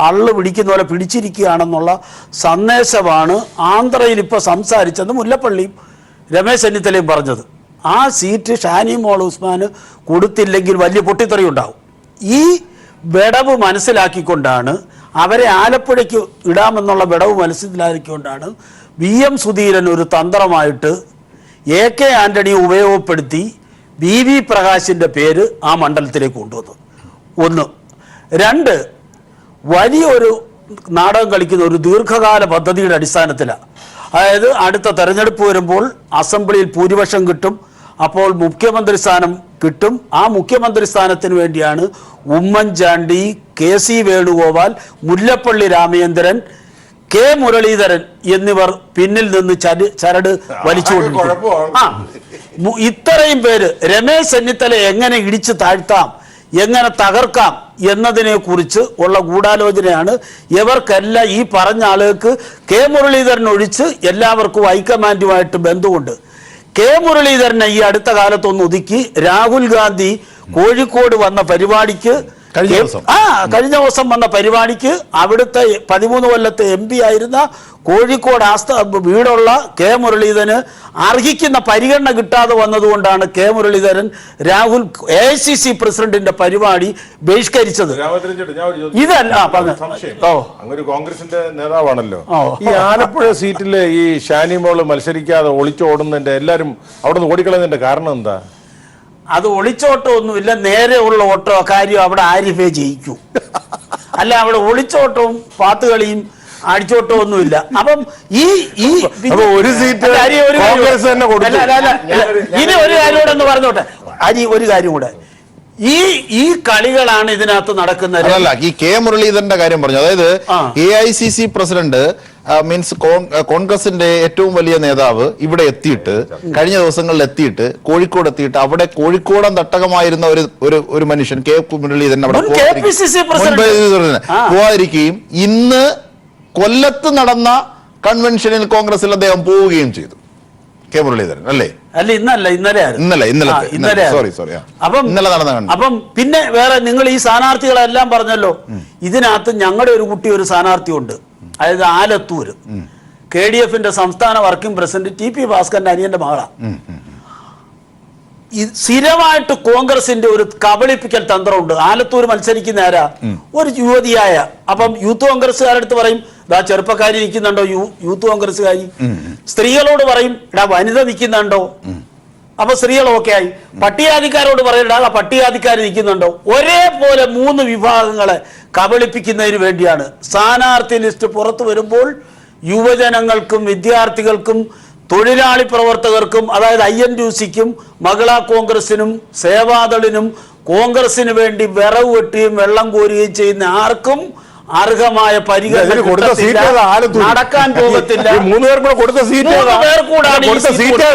അള്ളു പിടിക്കുന്ന പോലെ പിടിച്ചിരിക്കുകയാണെന്നുള്ള സന്ദേശമാണ് ആന്ധ്രയിൽ ഇപ്പോൾ സംസാരിച്ചത് മുല്ലപ്പള്ളിയും രമേശ് ചെന്നിത്തലയും പറഞ്ഞത്. ആ സീറ്റ് ഷാനി മോൾ ഉസ്മാന് കൊടുത്തില്ലെങ്കിൽ വലിയ പൊട്ടിത്തെറി ഉണ്ടാവും. ഈ വിടവ് മനസ്സിലാക്കിക്കൊണ്ടാണ് അവരെ ആലപ്പുഴയ്ക്ക് ഇടാമെന്നുള്ള വിടവ് മനസ്സിലാക്കിക്കൊണ്ടാണ് VM സുധീരൻ ഒരു തന്ത്രമായിട്ട് AK ആന്റണിയെ ഉപയോഗപ്പെടുത്തി BV പ്രകാശിൻ്റെ പേര് ആ മണ്ഡലത്തിലേക്ക് കൊണ്ടുവന്നു. 1. 2, വലിയൊരു നാടകം കളിക്കുന്ന ഒരു ദീർഘകാല പദ്ധതിയുടെ അടിസ്ഥാനത്തിലാണ്. അതായത് അടുത്ത തെരഞ്ഞെടുപ്പ് വരുമ്പോൾ അസംബ്ലിയിൽ ഭൂരിപക്ഷം കിട്ടും, അപ്പോൾ മുഖ്യമന്ത്രി സ്ഥാനം കിട്ടും. ആ മുഖ്യമന്ത്രി സ്ഥാനത്തിന് വേണ്ടിയാണ് ഉമ്മൻചാണ്ടി, KC വേണുഗോപാൽ, മുല്ലപ്പള്ളി രാമചന്ദ്രൻ, K മുരളീധരൻ എന്നിവർ പിന്നിൽ നിന്ന് ചരട് വലിച്ചുകൊണ്ടിരിക്കും. ഇത്രയും പേര് രമേശ് ചെന്നിത്തല എങ്ങനെ ഇടിച്ചു താഴ്ത്താം, എങ്ങനെ തകർക്കാം എന്നതിനെ കുറിച്ച് ഉള്ള ഗൂഢാലോചനയാണ് ഇവർക്കെല്ലാം. ഈ പറഞ്ഞ ആളുകൾക്ക് K മുരളീധരൻ ഒഴിച്ച് എല്ലാവർക്കും ഹൈക്കമാൻഡുമായിട്ട് ബന്ധമുണ്ട്. K മുരളീധരനെ ഈ അടുത്ത കാലത്തൊന്ന് ഒതുക്കി രാഹുൽ ഗാന്ധി കോഴിക്കോട് വന്ന പരിപാടിക്ക് കഴിഞ്ഞ ദിവസം വന്ന പരിപാടിക്ക് അവിടുത്തെ 13 കൊല്ലത്തെ MP ആയിരുന്ന കോഴിക്കോട് വീടുള്ള K മുരളീധരന് അർഹിക്കുന്ന പരിഗണന കിട്ടാതെ വന്നതുകൊണ്ടാണ് K മുരളീധരൻ രാഹുൽ AICC പ്രസിഡന്റിന്റെ പരിപാടി ബഹിഷ്കരിച്ചത്. ഇതല്ല അങ്ങനെ കോൺഗ്രസിന്റെ നേതാവാണല്ലോ. ഈ ആലപ്പുഴ സീറ്റില് ഈ ഷാനി മോള് മത്സരിക്കാതെ ഒളിച്ചോടുന്നതിന്റെ, എല്ലാരും അവിടെ നിന്ന് ഓടിക്കളയുന്നതിന്റെ കാരണം എന്താ? അത് ഒളിച്ചോട്ടമൊന്നുമില്ല, നേരെ ഉള്ള ഓട്ടോ. കാര്യം അവിടെ ആരിഫേ ജയിക്കൂ, അല്ല അവിടെ ഒളിച്ചോട്ടവും പാത്തുകളിയും അടിച്ചോട്ടവും ഒന്നുമില്ല. അപ്പം ഒരു സീറ്റ് ഇനി ഒരു കാര്യം കൂടെ ഒന്ന് പറഞ്ഞോട്ടെ ഒരു കാര്യം കൂടെ. ഈ കളികളാണ് ഇതിനകത്ത് നടക്കുന്നത്. അല്ല, ഈ K മുരളീധരന്റെ കാര്യം പറഞ്ഞു. അതായത് AICC പ്രസിഡന്റ് മീൻസ് കോൺഗ്രസിന്റെ ഏറ്റവും വലിയ നേതാവ് ഇവിടെ എത്തിയിട്ട് കഴിഞ്ഞ ദിവസങ്ങളിൽ എത്തിയിട്ട് കോഴിക്കോട് എത്തിയിട്ട് അവിടെ കോഴിക്കോടൻ തട്ടകമായിരുന്ന ഒരു മനുഷ്യൻ കെ മുരളീധരൻ അവിടെ പോവാതിരിക്കുകയും ഇന്ന് കൊല്ലത്ത് നടന്ന കൺവെൻഷനിൽ കോൺഗ്രസിൽ അദ്ദേഹം പോവുകയും ചെയ്തു. കെ മുരളീധരൻ അല്ലേ? അല്ല, ഇന്നലെ സോറി അപ്പം ഇന്നലെ നടന്ന. അപ്പം പിന്നെ വേറെ നിങ്ങൾ ഈ സ്ഥാനാർത്ഥികളെല്ലാം പറഞ്ഞല്ലോ. ഇതിനകത്ത് ഞങ്ങളുടെ ഒരു കുട്ടി ഒരു സ്ഥാനാർത്ഥി ഉണ്ട്, അതായത് ആലത്തൂര് KDF-ന്റെ സംസ്ഥാന വർക്കിംഗ് പ്രസിഡന്റ് TP ഭാസ്കരന്റെ അനിയന്റെ മകളാ. സ്ഥിരമായിട്ട് കോൺഗ്രസിന്റെ ഒരു കബളിപ്പിക്കൽ തന്ത്രമുണ്ട്. ആലത്തൂർ മത്സരിക്കുന്ന ആരാ? ഒരു യുവതിയായ. അപ്പം യൂത്ത് കോൺഗ്രസ്സുകാരടുത്ത് പറയും ഇതാ ചെറുപ്പക്കാരി നിൽക്കുന്നുണ്ടോ യൂത്ത് കോൺഗ്രസ്സുകാരി. സ്ത്രീകളോട് പറയും ഇടാ വനിത നിൽക്കുന്നുണ്ടോ, അപ്പൊ സ്ത്രീകൾ ഓക്കെ ആയി. പട്ടികജാതിക്കാരോട് പറയും ഇടാ പട്ടികജാതിക്കാർ നിൽക്കുന്നുണ്ടോ. ഒരേപോലെ 3 വിഭാഗങ്ങളെ കബളിപ്പിക്കുന്നതിന് വേണ്ടിയാണ് സ്ഥാനാർത്ഥി ലിസ്റ്റ് പുറത്തു വരുമ്പോൾ യുവജനങ്ങൾക്കും വിദ്യാർത്ഥികൾക്കും തൊഴിലാളി പ്രവർത്തകർക്കും, അതായത് INTUC-ക്കും മഹിളാ കോൺഗ്രസിനും സേവാദളിനും കോൺഗ്രസിന് വേണ്ടി വിറവ് വെട്ടുകയും വെള്ളം കോരുകയും ചെയ്യുന്ന ആർക്കും അർഹമായ പരിഗണന നടക്കാൻ പോകത്തില്ല. 3 പേർ കൂടെ കൊടുത്ത സീറ്റ്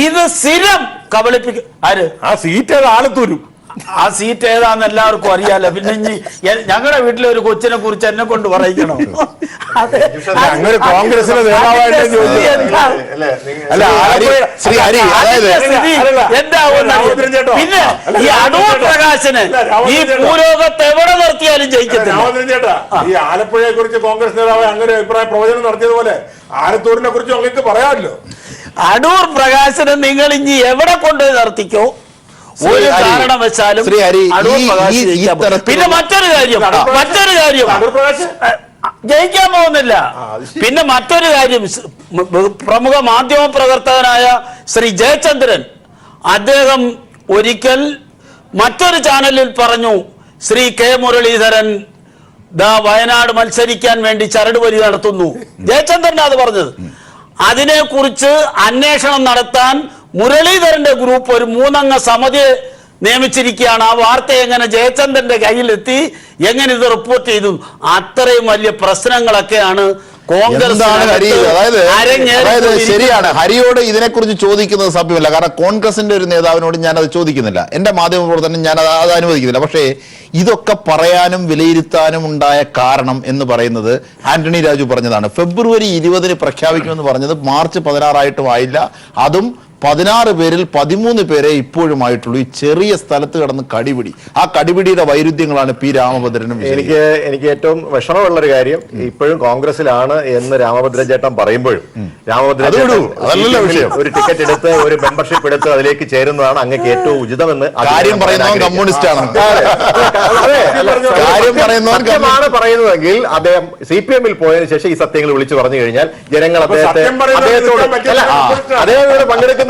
ഇത് സ്ഥിരം കബളിപ്പിക്കും. ആര് ആ സീറ്റ് ആലത്തൂരും? ആ സീറ്റ് ഏതാന്ന് എല്ലാവർക്കും അറിയാലോ. പിന്നെ ഞങ്ങളുടെ വീട്ടിലെ ഒരു കൊച്ചിനെ കുറിച്ച് എന്നെ കൊണ്ട് പറയിക്കണം. അങ്ങനെ കോൺഗ്രസിലെ നേതാവായിട്ട് പിന്നെ ഈ അടൂർ പ്രകാശന് ഈ ഭൂലോകത്ത് എവിടെ നിർത്തിയാലും ജയിക്കത്തില്ല. ഈ ആലപ്പുഴയെ കുറിച്ച് കോൺഗ്രസ് നേതാവ് അങ്ങനെ അഭിപ്രായ പ്രവചനം നടത്തിയതുപോലെ ആലത്തൂരിനെ കുറിച്ച് നിങ്ങൾക്ക് പറയാമല്ലോ. അടൂർ പ്രകാശന് നിങ്ങൾ ഇനി എവിടെ കൊണ്ടുപോയി നിർത്തിക്കോ ഒരു കാരണവശാലും. പിന്നെ മറ്റൊരു കാര്യം ജയിക്കാൻ പോകുന്നില്ല. പിന്നെ മറ്റൊരു കാര്യം, പ്രമുഖ മാധ്യമ പ്രവർത്തകനായ ശ്രീ ജയചന്ദ്രൻ അദ്ദേഹം ഒരിക്കൽ മറ്റൊരു ചാനലിൽ പറഞ്ഞു ശ്രീ കെ മുരളീധരൻ വയനാട് മത്സരിക്കാൻ വേണ്ടി ചരടുവലി നടത്തുന്നു. ജയചന്ദ്രൻ അത് പറഞ്ഞത്. അതിനെക്കുറിച്ച് അന്വേഷണം നടത്താൻ മുരളീധരന്റെ ഗ്രൂപ്പ് ഒരു 3 അംഗ സമിതിയെ നിയമിച്ചിരിക്കുകയാണ്. ആ വാർത്ത എങ്ങനെ ജയചന്ദ്രന്റെ കയ്യിലെത്തി, എങ്ങനെ ഇത് റിപ്പോർട്ട് ചെയ്തു, അത്രയും വലിയ പ്രശ്നങ്ങളൊക്കെയാണ് കോൺഗ്രസ്. അതായത് ശരിയാണ്, ഹരിയോട് ഇതിനെക്കുറിച്ച് ചോദിക്കുന്നത് സഭ്യമല്ല. കാരണം കോൺഗ്രസിന്റെ ഒരു നേതാവിനോട് ഞാൻ അത് ചോദിക്കുന്നില്ല, എന്റെ മാധ്യമ പ്രവർത്തനം ഞാൻ അത് അനുവദിക്കുന്നില്ല. പക്ഷേ ഇതൊക്കെ പറയാനും വിലയിരുത്താനും ഉണ്ടായ കാരണം എന്ന് പറയുന്നത് ആന്റണി രാജു പറഞ്ഞതാണ്. ഫെബ്രുവരി 20 പ്രഖ്യാപിക്കുമെന്ന് പറഞ്ഞത് മാർച്ച് 16 ആയില്ല. അതും 16 പേരിൽ 13 പേരെ ഇപ്പോഴുമായിട്ടുള്ളൂ. ഈ ചെറിയ സ്ഥലത്ത് കിടന്ന് കടിപിടി, ആ കടിപിടിയുടെ വൈരുദ്ധ്യങ്ങളാണ് പി രാമഭദ്രനും. എനിക്ക് ഏറ്റവും വിഷമമുള്ളൊരു കാര്യം, ഇപ്പോഴും കോൺഗ്രസിലാണ് എന്ന് രാമഭദ്രൻ ചേട്ടൻ പറയുമ്പോഴും രാമഭദ്രൻ ഒരു ടിക്കറ്റ് എടുത്ത് ഒരു മെമ്പർഷിപ്പ് എടുത്ത് അതിലേക്ക് ചേരുന്നതാണ് അങ്ങക്ക് ഏറ്റവും ഉചിതമെന്ന് കാര്യം പറയുന്നവൻ കമ്മ്യൂണിസ്റ്റ് ആണ്. സത്യമാണ് പറയുന്നതെങ്കിൽ അദ്ദേഹം CPM-ൽ പോയതിനു ശേഷം ഈ സത്യങ്ങൾ വിളിച്ചു പറഞ്ഞു കഴിഞ്ഞാൽ ജനങ്ങൾ അദ്ദേഹത്തോട് പങ്കെടുക്കുന്ന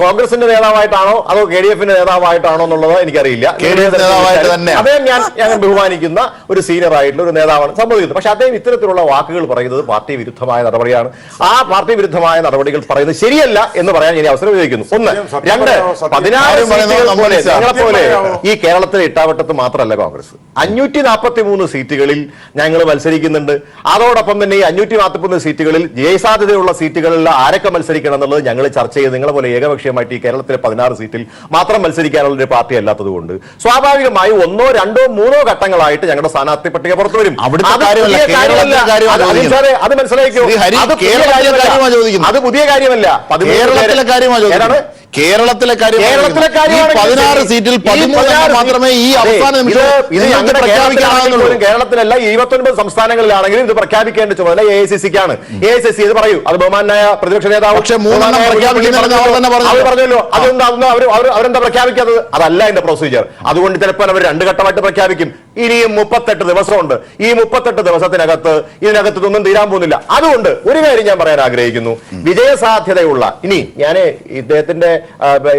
കോൺഗ്രസിന്റെ നേതാവായിട്ടാണോ അതോ KDF-ന്റെ നേതാവായിട്ടാണോ എന്നുള്ളത് എനിക്കറിയില്ല. അദ്ദേഹം ഞാൻ ബഹുമാനിക്കുന്ന ഒരു സീനിയർ ആയിട്ടുള്ള ഒരു നേതാവാണ് സംഭവിക്കുന്നത്. പക്ഷെ അദ്ദേഹം ഇത്തരത്തിലുള്ള വാക്കുകൾ പറയുന്നത് പാർട്ടി വിരുദ്ധമായ നടപടിയാണ്. ആ പാർട്ടി വിരുദ്ധമായ നടപടികൾ പറയുന്നത് ശരിയല്ല എന്ന് പറയാൻ ഇനി അവസരം ഉപയോഗിക്കുന്നു. 1. 2. 16 പോലെ ഈ കേരളത്തിലെ ഇട്ടാവട്ടത്ത് മാത്രമല്ല കോൺഗ്രസ് 543 സീറ്റുകളിൽ ഞങ്ങൾ മത്സരിക്കുന്നുണ്ട്. അതോടൊപ്പം തന്നെ ഈ 543 സീറ്റുകളിൽ ജയസാധ്യതയുള്ള സീറ്റുകളിൽ ആരൊക്കെ മത്സരിക്കണം എന്നുള്ളത് ഞങ്ങൾ ചർച്ച ചെയ്ത് നിങ്ങളെ പോലെ ഏകപക്ഷീയമായിട്ട് ഈ കേരളത്തിലെ 16 സീറ്റിൽ മാത്രം മത്സരിക്കാനുള്ള ഒരു പാർട്ടി അല്ലാത്തത് കൊണ്ട് സ്വാഭാവികമായി 1, 2, 3 ഘട്ടങ്ങളായിട്ട് ഞങ്ങളുടെ സ്ഥാനാർത്ഥി പട്ടിക പുറത്തു വരും. അത് മനസ്സിലാക്കിയോ? അത് പുതിയ കാര്യമല്ല. കേരളത്തിലെ കാര്യം 16 സീറ്റിൽ 13 മാത്രമേ ഈ അവസാന നിമിഷം പ്രഖ്യാപിക്കാനാകുന്നുള്ളൂ. കേരളത്തിലല്ല 29 സംസ്ഥാനങ്ങളിലാണെങ്കിലും ഇത് പ്രഖ്യാപിക്കേണ്ട ചുമതല AICC-ക്കാണ്. AICC ഇത് പറയൂ. അത് ബഹുമാനായ പ്രതിപക്ഷ നേതാവ് പക്ഷേ 3 പറഞ്ഞല്ലോ. അതൊന്നും അവരെന്താ പ്രഖ്യാപിക്കാത്തത്? അതല്ല എന്റെ പ്രൊസീജിയർ. അതുകൊണ്ട് ചിലപ്പോൾ അവർ 2 ഘട്ടമായിട്ട് പ്രഖ്യാപിക്കും. ഇനിയും 38 ദിവസമുണ്ട്. ഈ 38 ദിവസത്തിനകത്ത് ഇതിനകത്തൊന്നും തീരാൻ പോകുന്നില്ല. അതുകൊണ്ട് ഒരു കാര്യം ഞാൻ പറയാൻ ആഗ്രഹിക്കുന്നു. വിജയസാധ്യതയുള്ള ഇനി ഞാൻ ഇദ്ദേഹത്തിന്റെ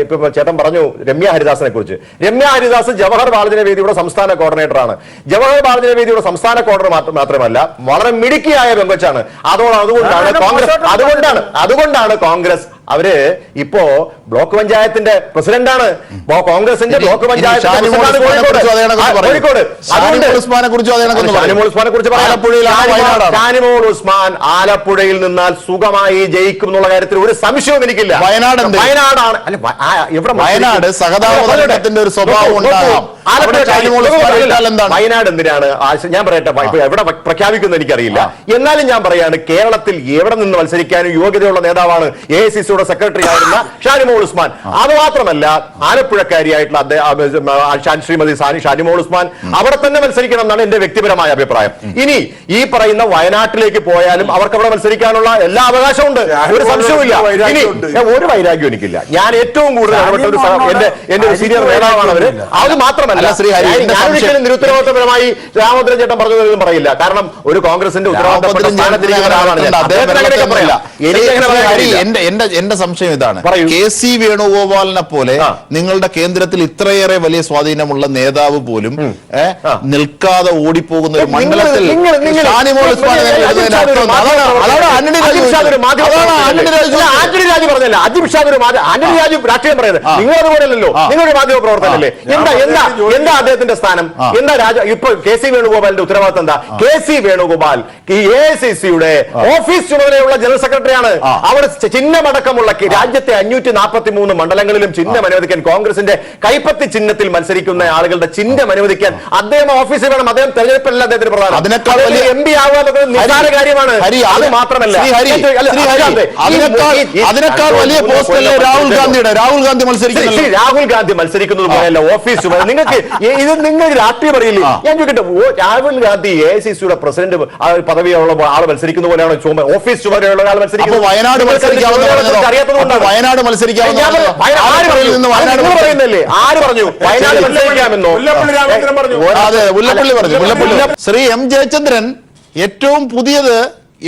ഇപ്പൊ ചേട്ടൻ പറഞ്ഞു രമ്യ ഹരിദാസിനെ കുറിച്ച്. രമ്യ ഹരിദാസ് ജവഹർ ബാലജന വേദിയുടെ സംസ്ഥാന കോർഡിനേറ്ററാണ്. ജവഹർ ബാലജന വേദിയുടെ സംസ്ഥാന കോർഡിനേറ്റർ മാത്രമല്ല വളരെ മിടുക്കിയായ പെങ്കൊച്ചാണ്. അതുകൊണ്ടാണ് കോൺഗ്രസ് അവര് ഇപ്പോ ബ്ലോക്ക് പഞ്ചായത്തിന്റെ പ്രസിഡന്റാണ്, കോൺഗ്രസിന്റെ ബ്ലോക്ക് പഞ്ചായത്ത് കോഴിക്കോട്. ഷാനിമോൾ ഉസ്മാൻ ആലപ്പുഴയിൽ നിന്നാൽ സുഖമായി ജയിക്കും എന്നുള്ള കാര്യത്തിൽ ഒരു സംശയവും എനിക്കില്ല. വയനാടാണ് വയനാട് സഹതാപത്തിന്റെ ഒരു സ്വഭാവം ഉണ്ടാകാം. വയനാട് എന്തിനാണ് ഞാൻ പറയട്ടെ, എവിടെ പ്രഖ്യാപിക്കുന്ന എനിക്കറിയില്ല. എന്നാലും ഞാൻ പറയാണ്, കേരളത്തിൽ എവിടെ നിന്ന് മത്സരിക്കാനും യോഗ്യതയുള്ള നേതാവാണ് AICCയുടെ സെക്രട്ടറി ആയിരുന്ന ഷാനിമോൾ ഉസ്മാൻ. അത് മാത്രമല്ല, ആലപ്പുഴക്കാരിയായിട്ടുള്ള ശ്രീമതി ഷാനിമോൾ ഉസ്മാൻ അവിടെ തന്നെ മത്സരിക്കണം എന്നാണ് എന്റെ വ്യക്തിപരമായ അഭിപ്രായം. ഇനി ഈ പറയുന്ന വയനാട്ടിലേക്ക് പോയാലും അവർക്ക് അവിടെ മത്സരിക്കാനുള്ള എല്ലാ അവകാശമുണ്ട്, ഒരു സംശയവുമില്ല. ഇനി ഒരു വൈരാഗ്യം എനിക്കില്ല. ഞാൻ ഏറ്റവും കൂടുതൽ എന്റെ ഒരു സീനിയർ നേതാവാണ് അവര്. അത് മാത്രമല്ല, നിരുത്തരവാദിത്തപരമായി രാമോദ്രൻ ചേട്ടൻ പറഞ്ഞതൊന്നും പറയില്ല. കാരണം ഒരു കോൺഗ്രസിന്റെ ഉത്തരവാദിത്തപ്പെട്ട സ്ഥാനത്തിരിക്കുന്ന ഒരാളാണ് ഞാൻ. എന്റെ സംശയം ഇതാണ്, KC വേണുഗോപാലിനെ പോലെ നിങ്ങളുടെ കേന്ദ്രത്തിൽ ഇത്രയേറെ വലിയ സ്വാധീനമുള്ള നേതാവ് പോലും നിൽക്കാതെ ഓടിപ്പോകുന്ന ഒരു മണ്ഡലത്തിൽ ആന്റണി രാജു രാഷ്ട്രീയം പറയുന്നത് നിങ്ങൾ അതുപോലെയല്ലോ, നിങ്ങളൊരു മാധ്യമ പ്രവർത്തനല്ലേ. എന്താ അദ്ദേഹത്തിന്റെ സ്ഥാനം? എന്താ ഇപ്പൊ KC വേണുഗോപാലിന്റെ ഉത്തരവാദിത്തം എന്താ? KC വേണുഗോപാൽ ഈ AICCയുടെ ഓഫീസ് ചുമതലയുള്ള ജനറൽ സെക്രട്ടറിയാണ്. അവിടെ ചിഹ്നമടക്കമുള്ള രാജ്യത്തെ 543 മണ്ഡലങ്ങളിലും ചിഹ്നം അനുവദിക്കാൻ, കോൺഗ്രസിന്റെ കൈപ്പത്തി ചിഹ്നത്തിൽ മത്സരിക്കുന്ന ആളുകളുടെ ചിഹ്നം അനുവദിക്കാൻ അദ്ദേഹം ഓഫീസിൽ വേണം. അദ്ദേഹം തെരഞ്ഞെടുപ്പല്ല അദ്ദേഹത്തിന് പ്രധാനം. അതിനേക്കാൾ MP ആവുക നിസ്സാര കാര്യമാണ്. അത് മാത്രമല്ല, അതിനേക്കാൾ വലിയ പോസ്റ്റല്ലേ രാഹുൽ ഗാന്ധി മത്സരിക്കുന്നത്. രാഹുൽ ഗാന്ധി മത്സരിക്കുന്നത് പോലെയല്ല ഓഫീസ് ചുമതല. നിങ്ങൾക്ക് ഇത് നിങ്ങൾ രാഷ്ട്രീയം പറയില്ലേ? ഞാൻ ചോദിക്കട്ടെ, രാഹുൽ ഗാന്ധി AICCയുടെ പ്രസിഡന്റ് പദവിയുള്ള ആൾ മത്സരിക്കുന്ന പോലെയാണ് ഓഫീസ് ചുമതലയുള്ള ആൾ മത്സരിക്കുന്നത്. വയനാട് പറയുന്നല്ലേ? ആര് പറഞ്ഞു വയനാട് മത്സരിക്കാമെന്നോ? മുല്ലപ്പള്ളി പറഞ്ഞു. ശ്രീ M ജയചന്ദ്രൻ, ഏറ്റവും പുതിയത്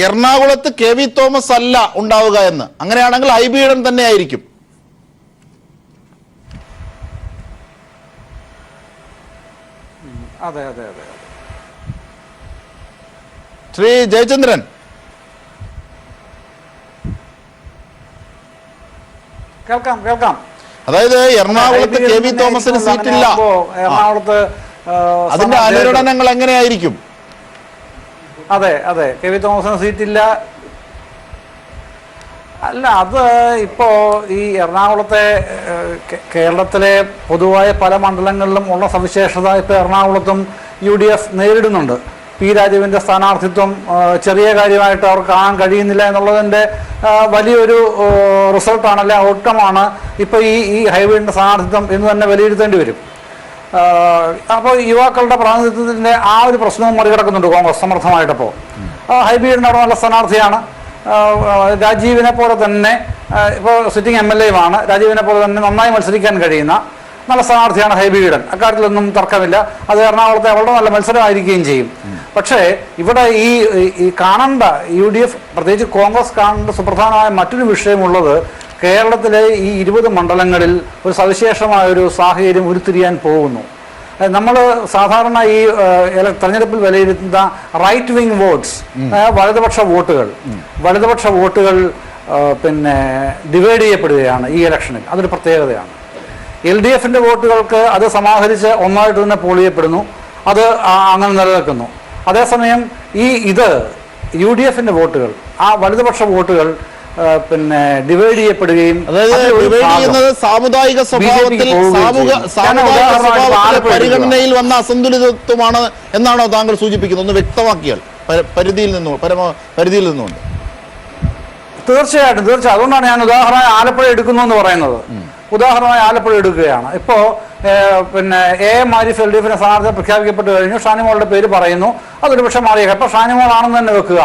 എറണാകുളത്ത് KV തോമസ് അല്ല ഉണ്ടാവുക എന്ന്. അങ്ങനെയാണെങ്കിൽ IB ഈഡൻ തന്നെ ആയിരിക്കും. അതെ അതെ അതെ ശ്രീ ജയചന്ദ്രൻ, കേൾക്കാം. അതായത് എറണാകുളത്ത് KV തോമസിന് സീറ്റില്ല. എറണാകുളത്ത് അതിന്റെ അനുരണനങ്ങൾ എങ്ങനെയായിരിക്കും? അതെ KV തോമസിന് സീറ്റില്ല. അല്ല, അത് ഇപ്പോ ഈ എറണാകുളത്തെ കേരളത്തിലെ പൊതുവായ പല മണ്ഡലങ്ങളിലും ഉള്ള സവിശേഷത ഇപ്പൊ എറണാകുളത്തും UDF നേരിടുന്നുണ്ട്. P രാജുവിന്റെ സ്ഥാനാർത്ഥിത്വം ചെറിയ കാര്യമായിട്ട് അവർക്ക് കാണാൻ കഴിയുന്നില്ല എന്നുള്ളതിന്റെ വലിയൊരു റിസൾട്ടാണ്, അല്ലെ ഔട്ട്കമാണ് ഇപ്പൊ ഈ ഹൈബ്രിഡിന്റെ സ്ഥാനാർത്ഥിത്വം എന്ന് തന്നെ വിലയിരുത്തേണ്ടി വരും. അപ്പോൾ യുവാക്കളുടെ പ്രാതിനിധ്യത്തിന്റെ ആ ഒരു പ്രശ്നവും മറികടക്കുന്നുണ്ട് കോൺഗ്രസ് സമർത്ഥമായിട്ടപ്പോൾ. ഹൈബ്രിഡിന് അവിടെ നല്ല സ്ഥാനാർത്ഥിയാണ്. രാജീവിനെ പോലെ തന്നെ ഇപ്പോൾ സിറ്റിംഗ് MLA-മാണ്. രാജീവിനെ പോലെ തന്നെ നന്നായി മത്സരിക്കാൻ കഴിയുന്ന നല്ല സ്ഥാനാർത്ഥിയാണ് ഹൈബി-ഈഡൻ. അക്കാര്യത്തിലൊന്നും തർക്കമില്ല. അത് എറണാകുളത്തെ വളരെ നല്ല മത്സരമായിരിക്കുകയും ചെയ്യും. പക്ഷേ ഇവിടെ ഈ കാണേണ്ട UDF, പ്രത്യേകിച്ച് കോൺഗ്രസ് കാണേണ്ട സുപ്രധാനമായ മറ്റൊരു വിഷയമുള്ളത്, കേരളത്തിലെ ഈ 20 മണ്ഡലങ്ങളിൽ ഒരു സവിശേഷമായ ഒരു സാഹചര്യം ഉരുത്തിരിയാൻ പോകുന്നു. നമ്മൾ സാധാരണ ഈ തെരഞ്ഞെടുപ്പിൽ വിലയിരുത്തുന്ന റൈറ്റ് വിങ് വോട്ട്സ്, വലതുപക്ഷ വോട്ടുകൾ പിന്നെ ഡിവൈഡ് ചെയ്യപ്പെടുകയാണ് ഈ ഇലക്ഷനിൽ. അതൊരു പ്രത്യേകതയാണ്. LDF-ന്റെ വോട്ടുകൾക്ക് അത് സമാഹരിച്ച് ഒന്നായിട്ട് തന്നെ പോൾ ചെയ്യപ്പെടുന്നു. അത് അങ്ങനെ നിലനിൽക്കുന്നു. അതേസമയം ഇത് UDF-ന്റെ വോട്ടുകൾ, ആ വലതുപക്ഷ വോട്ടുകൾ പിന്നെ ഡിവൈഡ് ചെയ്യപ്പെടുകയും, സാമുദായിക സ്വഭാവത്തിൽ പരിഗണനയിൽ വന്ന അസന്തുലിതത്വമാണ് എന്നാണോ താങ്കൾ സൂചിപ്പിക്കുന്നത്? ഒന്ന് വ്യക്തമാക്കിയാൽ പരിധിയിൽ നിന്നുകൊണ്ട്. തീർച്ചയായിട്ടും. അതുകൊണ്ടാണ് ഞാൻ ഉദാഹരണമായി ആലപ്പുഴ എടുക്കുന്നു എന്ന് പറയുന്നത്. ഉദാഹരണമായി ആലപ്പുഴ എടുക്കുകയാണ്. ഇപ്പോ പിന്നെ AM ആരിഫ് LDF-നെ സ്ഥാനാർത്ഥി പ്രഖ്യാപിക്കപ്പെട്ടു കഴിഞ്ഞു. ഷാനിമോളുടെ പേര് പറയുന്നു. അതൊരു പക്ഷെ മാറിയേക്കാം. ഇപ്പൊ ഷാനിമോൾ ആണെന്ന് തന്നെ വെക്കുക.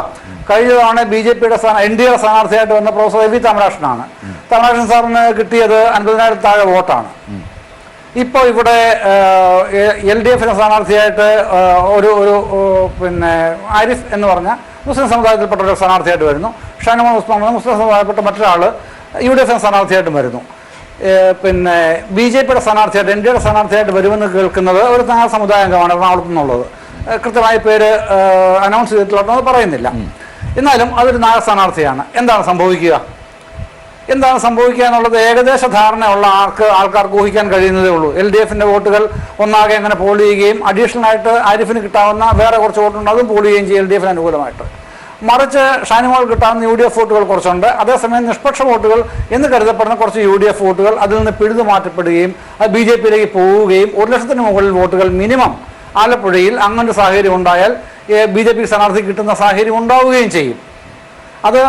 കഴിഞ്ഞ തവണ BJP-യുടെ NDA സ്ഥാനാർത്ഥിയായിട്ട് വന്ന പ്രൊഫസർ AV തമരാശനാണ്. തമരാശൻ സാറിന് കിട്ടിയത് 50,000 താഴെ വോട്ടാണ്. ഇപ്പോൾ ഇവിടെ LDF-നെ സ്ഥാനാർത്ഥിയായിട്ട് ഒരു പിന്നെ ആരിഫ് എന്ന് പറഞ്ഞ മുസ്ലിം സമുദായത്തിൽപ്പെട്ട ഒരു സ്ഥാനാർത്ഥിയായിട്ട് വരുന്നു. ഷാനിമോൾ ഉസ്മാൻ മുസ്ലിം സമുദായത്തിൽപ്പെട്ട മറ്റൊരാൾ UDF സ്ഥാനാർത്ഥിയായിട്ടും വരുന്നു. പിന്നെ BJP-യുടെ സ്ഥാനാർത്ഥിയായിട്ട് NDA-യുടെ സ്ഥാനാർത്ഥിയായിട്ട് വരുമെന്ന് കേൾക്കുന്നത് ഒരു നായർ സമുദായ അംഗമാണ് എറണാകുളത്ത് നിന്നുള്ളത്. കൃത്യമായ പേര് അനൗൺസ് ചെയ്തിട്ടുള്ളതെന്ന് പറയുന്നില്ല. എന്നാലും അതൊരു നായർ സ്ഥാനാർത്ഥിയാണ്. എന്താണ് സംഭവിക്കുക? എന്താണ് സംഭവിക്കുക എന്നുള്ളത് ഏകദേശ ധാരണയുള്ള ആൾക്കാർക്ക് ഊഹിക്കാൻ കഴിയുന്നതേ ഉള്ളൂ. LDFന്റെ വോട്ടുകൾ ഒന്നാകെ അങ്ങനെ പോൾ ചെയ്യുകയും അഡീഷണൽ ആയിട്ട് ആരിഫിന് കിട്ടാവുന്ന വേറെ കുറച്ച് വോട്ടുണ്ട് അതും പോൾ ചെയ്യുകയും ചെയ്യും LDFന് അനുകൂലമായിട്ട്. മറിച്ച് ഷാനിമോൾ കിട്ടാവുന്ന UDF വോട്ടുകൾ കുറച്ചുണ്ട്. അതേസമയം നിഷ്പക്ഷ വോട്ടുകൾ എന്ന് കരുതപ്പെടുന്ന കുറച്ച് UDF വോട്ടുകൾ അതിൽ നിന്ന് പിഴുതു മാറ്റപ്പെടുകയും അത് BJPയിലേക്ക് പോവുകയും 1,00,000 മുകളിൽ വോട്ടുകൾ മിനിമം ആലപ്പുഴയിൽ അങ്ങനെ ഒരു സാഹചര്യം ഉണ്ടായാൽ BJP സ്ഥാനാർത്ഥി കിട്ടുന്ന സാഹചര്യം ഉണ്ടാവുകയും ചെയ്യും. അത്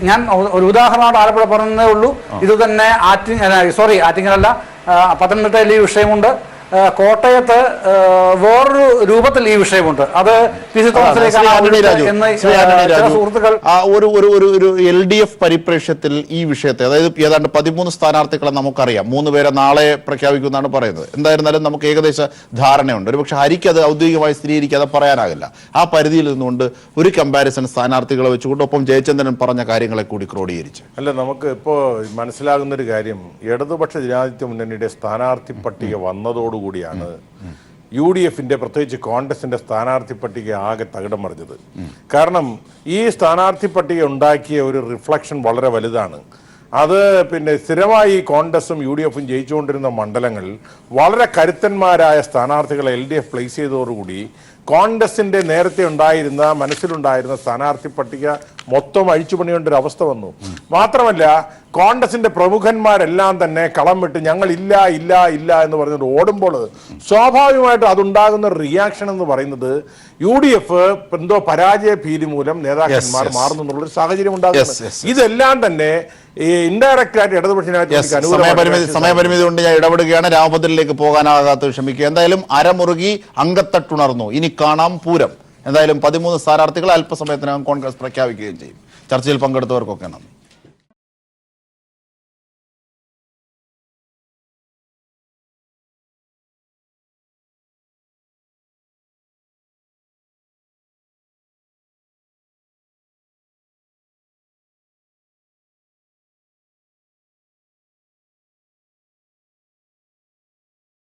ഞാൻ ഒരു ഉദാഹരണമായിട്ട് ആലപ്പുഴ പറഞ്ഞതേ ഉള്ളൂ. ഇത് തന്നെ ആറ്റിങ്ങലല്ല, പത്തനംതിട്ടയിൽ ഈ വിഷയമുണ്ട്. കോട്ടയത്ത് വേറൊരു രൂപത്തിൽ ഈ വിഷയമുണ്ട്. അത് PC സുഹൃത്തുക്കൾ ഒരു LDF പരിപ്രേക്ഷ്യത്തിൽ ഈ വിഷയത്തെ, അതായത് ഏതാണ്ട് 13 സ്ഥാനാർത്ഥികളെ നമുക്കറിയാം. 3 പേരെ നാളെ പ്രഖ്യാപിക്കുമെന്നാണ് പറയുന്നത്. എന്തായിരുന്നാലും നമുക്ക് ഏകദേശ ധാരണയുണ്ട്. ഒരുപക്ഷെ ഹരിക്ക് അത് ഔദ്യോഗികമായി സ്ഥിരീകരിക്കാതെ പറയാനാകില്ല. ആ പരിധിയിൽ നിന്നുകൊണ്ട് ഒരു കമ്പാരിസൺ സ്ഥാനാർത്ഥികളെ വെച്ചുകൊണ്ട് ഒപ്പം ജയചന്ദ്രൻ പറഞ്ഞ കാര്യങ്ങളെ കൂടി ക്രോഡീകരിച്ച് നമുക്ക് ഇപ്പോൾ മനസ്സിലാകുന്ന ഒരു കാര്യം, ഇടതുപക്ഷ ജനാധിപത്യ മുന്നണിയുടെ സ്ഥാനാർത്ഥി പട്ടിക വന്നതോടുകൂടിയാണ് UDFന്റെ പ്രത്യേകിച്ച് കോൺഗ്രസിന്റെ സ്ഥാനാർത്ഥി പട്ടിക ആകെ തകിടം മറിഞ്ഞത്. കാരണം ഈ സ്ഥാനാർത്ഥി പട്ടിക ഉണ്ടാക്കിയ ഒരു റിഫ്ലക്ഷൻ വളരെ വലുതാണ്. അത് സ്ഥിരമായി കോൺഗ്രസും UDFും ജയിച്ചുകൊണ്ടിരുന്ന മണ്ഡലങ്ങൾ വളരെ കരുത്തന്മാരായ സ്ഥാനാർത്ഥികളെ LDF പ്ലേസ് ചെയ്തതോടുകൂടി കോൺഗ്രസിന്റെ നേരത്തെ ഉണ്ടായിരുന്ന മനസ്സിലുണ്ടായിരുന്ന സ്ഥാനാർത്ഥി പട്ടിക മൊത്തം അഴിച്ചുപണിയേണ്ട ഒരു അവസ്ഥ വന്നു. മാത്രമല്ല കോൺഗ്രസിന്റെ പ്രമുഖന്മാരെല്ലാം തന്നെ കളം വിട്ട് ഞങ്ങൾ ഇല്ല ഇല്ല ഇല്ല എന്ന് പറഞ്ഞിട്ട് ഓടുമ്പോൾ സ്വാഭാവികമായിട്ടും അതുണ്ടാകുന്ന റിയാക്ഷൻ എന്ന് പറയുന്നത് UDF എന്തോ പരാജയ ഭീതി മൂലം നേതാക്കന്മാർ മാറുന്നു എന്നുള്ളൊരു സാഹചര്യം ഉണ്ടാകുന്നത്. ഇതെല്ലാം തന്നെ ഇൻഡയറക്റ്റ് ആയിട്ട് ഇടതുപക്ഷ സമയപരിമിതി കൊണ്ട് ഞാൻ ഇടപെടുകയാണ്. രാമഭദ്രനിലേക്ക് പോകാനാകാത്ത ക്ഷമിക്കുക. എന്തായാലും അരമുറുകി അങ്കത്തട്ടുണർന്നു. ഇനി കാണാം പൂരം. എന്തായാലും 13 സ്ഥാനാർത്ഥികളെ അല്പസമയത്തിനകം കോൺഗ്രസ് പ്രഖ്യാപിക്കുകയും ചെയ്യും. ചർച്ചയിൽ പങ്കെടുത്തവർക്കൊക്കെ നന്ദി.